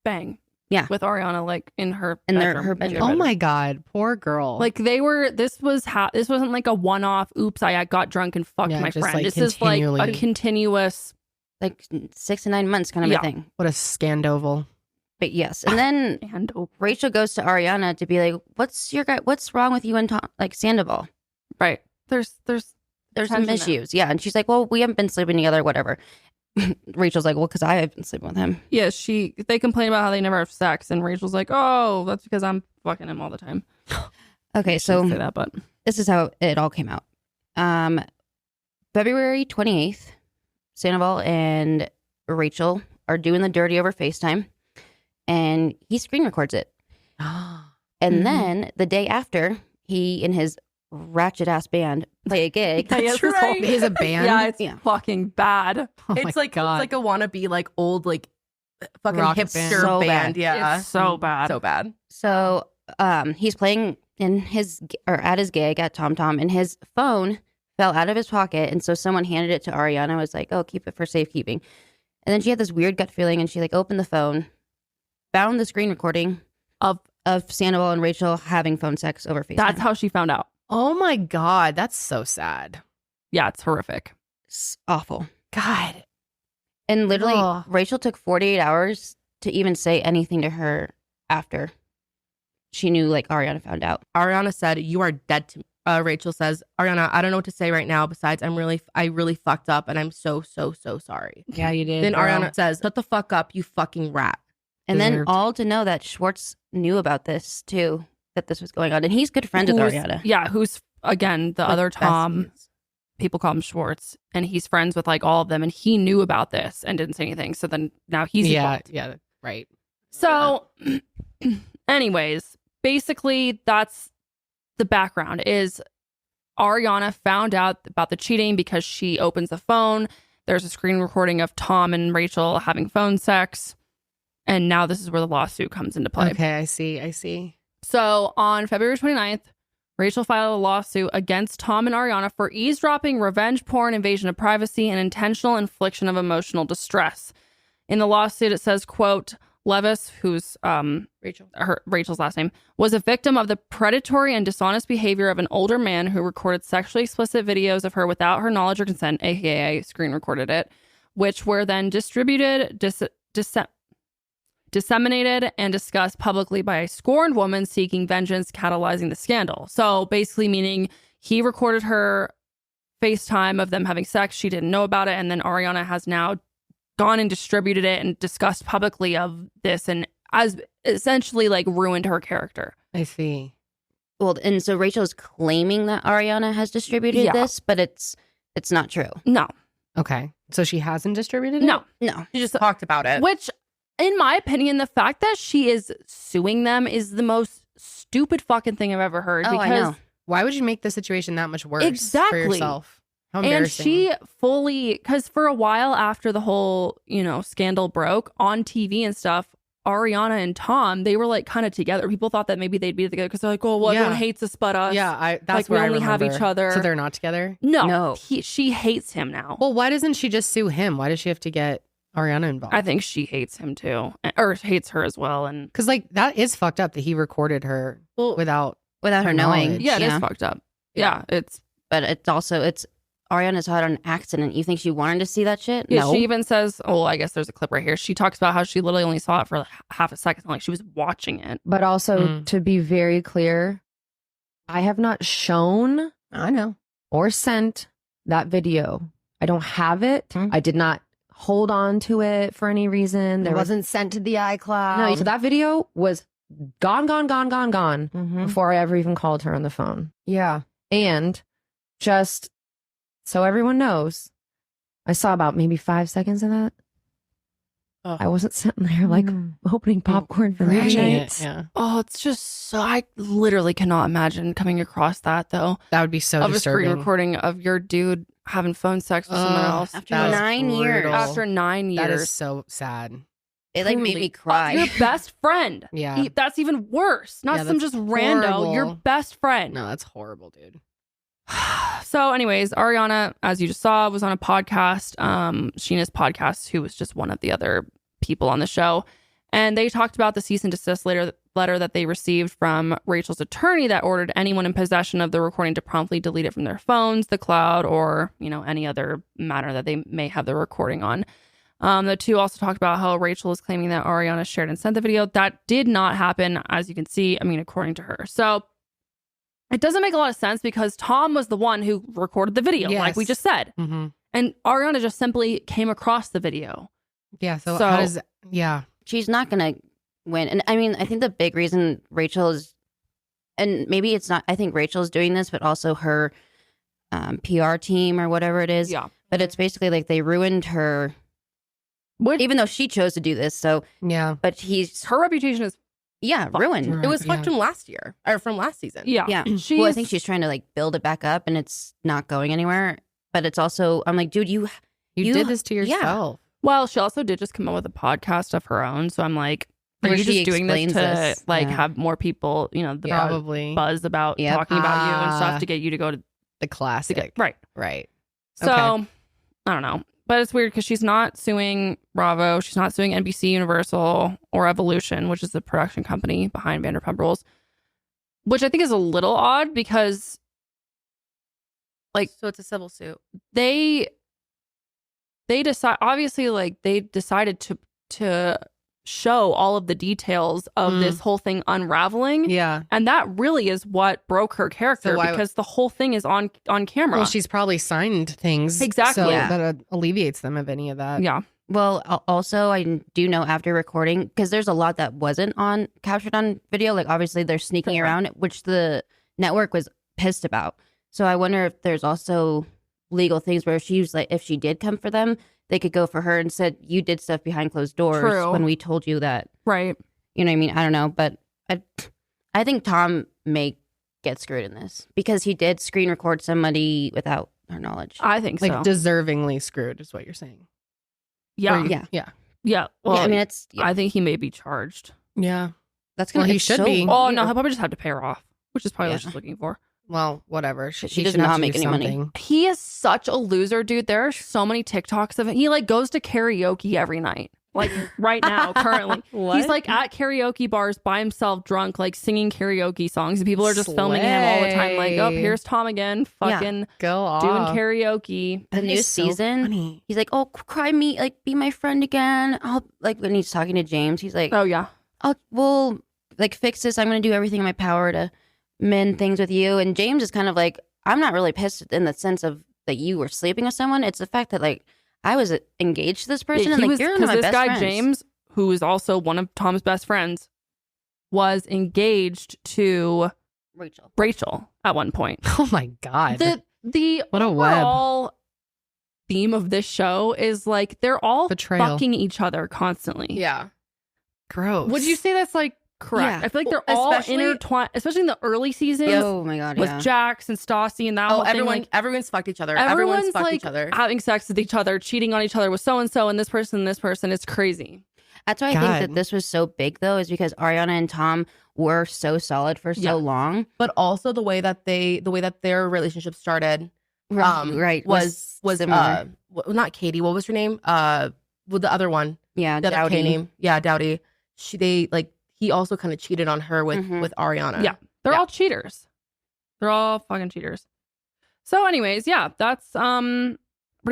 bang. Yeah. With Ariana like in her her bedroom. Oh my God, poor girl. Like this wasn't like a one-off, oops, I got drunk and fucked my friend. Like this is like a continuous, like 6 to 9 months kind of a thing. What a Scandoval. But yes, and then Rachel goes to Ariana to be like, "What's wrong with you and Tom, like Sandoval?" Right? There's some issues, yeah. And she's like, "Well, we haven't been sleeping together, whatever." Rachel's like, "Well, because I have been sleeping with him." Yeah, they complain about how they never have sex, and Rachel's like, "Oh, that's because I'm fucking him all the time." Okay, so say that, but this is how it all came out. February 28th, Sandoval and Rachel are doing the dirty over FaceTime. And he screen records it. And then the day after, he and his ratchet ass band play a gig. That's right. He has a band? Yeah, it's fucking bad. Oh It's like a wannabe like old like fucking rock hipster band. So band. bad. Yeah. It's so bad. So bad. So he's playing at his gig at Tom Tom, and his phone fell out of his pocket. And so someone handed it to Ariana, was like, "Oh, keep it for safekeeping." And then she had this weird gut feeling, and she like opened the phone, found the screen recording of Sandoval and Rachel having phone sex over FaceTime. That's how she found out. Oh my God, that's so sad. Yeah, it's horrific. It's awful. God. And literally, Ugh. Rachel took 48 hours to even say anything to her after she knew, like, Ariana found out. Ariana said, "You are dead to me." Rachel says, "Ariana, I don't know what to say right now. Besides, I really fucked up, and I'm so sorry." Yeah, you did. Then girl. Ariana says, "Shut the fuck up, you fucking rat." And Deserved. then all to know that Schwartz knew about this, too, that this was going on. And he's good friends with Ariana. Yeah, who's, again, the other Tom. People call him Schwartz. And he's friends with, like, all of them. And he knew about this and didn't say anything. So then now he's involved. Yeah, right. So, anyways, basically, that's the background is Ariana found out about the cheating because she opens the phone. There's a screen recording of Tom and Rachel having phone sex. And now this is where the lawsuit comes into play. Okay, I see. So on February 29th, Rachel filed a lawsuit against Tom and Ariana for eavesdropping, revenge porn, invasion of privacy, and intentional infliction of emotional distress. In the lawsuit, it says, quote, Levis, who's Rachel's last name, was a victim of the predatory and dishonest behavior of an older man who recorded sexually explicit videos of her without her knowledge or consent, aka screen recorded it, which were then distributed, disseminated, and discussed publicly by a scorned woman seeking vengeance, catalyzing the scandal. So basically meaning he recorded her FaceTime of them having sex. She didn't know about it. And then Ariana has now gone and distributed it and discussed publicly of this and as essentially like ruined her character. I see. Well, and so Rachel's claiming that Ariana has distributed this, but it's not true. No. Okay. So she hasn't distributed it? No. She just talked about it. Which, in my opinion, the fact that she is suing them is the most stupid fucking thing I've ever heard. Oh, because I know. why would you make the situation that much worse Exactly. for yourself? How And embarrassing. she fully, because for a while after the whole, scandal broke on TV and stuff, Ariana and Tom, they were like kind of together. People thought that maybe they'd be together because they're like, oh, well, everyone hates us but us. Yeah, that's like, where we only I have remember. each other. So they're not together? No. She hates him now. Well, why doesn't she just sue him? Why does she have to get Ariana involved? I think she hates him too, or hates her as well. And because that is fucked up that he recorded her without her knowing. knowledge. Yeah, it is fucked up. Yeah, But it's Ariana's had an accident. You think she wanted to see that shit? Yeah, No. she even says, oh, I guess there's a clip right here. She talks about how she literally only saw it for like half a second. Like she was watching it. But also, to be very clear, I have not shown or sent that video. I don't have it. I did not hold on to it for any reason. It wasn't sent to the iCloud. No, so that video was gone before I ever even called her on the phone. Yeah. And just so everyone knows, I saw about maybe 5 seconds of that. I wasn't sitting there like opening popcorn for midnight. Yeah. Oh, it's just so, I literally cannot imagine coming across that though. That would be so of disturbing. a screen recording of your dude having phone sex with someone else. After 9 years. After 9 years. That is so sad. It like made me cry. Your best friend. Yeah. That's even worse. Not some that's just rando. horrible. Your best friend. No, that's horrible, dude. So anyways, Ariana, as you just saw, was on a podcast, Sheena's podcast, who was just one of the other people on the show. And they talked about the cease and desist letter that they received from Rachel's attorney that ordered anyone in possession of the recording to promptly delete it from their phones, the cloud, or, any other matter that they may have the recording on. The two also talked about how Rachel is claiming that Ariana shared and sent the video. That did not happen, as you can see, according to her. So it doesn't make a lot of sense because Tom was the one who recorded the video, like we just said. Mm-hmm. And Ariana just simply came across the video. Yeah. So how does she's not going to win. And I think the big reason Rachel is, and maybe it's not, I think Rachel's doing this, but also her PR team or whatever it is. Yeah. But it's basically like they ruined her, even though she chose to do this. So, yeah. But her reputation is ruined. It was fucked from last year or from last season. Yeah. Yeah. Well, I think she's trying to like build it back up and it's not going anywhere. But it's also, I'm like, dude, you did this to yourself. Well, she also did just come up with a podcast of her own. So I'm like, are Where you she just doing this explains to this. like Yeah. have more people, the Probably. buzz about Yep. talking about you and stuff to get you to go to the classic. right. So Okay. I don't know. But it's weird because she's not suing Bravo. She's not suing NBC Universal or Evolution, which is the production company behind Vanderpump Rules, which I think is a little odd because So it's a civil suit. they decided to show all of the details of this whole thing unraveling. Yeah. And that really is what broke her character So because the whole thing is on camera. Well, she's probably signed things. Exactly. So Yeah. that alleviates them of any of that. Yeah. Well, also, I do know after recording, because there's a lot that wasn't captured on video. Like, obviously, they're sneaking around, which the network was pissed about. So I wonder if there's also legal things where if she did come for them, they could go for her and said, you did stuff behind closed doors True. when we told you that. Right. You know what I mean? I don't know. But I think Tom may get screwed in this because he did screen record somebody without her knowledge. I think Like so. deservingly screwed is what you're saying. Yeah. Yeah. Yeah. Well, Yeah, I mean, it's I think he may be charged. Yeah. that's Well, gonna. he it's should so be. Oh, weird. no, he'll probably just have to pay her off, which is probably what Yeah. she's looking for. Well, whatever. She She does should have not to make do any money. something. He is such a loser, dude. There are so many TikToks of him. He like goes to karaoke every night. Like right now, currently. He's like at karaoke bars by himself, drunk, like singing karaoke songs. And people are just filming him all the time. Like, oh, here's Tom again. Fucking Go off. doing karaoke. The new season, he's like, "Oh, cry me, like, be my friend again." I'll like when he's talking to James, he's like, Oh, yeah. we'll like fix this. I'm gonna do everything in my power to mend things with you." And James is kind of like, "I'm not really pissed in the sense of that you were sleeping with someone. It's the fact that like I was engaged to this person, and like you're one of my this best guy friends." James, who is also one of Tom's best friends, was engaged to Rachel at one point. Oh my God. The What a web. overall theme of this show is like they're all Betrayal. fucking each other constantly. Yeah. Gross. Would you say that's like Correct. Yeah. I feel like they're all intertwined, especially in the early seasons. Oh my God, with Jax and Stassi and that whole thing. Everyone's fucked each other. Everyone's fucked like each other. having sex with each other, cheating on each other with so-and-so and this person and this person. It's crazy. That's why I think that this was so big, though, is because Ariana and Tom were so solid for so long. But also the way that their relationship started, was similar. Not Katie. What was her name? Well, the other one. Yeah, the other Dowdy. K name. Yeah, Dowdy. He also kind of cheated on her with Ariana. Yeah, they're all cheaters. They're all fucking cheaters. So, anyways, yeah, that's pretty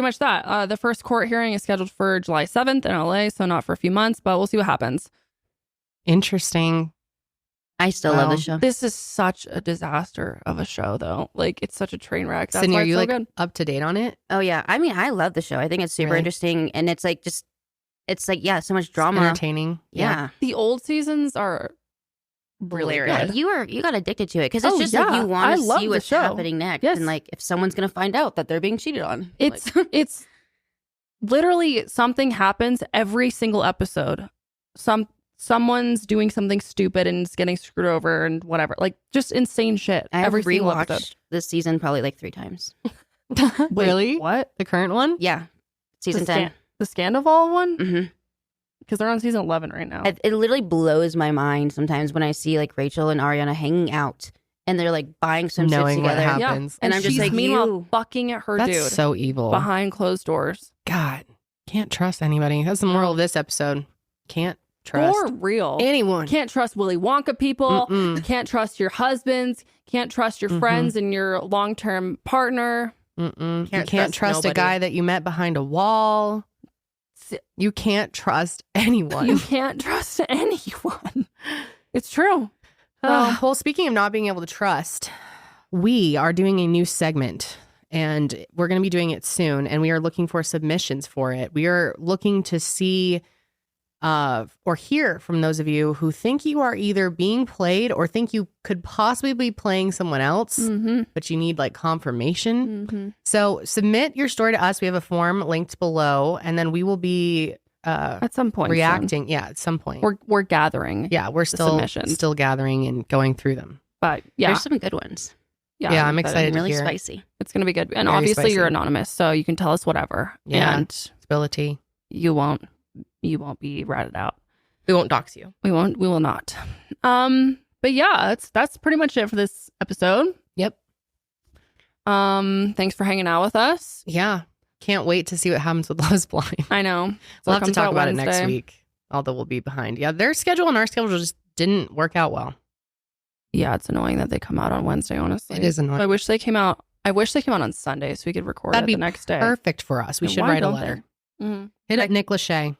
much that. The first court hearing is scheduled for July 7th in LA, so not for a few months, but we'll see what happens. Interesting. I still love the show. This is such a disaster of a show, though. Like, it's such a train wreck. That's Sydney, why are it's you so like good. up to date on it? Oh yeah, I mean, I love the show. I think it's super Really? interesting, and it's like so much drama, entertaining. Yeah. The old seasons are really Yeah, good. you got addicted to it because it's Oh, just yeah. like you want I to love see the what's show. happening next, Yes. and like if someone's gonna find out that they're being cheated on. It's it's literally something happens every single episode. Someone's doing something stupid and is getting screwed over and whatever. Like just insane shit. I have every single rewatched episode. this season probably like 3 times. Really? What? The current one? Yeah, season 10. The Scandoval one? Mm-hmm. Because they're on season 11 right now. It literally blows my mind sometimes when I see like Rachel and Ariana hanging out and they're like buying some shit Knowing what together. happens. And I'm just she's like, meanwhile fucking at her That's dude so evil. behind closed doors. God, can't trust anybody. That's the moral of this episode. Can't trust For real. anyone. Can't trust Willy Wonka people. Mm-mm. Can't trust your husbands. Can't trust your friends and your long-term partner. Mm-mm. Can't You can't trust trust a nobody. guy that you met behind a wall. You can't trust anyone. You can't trust anyone. It's true. Well, speaking of not being able to trust, we are doing a new segment and we're going to be doing it soon. And we are looking for submissions for it. We are looking to see or hear from those of you who think you are either being played or think you could possibly be playing someone else, but you need like confirmation. So submit your story to us. We have a form linked below, and then we will be at some point reacting. soon. Yeah, at some point. We're gathering. Yeah, we're the submissions. still gathering and going through them. But yeah, There's some good ones. Yeah, I'm but excited to Really hear. spicy. It's gonna be good. And Very obviously you're spicy. anonymous, so you can tell us whatever. Yeah, And spill the tea. you won't be ratted out. We won't dox you. We will not. But yeah, that's pretty much it for this episode. Yep. Thanks for hanging out with us. Yeah. Can't wait to see what happens with Love is Blind. I know. We'll have to comes talk out about it next Wednesday. week, although we'll be behind. Yeah, their schedule and our schedule just didn't work out well. Yeah, it's annoying that they come out on Wednesday, honestly. It is annoying. I wish they came out on Sunday so we could record That'd it be the next day. perfect for us. We And should why write a don't letter. they? Mhm. Hit up Nick Lachey.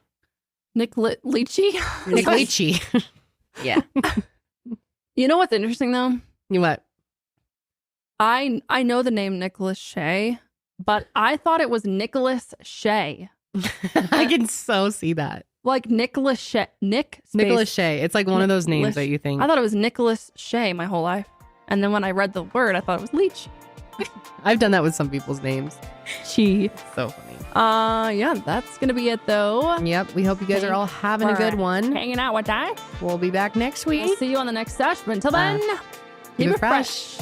Nick Lychee? Nick Lychee. Yeah. You know what's interesting though? What? I know the name Nicholas Shea, but I thought it was Nicholas Shea. I can so see that. Like Nicholas Shea. Nicholas Shea. It's like one of those names that you think. I thought it was Nicholas Shea my whole life. And then when I read the word, I thought it was Leech. I've done that with some people's names. She. So funny. Yeah, that's gonna be it though. Yep. We hope you guys are all having a good one. Hanging out with us. We'll be back next week. We'll see you on the next session. Until then, Keep it fresh.